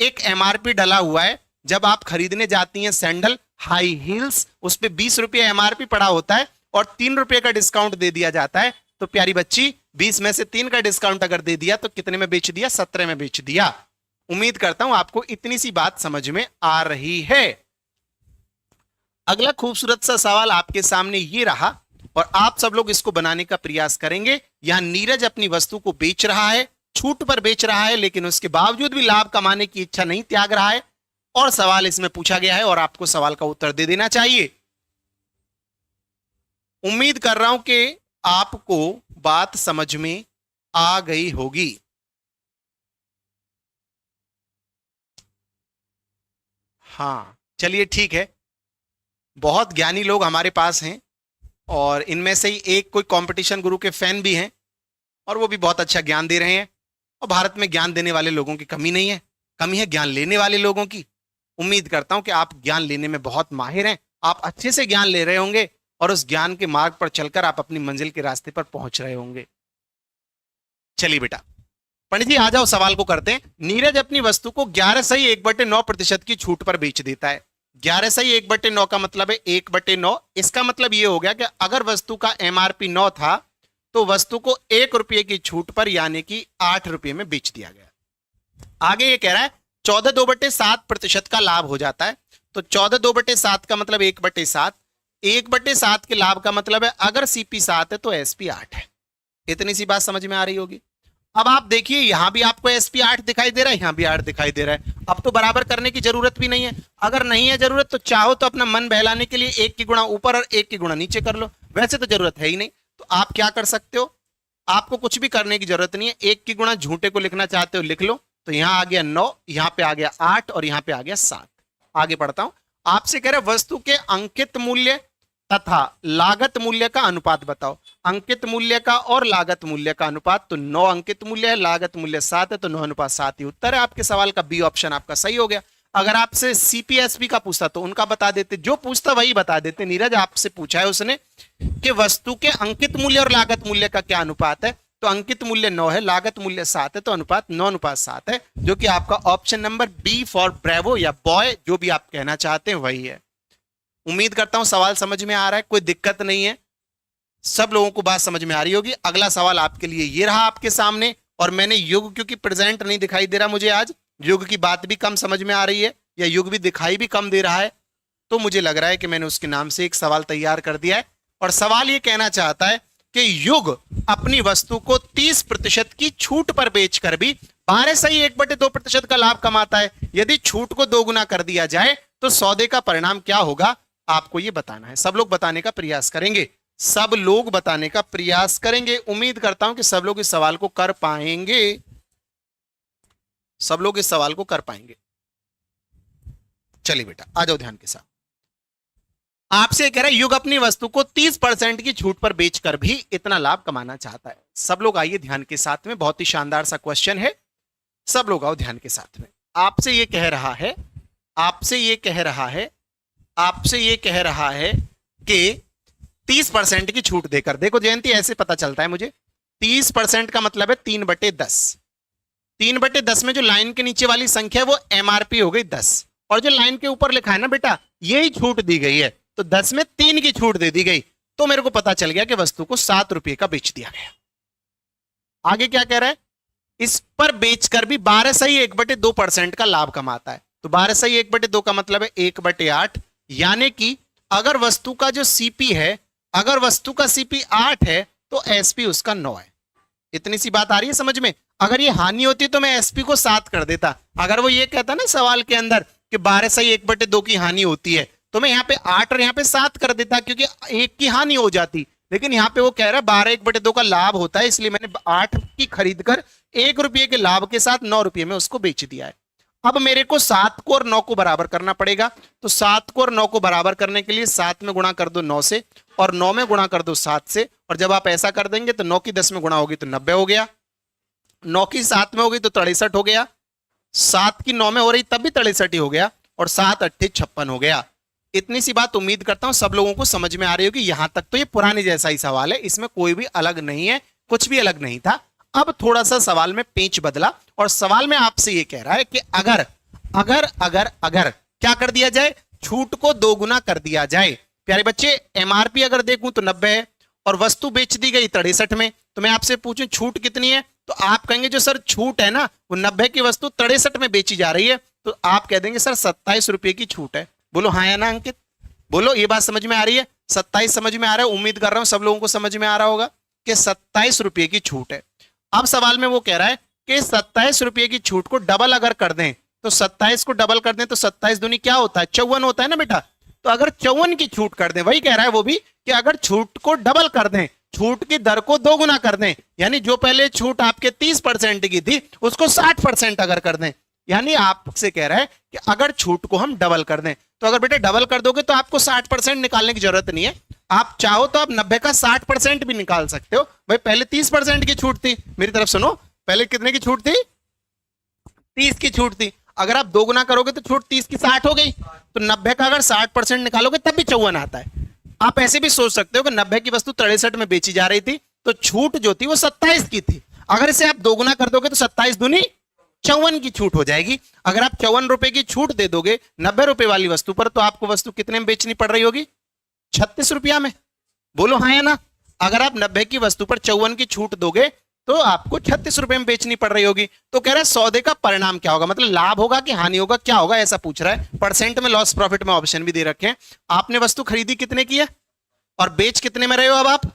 एक एमआरपी डाला हुआ है, जब आप खरीदने जाती हैं सैंडल हाई हील्स, उस पे 20 रुपये एमआरपी पड़ा होता है और 3 रुपये का डिस्काउंट दे दिया जाता है, तो प्यारी बच्ची 20 में से 3 का डिस्काउंट अगर दे दिया तो कितने में बेच दिया? 17 में बेच दिया। उम्मीद करता हूं आपको इतनी सी बात समझ में आ रही है। अगला खूबसूरत सा सवाल आपके सामने ये रहा और आप सब लोग इसको बनाने का प्रयास करेंगे। यहां नीरज अपनी वस्तु को बेच रहा है, छूट पर बेच रहा है, लेकिन उसके बावजूद भी लाभ कमाने की इच्छा नहीं त्याग रहा है, और सवाल इसमें पूछा गया है और आपको सवाल का उत्तर दे देना चाहिए। उम्मीद कर रहा हूं कि आपको बात समझ में आ गई होगी। हाँ चलिए ठीक है। बहुत ज्ञानी लोग हमारे पास हैं और इनमें से ही एक कोई कंपटीशन गुरु के फैन भी हैं और वो भी बहुत अच्छा ज्ञान दे रहे हैं। और भारत में ज्ञान देने वाले लोगों की कमी नहीं है, कमी है ज्ञान लेने वाले लोगों की। उम्मीद करता हूं कि आप ज्ञान लेने में बहुत माहिर हैं, आप अच्छे से ज्ञान ले रहे होंगे और उस ज्ञान के मार्ग पर चलकर आप अपनी मंजिल के रास्ते पर पहुंच रहे होंगे। चलिए बेटा पंडित जी आ जाओ, सवाल को करते हैं। नीरज अपनी वस्तु को 11 सही 1/9% की छूट पर बेच देता है। 11 सही 1/9 का मतलब है 1/9। इसका मतलब ये हो गया कि अगर वस्तु का एमआरपी 9 था तो वस्तु को 1 रुपये की छूट पर यानी कि 8 रुपये में बेच दिया गया। आगे ये कह रहा है 14/2/7% का लाभ हो जाता है। तो 14/2/7 का मतलब 1/7, 1/7 के लाभ का मतलब है अगर सीपी 7 है तो एसपी 8 है। इतनी सी बात समझ में आ रही होगी। अब आप देखिए यहां भी आपको एसपी 8 दिखाई दे रहा है, यहां भी 8 दिखाई दे रहा है। अब तो बराबर करने की जरूरत भी नहीं है। अगर नहीं है जरूरत तो चाहो तो अपना मन बहलाने के लिए 1 की गुणा ऊपर और 1 की गुणा नीचे कर लो, वैसे तो जरूरत है ही नहीं। तो आप क्या कर सकते हो, आपको कुछ भी करने की जरूरत नहीं है। 1 की गुणा झूठे को लिखना चाहते हो लिख लो। तो यहां आ गया 9, यहां पे आ गया 8 और यहां पे आ गया 7। आगे बढ़ता हूं। आपसे कह रहे वस्तु के अंकित मूल्य तथा लागत मूल्य का अनुपात बताओ। अंकित मूल्य का और लागत मूल्य का अनुपात, तो 9 अंकित मूल्य है, लागत मूल्य 7 है, तो 9:7 ही उत्तर है। आपके सवाल का बी ऑप्शन आपका सही हो गया। अगर आपसे सीपीएसपी का पूछता तो उनका बता देते, जो पूछता वही बता देते। नीरज आपसे पूछा है उसने कि वस्तु के अंकित मूल्य और लागत मूल्य का क्या अनुपात है, तो अंकित मूल्य 9 है, लागत मूल्य 7 है, तो अनुपात 9:7 है, जो कि आपका option number B for bravo या बॉय जो भी आप कहना चाहते हैं वही है। उम्मीद करता हूं सवाल समझ में आ रहा है, कोई दिक्कत नहीं है, सब लोगों को बात समझ में आ रही होगी। अगला सवाल आपके लिए ये रहा आपके सामने, और मैंने युग क्योंकि प्रेजेंट नहीं दिखाई दे रहा मुझे आज, युग की बात भी कम समझ में आ रही है या युग भी दिखाई भी कम दे रहा है, तो मुझे लग रहा है कि मैंने उसके नाम से एक सवाल तैयार कर दिया है। और सवाल ये कहना चाहता है कि युग अपनी वस्तु को 30% की छूट पर बेचकर भी 12 सही 1/2% का लाभ कमाता है। यदि छूट को 2 गुना कर दिया जाए तो सौदे का परिणाम क्या होगा, आपको ये बताना है। सब लोग बताने का प्रयास करेंगे, सब लोग बताने का प्रयास करेंगे। उम्मीद करता हूं कि सब लोग इस सवाल को कर पाएंगे, सब लोग इस सवाल को कर पाएंगे। चलिए बेटा आ जाओ ध्यान के साथ। आपसे कह रहा है युग अपनी वस्तु को 30% की छूट पर बेचकर भी इतना लाभ कमाना चाहता है। सब लोग आइए ध्यान के साथ में, बहुत ही शानदार सा क्वेश्चन है, सब लोग आओ ध्यान के साथ में। आपसे ये कह रहा है, आपसे ये कह रहा है, आपसे ये कह रहा है कि 30% की छूट देकर, देखो जयंती ऐसे पता चलता है मुझे, 30% का मतलब है 3/10। 3/10 में जो लाइन के नीचे वाली संख्या है वो एमआरपी हो गई 10, और जो लाइन के ऊपर लिखा है ना बेटा यही छूट दी गई है, तो 10 में 3 की छूट दे दी गई, तो मेरे को पता चल गया कि वस्तु को 7 रुपये का बेच दिया गया। आगे क्या कह रहा है, इस पर बेचकर भी 12 सही 1/2% का लाभ कमाता है। तो 12 सही 1/2 का मतलब है 1/8, यानी कि अगर वस्तु का जो सीपी है, अगर वस्तु का सीपी 8 है तो एसपी उसका 9 है। इतनी सी बात आ रही है समझ में। अगर ये हानि होती तो मैं एसपी को 7 कर देता। अगर वो ये कहता ना सवाल के अंदर कि 12 सही 1/2 की हानि होती है, तो मैं यहाँ पे 8 और यहाँ पे 7 कर देता, क्योंकि 1 की हानि हो जाती। लेकिन यहाँ पे वो कह रहा है 12 1/2 का लाभ होता है, इसलिए मैंने 8 की खरीद कर 1 रुपये के लाभ के साथ 9 रुपये में उसको बेच दिया है। अब मेरे को 7 को और 9 को बराबर करना पड़ेगा। तो 7 को और 9 को बराबर करने के लिए 7 में गुणा कर दो 9 से, और 9 में गुणा कर दो 7 से, और जब आप ऐसा कर देंगे तो 9 की 10 में गुणा होगी तो 90 हो गया, 9 की 7 में होगी तो 63 हो गया, 7 की 9 में हो रही तब भी 63 ही हो गया, और 7 8 56 हो गया। इतनी सी बात उम्मीद करता हूं सब लोगों को समझ में आ रही होगी। यहां तक तो ये पुराने जैसा ही सवाल है, इसमें कोई भी अलग नहीं है, कुछ भी अलग नहीं था। अब थोड़ा सा सवाल में पेंच बदला, और सवाल में आपसे ये कह रहा है कि अगर अगर अगर अगर क्या कर दिया जाए, छूट को 2 गुना कर दिया जाए। प्यारे बच्चे एमआरपी अगर देखूं तो 90 है, और वस्तु बेच दी गई 63 में, तो मैं आपसे पूछूं छूट कितनी है, तो आप कहेंगे जो सर छूट है ना वो 90 की वस्तु 63 में बेची जा रही है, तो आप कह देंगे सर 27 रुपये की छूट है। बोलो हाँ या ना अंकित, बोलो ये बात समझ में आ रही है, 27 समझ में आ रहा है। उम्मीद कर रहा हूं सब लोगों को समझ में आ रहा होगा कि 27 रुपये की छूट है। अब सवाल में वो कह रहा है कि 27 रुपये की छूट को डबल अगर कर दें, तो 27 को डबल कर दें तो 27 दूनी क्या होता है, 54 होता है ना बेटा। तो अगर 54 की छूट कर दें, वही कह रहा है वो भी कि अगर छूट को डबल कर दें, छूट की दर को 2 गुना कर दें, यानी जो पहले छूट आपके 30% की थी उसको 60% अगर कर दें, यानी आपसे कह रहा है कि अगर छूट को हम डबल कर दें, तो अगर बेटा डबल कर दोगे तो आपको 60% निकालने की जरूरत नहीं है। आप चाहो तो आप 90 का 60% भी निकाल सकते हो। भाई पहले 30% की छूट थी, मेरी तरफ सुनो, पहले कितने की छूट थी, 30 की छूट थी। अगर आप 2 गुना करोगे तो छूट 30 की 60 हो गई, तो 90 का अगर 60% निकालोगे तब भी 54 आता है। आप ऐसे भी सोच सकते हो कि 90 की वस्तु 63 में बेची जा रही थी, तो छूट जो थी वो 27 की थी। अगर इसे आप 2 गुना कर दोगे तो 27 दूनी 54 की छूट हो जाएगी। अगर आप 54 रुपए की छूट दे दोगे 90 रुपए वाली वस्तु पर, तो आपको वस्तु कितने में बेचनी पड़ रही होगी? 36 रुपया में। बोलो हाँ या ना। अगर आप 90 की वस्तु पर 54 की छूट दोगे तो आपको 36 रुपए में बेचनी पड़ रही होगी। तो कह रहा है सौदे का परिणाम क्या होगा, मतलब लाभ होगा कि हानि होगा, क्या होगा, ऐसा पूछ रहा है। परसेंट में, लॉस प्रॉफिट में ऑप्शन भी दे रखे हैं। आपने वस्तु खरीदी कितने की है और बेच कितने में रहे हो अब आप,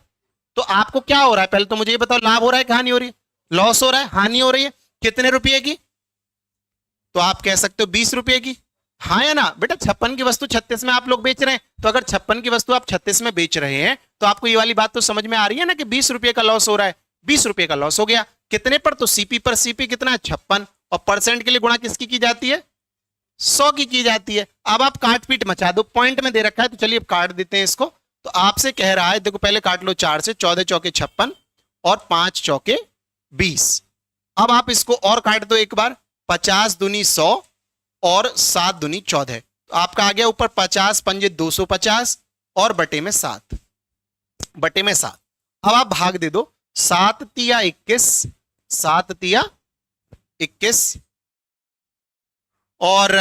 तो आपको क्या हो रहा है? पहले तो मुझे ये बताओ, लाभ हो रहा है कि हानि हो रही है? लॉस हो रहा है, हानि हो रही है। कितने रुपए की? तो आप कह सकते हो 20 रुपए की। हाँ या ना बेटा? 56 की वस्तु 36 में आप लोग बेच रहे हैं, तो अगर 56 की वस्तु आप 36 में बेच रहे हैं तो आपको ये वाली बात तो समझ में आ रही है ना कि 20 रुपए का लॉस हो रहा है। 20 रुपए का लॉस हो गया कितने पर? तो सीपी पर सीपी कितना है? 56। और परसेंट के लिए गुणा किसकी की जाती है? 100 की जाती है। अब आप काट पीट मचा दो, पॉइंट में दे रखा है तो चलिए अब काट देते हैं इसको। तो आपसे कह रहा है, देखो पहले काट लो 4 से, 14 चौके 56 और 5 चौके 20। अब आप इसको और काट दो एक बार, 50 दूनी 100 और 7 दूनी 14। तो आपका आ गया ऊपर 50 पंजे 250 और बटे में 7, बटे में 7। अब आप भाग दे दो, 7 तिया 21, 7 तिया 21 और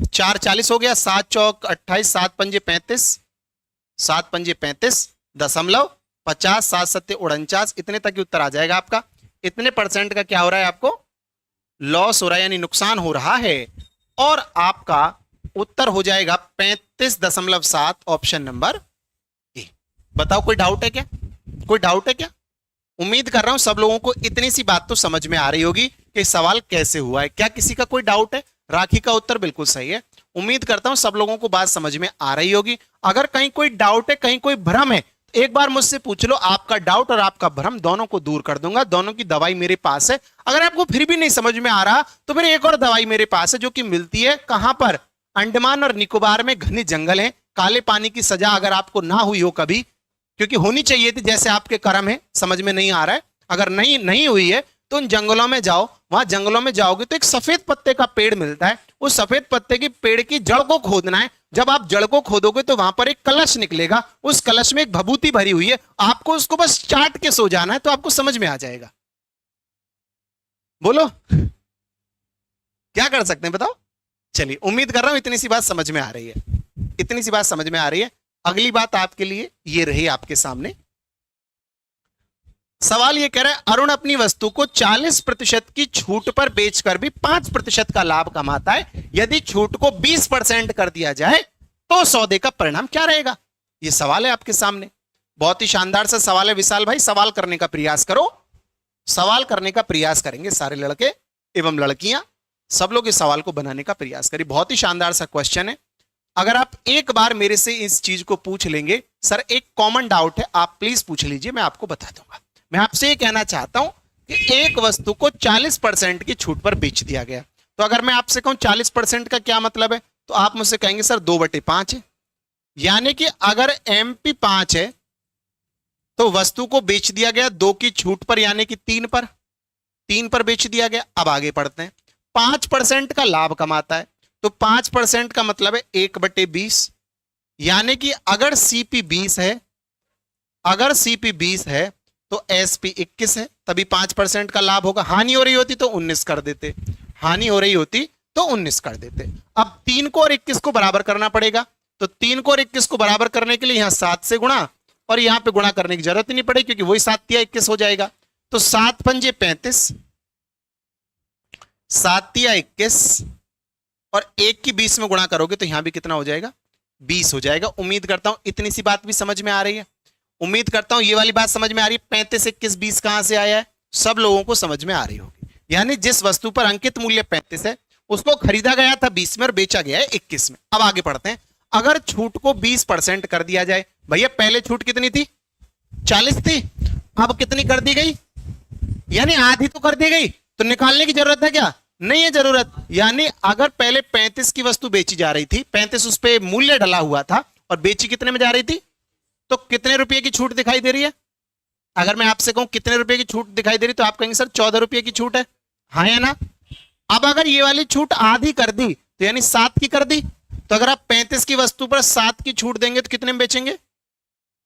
4 40 हो गया, 7 चौक 28, 7 पंजे 35, 7 पंजे 35 दशमलव 50, 7 सत्ते 49। इतने तक ही उत्तर आ जाएगा आपका। इतने परसेंट का क्या हो रहा है? आपको लॉस हो रहा है, यानी नुकसान हो रहा है। और आपका उत्तर हो जाएगा 35.7, ऑप्शन नंबर ए। बताओ कोई डाउट है क्या? कोई डाउट है क्या? उम्मीद कर रहा हूं सब लोगों को इतनी सी बात तो समझ में आ रही होगी कि सवाल कैसे हुआ है। क्या किसी का कोई डाउट है? राखी का उत्तर बिल्कुल सही है। उम्मीद करता हूं सब लोगों को बात समझ में आ रही होगी। अगर कहीं कोई डाउट है, कहीं कोई भ्रम है, एक बार मुझसे पूछ लो, आपका डाउट और आपका भ्रम दोनों को दूर कर दूंगा। दोनों की दवाई मेरे पास है। अगर आपको फिर भी नहीं समझ में आ रहा तो फिर एक और दवाई मेरे पास है, जो कि मिलती है कहां पर? अंडमान और निकोबार में घने जंगल है। काले पानी की सजा अगर आपको ना हुई हो कभी, क्योंकि होनी चाहिए थी, जैसे आपके कर्म है, समझ में नहीं आ रहा है, अगर नहीं हुई है तो उन जंगलों में जाओ। वहां जंगलों में जाओगे तो एक सफेद पत्ते का पेड़ मिलता है। उस सफेद पत्ते की पेड़ की जड़ को खोदना है। जब आप जड़ को खोदोगे तो वहां पर एक कलश निकलेगा। उस कलश में एक भभूति भरी हुई है, आपको उसको बस चाट के सो जाना है, तो आपको समझ में आ जाएगा। बोलो क्या कर सकते हैं, बताओ। चलिए, उम्मीद कर रहा हूं इतनी सी बात समझ में आ रही है। इतनी सी बात समझ में आ रही है। अगली बात आपके लिए ये रही आपके सामने। सवाल ये कह रहा है, अरुण अपनी वस्तु को 40% की छूट पर बेचकर भी 5% का लाभ कमाता है। यदि छूट को 20% कर दिया जाए तो सौदे का परिणाम क्या रहेगा? ये सवाल है आपके सामने। बहुत ही शानदार सा सवाल है विशाल भाई। सवाल करने का प्रयास करो। सवाल करने का प्रयास करेंगे सारे लड़के एवं लड़कियां, सब लोग इस सवाल को बनाने का प्रयास करिए। बहुत ही शानदार सा क्वेश्चन है। अगर आप एक बार मेरे से इस चीज को पूछ लेंगे, सर एक कॉमन डाउट है, आप प्लीज पूछ लीजिए, मैं आपको बता दूंगा। मैं आपसे ये कहना चाहता हूं कि एक वस्तु को 40% की छूट पर बेच दिया गया। तो अगर मैं आपसे कहूं 40% का क्या मतलब है, तो आप मुझसे कहेंगे सर 2/5 है। यानी कि अगर MP 5 है तो वस्तु को बेच दिया गया 2 की छूट पर, यानी कि 3 पर बेच दिया गया। अब आगे बढ़ते हैं। 5% का लाभ कमाता है, तो 5% का मतलब है 1/20। यानी कि अगर CP 20 है, अगर CP 20 है तो SP 21 है, तभी 5% का लाभ होगा। हानि हो रही होती तो 19 कर देते, हानि हो रही होती तो 19 कर देते। अब 3 को और 21 को बराबर करना पड़ेगा, तो 3 को और 21 को बराबर करने के लिए यहां 7 से गुणा, और यहां पे गुणा करने की जरूरत ही नहीं पड़ेगी, क्योंकि वही 7 या 21 हो जाएगा। तो 7 पंजे 35, 7 या 21 और 1 की 20 में गुणा करोगे तो यहां भी कितना हो जाएगा? 20 हो जाएगा। उम्मीद करता हूं इतनी सी बात भी समझ में आ रही है। उम्मीद करता हूं ये वाली बात समझ में आ रही है। 35, 21, 20 कहां से आया है, सब लोगों को समझ में आ रही होगी। यानी जिस वस्तु पर अंकित मूल्य 35 है उसको खरीदा गया था 20 में और बेचा गया है 21 में। अब आगे बढ़ते हैं। अगर छूट को 20% कर दिया जाए, भैया पहले छूट कितनी थी? 40 थी, अब कितनी कर दी गई? यानी आधी तो कर दी गई, तो निकालने की जरूरत है क्या? नहीं है जरूरत। यानी अगर पहले 35 की वस्तु बेची जा रही थी, 35 उस पर मूल्य डला हुआ था, और बेची कितने में जा रही थी, तो कितने रुपए की छूट दिखाई दे रही है? अगर मैं आपसे कहूं कितने रुपए की छूट दिखाई दे रही, तो आप कहेंगे सर 14 रुपए की छूट है। हाँ या ना? अब अगर ये वाली छूट आधी कर दी, तो यानी 7 की कर दी, तो अगर आप 35 की वस्तु पर 7 की छूट देंगे तो कितने में बेचेंगे?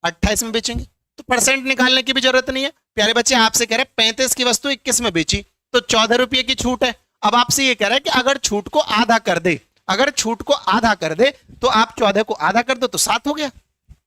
28 में बेचेंगे। तो परसेंट निकालने की भी जरूरत नहीं है। प्यारे बच्चे, आपसे कह रहे 35 की वस्तु 21 में बेची तो 14 रुपए की छूट है। अब आपसे ये कह रहा है कि अगर छूट को आधा कर दे, अगर छूट को आधा कर दे तो आप 14 को आधा कर दो तो 7 हो गया।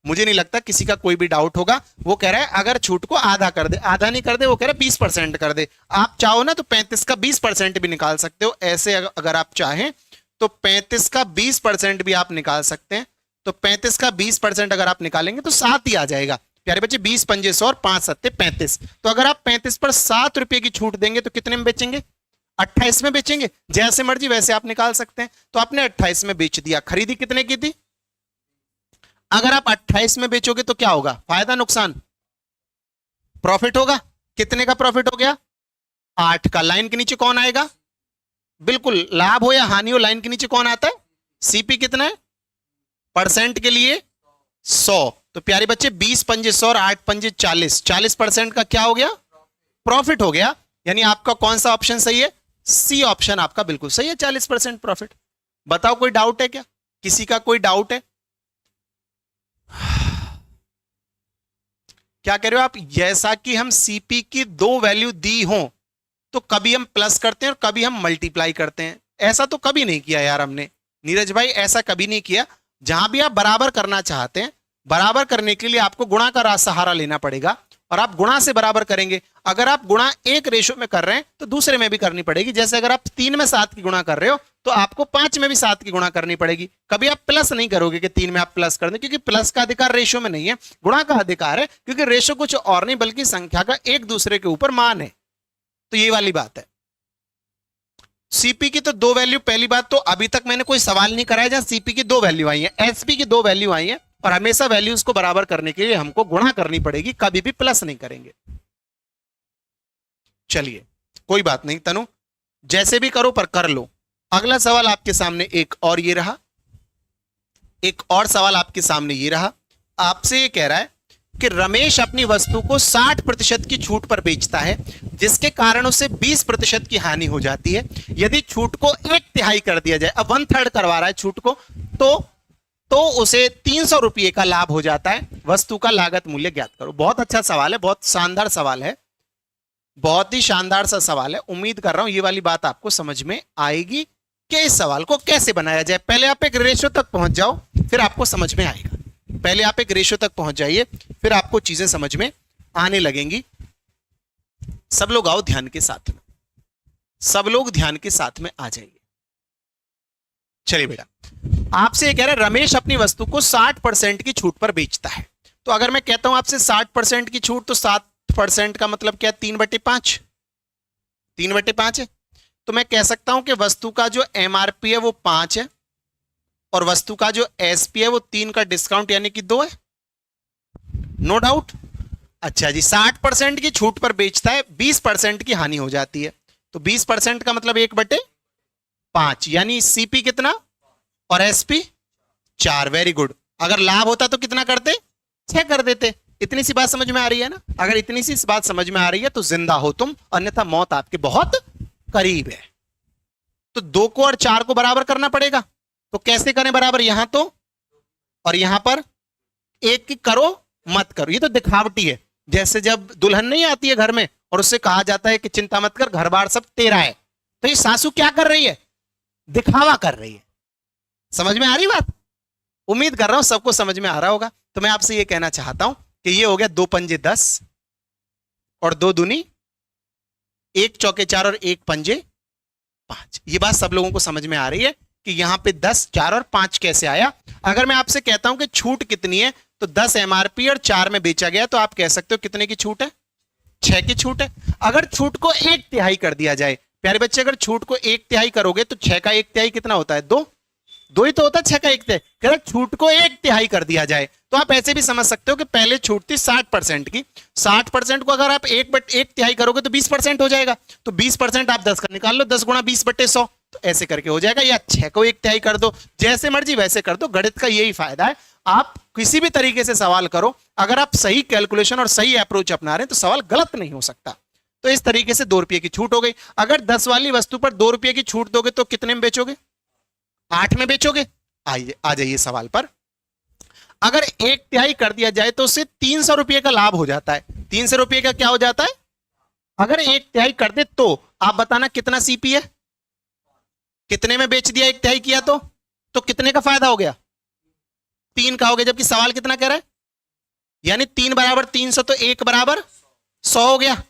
मुझे नहीं लगता किसी का कोई भी डाउट होगा। वो कह रहा है अगर छूट को आधा कर दे, आधा नहीं कर दे, वो कह रहा है 20% कर दे। आप चाहो ना तो 35 का 20% भी निकाल सकते हो। ऐसे अगर आप चाहें तो 35 का 20% भी आप निकाल सकते हैं। तो 35 का 20% अगर आप निकालेंगे तो 7 ही आ जाएगा। प्यारे बच्चे 20 पंजे 100 और 5 सत्ते 35। तो अगर आप 35 पर 7 रुपए की छूट देंगे तो कितने में बेचेंगे? 28 में बेचेंगे। जैसे मर्जी वैसे आप निकाल सकते हैं। तो आपने 28 में बेच दिया। खरीदी कितने की थी? अगर आप 28 में बेचोगे तो क्या होगा? फायदा नुकसान? प्रॉफिट होगा। कितने का प्रॉफिट हो गया? 8 का। लाइन के नीचे कौन आएगा? बिल्कुल, लाभ हो या हानि हो, लाइन के नीचे कौन आता है? सीपी कितना है? परसेंट के लिए 100। तो प्यारे बच्चे 20 पंजे 100 और 8 पंजे 40, 40% का क्या हो गया? प्रॉफिट हो गया। यानी आपका कौन सा ऑप्शन सही है? सी ऑप्शन आपका बिल्कुल सही है, 40% प्रॉफिट। बताओ कोई डाउट है क्या? किसी का कोई डाउट है? क्या कह रहे हो आप? जैसा कि हम सीपी की 2 वैल्यू दी हो तो कभी हम प्लस करते हैं और कभी हम मल्टीप्लाई करते हैं। ऐसा तो कभी नहीं किया यार हमने, नीरज भाई, ऐसा कभी नहीं किया। जहां भी आप बराबर करना चाहते हैं, बराबर करने के लिए आपको गुणा का सहारा लेना पड़ेगा और आप गुणा से बराबर करेंगे। अगर आप गुणा 1 रेशो में कर रहे हैं तो दूसरे में भी करनी पड़ेगी। जैसे अगर आप 3 में 7 की गुणा कर रहे हो तो आपको 5 में भी 7 की गुणा करनी पड़ेगी। कभी आप प्लस नहीं करोगे कि 3 में आप प्लस कर दें, क्योंकि प्लस का अधिकार रेशो में नहीं है, गुणा का अधिकार है। क्योंकि रेशो कुछ और नहीं बल्कि संख्या का एक दूसरे के ऊपर मान है। तो ये वाली बात है। सीपी की तो 2 वैल्यू, पहली बात तो अभी तक मैंने कोई सवाल नहीं कराया जहां सीपी की 2 वैल्यू आई है। एसपी की 2 वैल्यू आई है और हमेशा वैल्यूज को बराबर करने के लिए हमको गुणा करनी पड़ेगी, कभी भी प्लस नहीं करेंगे। चलिए कोई बात नहीं तनु, जैसे भी करो पर कर लो। अगला सवाल आपके सामने एक और ये रहा, एक और सवाल आपके सामने ये रहा। आपसे ये कह रहा है कि रमेश अपनी वस्तु को 60% की छूट पर बेचता है, जिसके कारण उसे 20% की हानि हो जाती है। यदि छूट को 1/3 कर दिया जाए, अब 1/3 करवा रहा है छूट को, तो उसे 300 रुपये का लाभ हो जाता है। वस्तु का लागत मूल्य ज्ञात करो। बहुत अच्छा सवाल है, बहुत शानदार सवाल है, बहुत ही शानदार सा सवाल है। उम्मीद कर रहा हूं ये वाली बात आपको समझ में आएगी कि इस सवाल को कैसे बनाया जाए। पहले आप एक रेशो तक पहुंच जाओ, फिर आपको समझ में आएगा। पहले आप एक रेशो तक पहुंच जाइए, फिर आपको चीजें समझ में आने लगेंगी। सब लोग आओ ध्यान के साथ में, सब लोग ध्यान के साथ में आ जाइए। चलिए बेटा, आपसे ये कह रहा है रमेश अपनी वस्तु को 60% की छूट पर बेचता है। तो अगर मैं कहता हूं आपसे 60% की छूट, तो 7% का मतलब क्या? 3/5, 3/5 है। तो मैं कह सकता हूं कि वस्तु का जो एमआरपी है वो 5 है और वस्तु का जो एसपी है वो 3 का डिस्काउंट यानी कि 2 है। No doubt. अच्छा जी, 60% की छूट पर बेचता है, 20% की हानि हो जाती है। तो 20% का मतलब 1/5, यानी सीपी कितना और एसपी 4। Very good. अगर लाभ होता तो कितना करते? 6 कर देते। इतनी सी बात समझ में आ रही है ना? अगर इतनी सी बात समझ में आ रही है तो जिंदा हो तुम, अन्यथा मौत आपके बहुत करीब है। तो 2 को और 4 को बराबर करना पड़ेगा। तो कैसे करें बराबर? यहां तो और यहां पर, एक की करो मत करो। ये तो दिखावटी है। जैसे जब दुल्हन नहीं आती है घर में और उससे कहा जाता है कि चिंता मत कर, घर बार सब तेरा है, तो ये सासू क्या कर रही है? दिखावा कर रही है। समझ में आ रही बात? उम्मीद कर रहा हूं सबको समझ में आ रहा होगा। तो मैं आपसे ये कहना चाहता हूं कि ये हो गया 2 पंजे 10 और 2 दूनी 1 चौके 4 और 1 पंजे 5। ये बात सब लोगों को समझ में आ रही है कि यहां पे 10, 4 और 5 कैसे आया। अगर मैं आपसे कहता हूं कि छूट कितनी है, तो 10 एमआरपी और 4 में बेचा गया, तो आप कह सकते हो कितने की छूट है? 6 की छूट है। अगर छूट को 1/3 कर दिया जाए, प्यारे बच्चे, अगर छूट को 1/3 करोगे तो 6 का 1/3 कितना होता है? 2 ही तो होता है। 6 का 1/3। अगर छूट को 1/3 कर दिया जाए तो आप ऐसे भी समझ सकते हो कि पहले छूट थी 60% की, 60% को अगर आप 1/3 करोगे तो 20% हो जाएगा। तो 20% आप 10 का निकाल लो, 10 गुणा 20/100, तो ऐसे करके हो जाएगा। या 6 को 1/3 कर दो, जैसे मर्जी वैसे कर दो। गणित का यही फायदा है, आप किसी भी तरीके से सवाल करो, अगर आप सही कैलकुलेशन और सही अप्रोच अपना रहे हैं तो सवाल गलत नहीं हो सकता। तो इस तरीके से 2 रुपये की छूट हो गई। अगर 10 वाली वस्तु पर 2 रुपये की छूट दोगे तो कितने में बेचोगे? 8 में बेचोगे। आइए आ जाइए सवाल पर। अगर 1/3 कर दिया जाए तो उससे 300 रुपये का लाभ हो जाता है। 300 रुपये का क्या हो जाता है? अगर 1/3 कर दे तो आप बताना कितना सीपी है? कितने में बेच दिया, 1/3 किया तो कितने का फायदा हो गया, 3 का हो गया। जबकि सवाल कितना कह रहा है, यानी 3 बराबर 300 तो 1 बराबर 100 हो गया।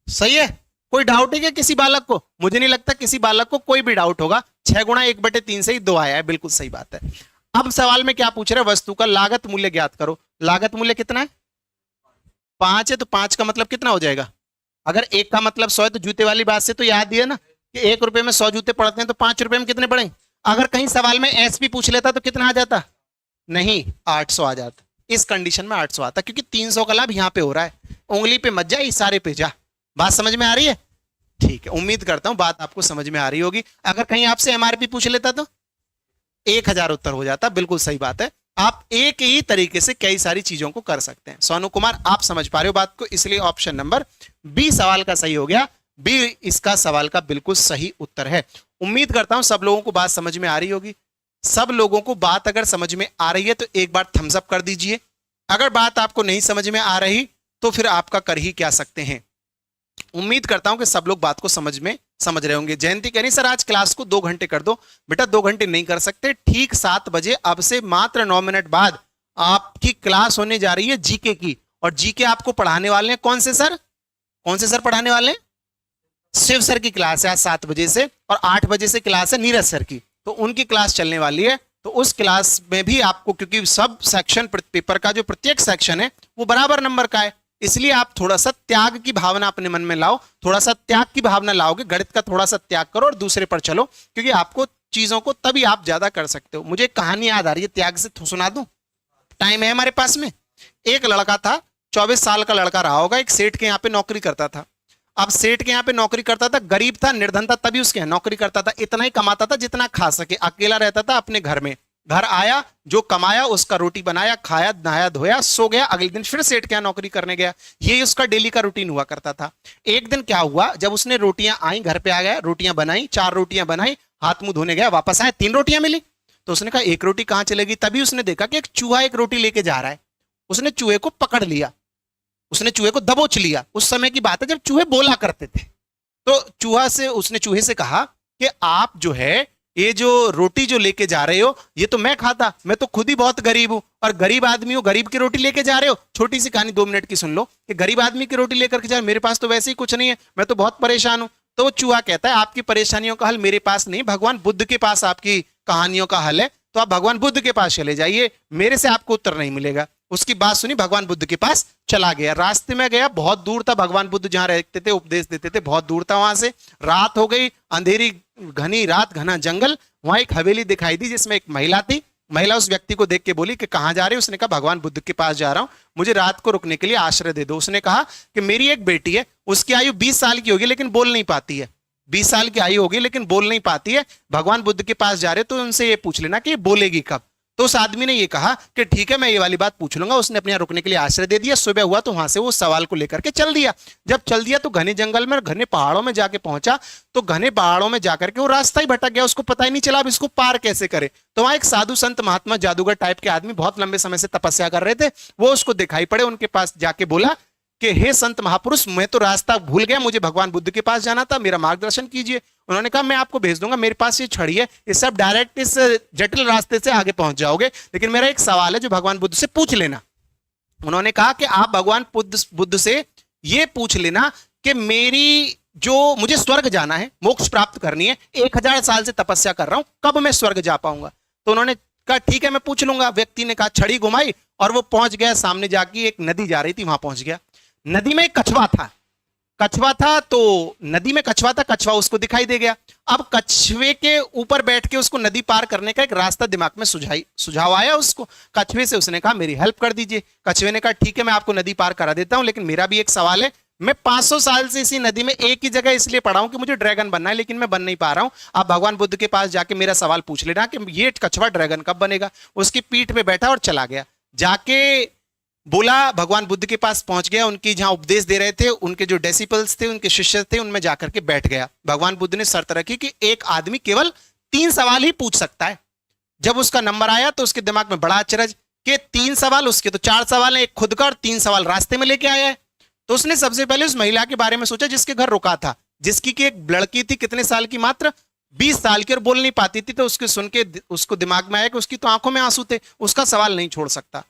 सही है, कोई डाउट है क्या किसी बालक को? मुझे नहीं लगता किसी बालक को कोई भी डाउट होगा। 6 गुणा 1/3 से ही 2 आया है, बिल्कुल सही बात है। अब सवाल में क्या पूछ रहे हैं, वस्तु का लागत मूल्य ज्ञात करो। लागत मूल्य कितना है, 5 है, तो 5 का मतलब कितना हो जाएगा? अगर 1 का मतलब 100 है तो जूते वाली बात से तो याद दिया ना कि 1 रुपए में 100 जूते पड़ते हैं, तो 5 रुपए में कितने पड़े? अगर कहीं सवाल में एसपी पूछ लेता तो कितना आ जाता? नहीं, 800 आ जाता। इस कंडीशन में 800 आता, क्योंकि 300 का लाभ यहां पे हो रहा है। उंगली पे मत जा, इशारे पे जा। बात समझ में आ रही है? ठीक है, उम्मीद करता हूं बात आपको समझ में आ रही होगी। अगर कहीं आपसे एमआरपी पूछ लेता तो 1000 उत्तर हो जाता। बिल्कुल सही बात है, आप एक ही तरीके से कई सारी चीजों को कर सकते हैं। सोनू कुमार, आप समझ पा रहे हो बात को, इसलिए ऑप्शन नंबर बी सवाल का सही हो गया। बी इसका सवाल का बिल्कुल सही उत्तर है। उम्मीद करता हूं सब लोगों को बात समझ में आ रही होगी। सब लोगों को बात अगर समझ में आ रही है तो एक बार थम्स अप कर दीजिए। अगर बात आपको नहीं समझ में आ रही तो फिर आपका कर ही क्या सकते हैं। उम्मीद करता हूं कि सब लोग बात को समझ रहे होंगे। जयंती कह रही सर आज क्लास को 2 घंटे कर दो। बेटा 2 घंटे नहीं कर सकते, ठीक 7 बजे अब से मात्र 9 मिनट बाद आपकी क्लास होने जा रही है जीके की। और जीके आपको पढ़ाने वाले हैं कौन से सर? कौन से सर पढ़ाने वाले हैं? शिव सर की क्लास है आज 7 बजे से, और 8 बजे से क्लास है नीरज सर की, तो उनकी क्लास चलने वाली है। तो उस क्लास में भी आपको, क्योंकि सब सेक्शन पेपर का जो प्रत्येक सेक्शन है वो बराबर नंबर का है, इसलिए आप थोड़ा सा त्याग की भावना अपने मन में लाओ। थोड़ा सा त्याग की भावना लाओगे, गणित का थोड़ा सा त्याग करो और दूसरे पर चलो, क्योंकि आपको चीजों को तभी आप ज्यादा कर सकते हो। मुझे एक कहानी याद आ रही है, त्याग से सुना दूं? टाइम है हमारे पास में। एक लड़का था, 24 साल का लड़का रहा होगा, एक सेठ के यहाँ पे नौकरी करता था। अब सेठ के यहाँ पे नौकरी करता था, गरीब था, निर्धन था, तभी उसके यहाँ नौकरी करता था। इतना ही कमाता था जितना खा सके, अकेला रहता था अपने घर में। घर आया, जो कमाया उसका रोटी बनाया, खाया, नहाया धोया, सो गया। अगले दिन फिर सेठ के यहाँ नौकरी करने गया। ये उसका डेली का रूटीन हुआ करता था। एक दिन क्या हुआ, जब उसने रोटियां आई, घर पे आ गया, रोटियां बनाई, 4 रोटियां बनाई, हाथ मुंह धोने गया, वापस आया, 3 रोटियां मिली। तो उसने कहा 1 रोटी कहां चलेगी? तभी उसने देखा कि एक चूहा 1 रोटी लेके जा रहा है। उसने चूहे को पकड़ लिया, उसने चूहे को दबोच लिया। उस समय की बात है जब चूहे बोला करते थे। तो उसने चूहे से कहा कि आप जो है ये जो रोटी जो लेके जा रहे हो ये तो मैं खाता, मैं तो खुद ही बहुत गरीब हूं, और गरीब आदमी हूं, गरीब की रोटी लेके जा रहे हो। छोटी सी कहानी 2 मिनट की सुन लो कि गरीब आदमी की रोटी लेकर के जा, मेरे पास तो वैसे ही कुछ नहीं है, मैं तो बहुत परेशान हूं। तो वो चूहा कहता है आपकी परेशानियों का हल मेरे पास नहीं, भगवान बुद्ध के पास आपकी कहानियों का हल है, तो आप भगवान बुद्ध के पास चले जाइए, मेरे से आपको उत्तर नहीं मिलेगा। उसकी बात सुनी, भगवान बुद्ध के पास चला गया। रास्ते में गया, बहुत दूर था भगवान बुद्ध जहां रहते थे, उपदेश देते थे, बहुत दूर था वहां से। रात हो गई, अंधेरी घनी रात, घना जंगल। वहां एक हवेली दिखाई दी जिसमें एक महिला थी। महिला उस व्यक्ति को देख के बोली कि कहां जा रहे हो? उसने कहा भगवान बुद्ध के पास जा रहा हूं, मुझे रात को रुकने के लिए आश्रय दे दो। उसने कहा कि मेरी एक बेटी है, उसकी आयु 20 साल की होगी लेकिन बोल नहीं पाती है। 20 साल की आयु होगी लेकिन बोल नहीं पाती है। भगवान बुद्ध के पास जा रहे हो तो उनसे ये पूछ लेना कि ये बोलेगी कब। तो उस आदमी ने ये कहा कि ठीक है मैं ये वाली बात पूछ लूंगा। उसने अपने यहाँ रुकने के लिए आश्रय दे दिया। सुबह हुआ तो वहां से वो सवाल को लेकर के चल दिया। जब चल दिया तो घने जंगल में, घने पहाड़ों में जाके पहुंचा। तो घने पहाड़ों में जाकर के वो रास्ता ही भटक गया, उसको पता ही नहीं चला अब इसको पार कैसे करे। तो वहां एक साधु संत महात्मा जादूगर टाइप के आदमी बहुत लंबे समय से तपस्या कर रहे थे, वो उसको दिखाई पड़े। उनके पास जाके बोला कि हे संत महापुरुष, मैं तो रास्ता भूल गया, मुझे भगवान बुद्ध के पास जाना था, मेरा मार्गदर्शन कीजिए। उन्होंने कहा मैं आपको भेज दूंगा, मेरे पास ये छड़ी है, इस सब डायरेक्ट इस जटिल रास्ते से आगे पहुंच जाओगे, लेकिन मेरा एक सवाल है जो भगवान बुद्ध से पूछ लेना। उन्होंने कहा कि आप भगवान बुद्ध से ये पूछ लेना कि मेरी जो मुझे स्वर्ग जाना है, मोक्ष प्राप्त करनी है, 1000 साल से तपस्या कर रहा हूं, कब मैं स्वर्ग जा पाऊंगा? तो उन्होंने कहा ठीक है मैं पूछ लूंगा। व्यक्ति ने कहा, छड़ी घुमाई और वो पहुंच गया सामने जाके, एक नदी जा रही थी, वहां पहुंच गया। नदी में एक कछुआ था, कछुआ था तो नदी में कछुआ था, कछुआ उसको दिखाई दे गया। अब कछुए के ऊपर बैठ के उसको नदी पार करने का एक रास्ता दिमाग में सुझाव आया उसको। कछुए से उसने कहा मेरी हेल्प कर दीजिए। कछुए ने कहा ठीक है मैं आपको नदी पार करा देता हूं, लेकिन मेरा भी एक सवाल है, मैं 500 साल से इसी नदी में एक ही जगह इसलिए पड़ा हूं कि मुझे ड्रैगन बनना है, लेकिन मैं बन नहीं पा रहा हूं। आप भगवान बुद्ध के पास जाके मेरा सवाल पूछ लेना कि ये कछुआ ड्रैगन कब बनेगा। उसकी पीठ पे बैठा और चला गया। जाके बोला, भगवान बुद्ध के पास पहुंच गया, उनकी जहां उपदेश दे रहे थे, उनके जो डेसिपल्स थे, उनके शिष्य थे, उनमें जाकर के बैठ गया। भगवान बुद्ध ने शर्त रखी कि एक आदमी केवल 3 सवाल ही पूछ सकता है। जब उसका नंबर आया तो उसके दिमाग में बड़ा अचरज कि 3 सवाल, उसके तो 4 सवाल है, एक खुद का और 3 सवाल रास्ते में लेके आया है। तो उसने सबसे पहले उस महिला के बारे में सोचा जिसके घर रुका था, जिसकी की एक लड़की थी, कितने साल की, मात्र 20 साल की और बोल नहीं पाती थी, तो उसके सुन के उसको दिमाग में आया कि उसकी तो आंखों में आंसू थे, उसका सवाल नहीं छोड़ सकता।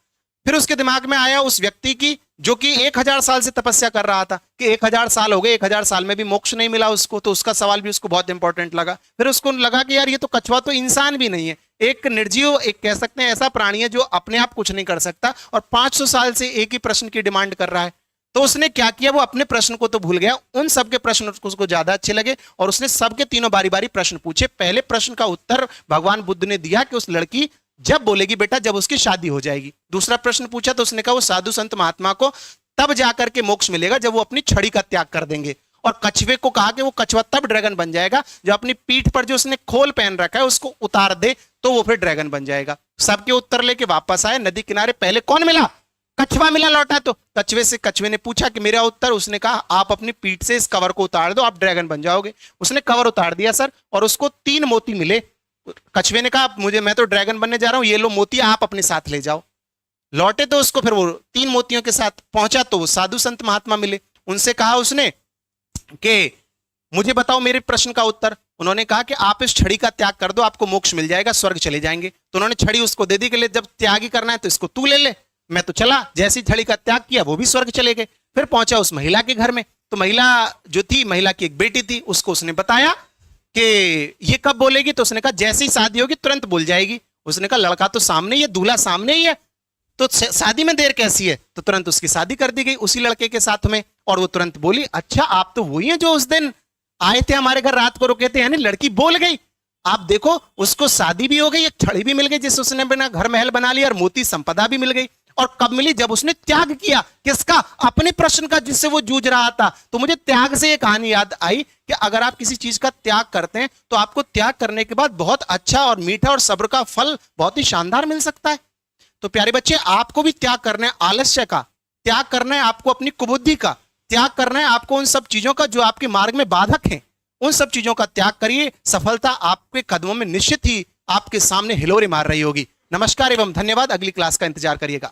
फिर उसके दिमाग में आया उस व्यक्ति की जो कि 1000 साल से तपस्या कर रहा था कि 1000 साल हो गए, 1000 साल में भी मोक्ष नहीं मिला उसको, तो उसका सवाल भी उसको बहुत इंपॉर्टेंट लगा। फिर उसको लगा कि यार ये तो कछुआ तो इंसान भी नहीं है, एक निर्जीव, एक कह सकते हैं ऐसा प्राणी है जो अपने आप कुछ नहीं कर सकता और 500 साल से एक ही प्रश्न की डिमांड कर रहा है। तो उसने क्या किया, वो अपने प्रश्न को तो भूल गया, उन सबके प्रश्न उसको ज्यादा अच्छे लगे और उसने सबके तीनों बारी बारी प्रश्न पूछे। पहले प्रश्न का उत्तर भगवान बुद्ध ने दिया कि उस लड़की जब बोलेगी बेटा जब उसकी शादी हो जाएगी। दूसरा प्रश्न पूछा तो उसने कहा वो साधु संत महात्मा को तब जाकर के मोक्ष मिलेगा जब वो अपनी छड़ी का त्याग कर देंगे। और कछुए को कहा कि वो कछुआ तब ड्रैगन बन जाएगा जब अपनी पीठ पर जो उसने खोल पहन रखा है उसको उतार दे, तो वो फिर ड्रैगन बन जाएगा। सबके उत्तर लेके वापस आए नदी किनारे, पहले कौन मिला, कछुआ मिला लौटा। तो कछुए ने पूछा कि मेरा उत्तर, उसने कहा आप अपनी पीठ से इस कवर को उतार दो, आप ड्रैगन बन जाओगे। उसने कवर उतार दिया सर, और उसको 3 मोती मिले। कछुए ने कहा मैं तो ड्रैगन बनने जा रहा हूं, ये लो मोती आप अपने साथ ले जाओ। लौटे तो उसको फिर वो 3 मोतियों के साथ पहुंचा तो वो साधु संत महात्मा मिले। उनसे कहा उसने कि मुझे बताओ मेरे प्रश्न का उत्तर। उन्होंने कहा कि आप इस छड़ी का त्याग कर दो, आपको मोक्ष मिल जाएगा, स्वर्ग चले जाएंगे। तो उन्होंने छड़ी उसको दे दी कि ले जब त्याग ही करना है तो इसको तू ले ले। मैं तो चला, जैसी छड़ी का त्याग किया वो भी स्वर्ग चले गए। फिर पहुंचा उस महिला के घर में, तो महिला जो थी, महिला की एक बेटी थी, उसको उसने बताया कि ये कब बोलेगी, तो उसने कहा जैसे ही शादी होगी तुरंत बोल जाएगी। उसने कहा लड़का तो सामने ही है, दूल्हा सामने ही है, तो शादी में देर कैसी है। तो तुरंत उसकी शादी कर दी गई उसी लड़के के साथ में। और वो तुरंत बोली अच्छा आप तो वही हैं जो उस दिन आए थे हमारे घर, रात को रुके थे। यानी लड़की बोल गई। आप देखो उसको शादी भी हो गई, एक छड़ी भी मिल गई जिससे उसने बिना घर महल बना लिया, और मोती संपदा भी मिल गई। और कब मिली, जब उसने त्याग किया, किसका, अपने प्रश्न का जिससे वो जूझ रहा था। तो मुझे त्याग से ये कहानी याद आई कि अगर आप किसी चीज का त्याग करते हैं तो आपको त्याग करने के बाद बहुत अच्छा और मीठा और सब्र का फल बहुत ही शानदार मिल सकता है। तो प्यारे बच्चे, आपको भी त्याग करना है, आलस्य का त्याग करना है, आपको अपनी कुबुद्धि का त्याग करना है, आपको उन सब चीजों का जो आपके मार्ग में बाधक हैं, उन सब चीजों का त्याग करिए। सफलता आपके कदमों में निश्चित ही आपके सामने हिलोरे मार रही होगी। नमस्कार एवं धन्यवाद। अगली क्लास का इंतजार करिएगा।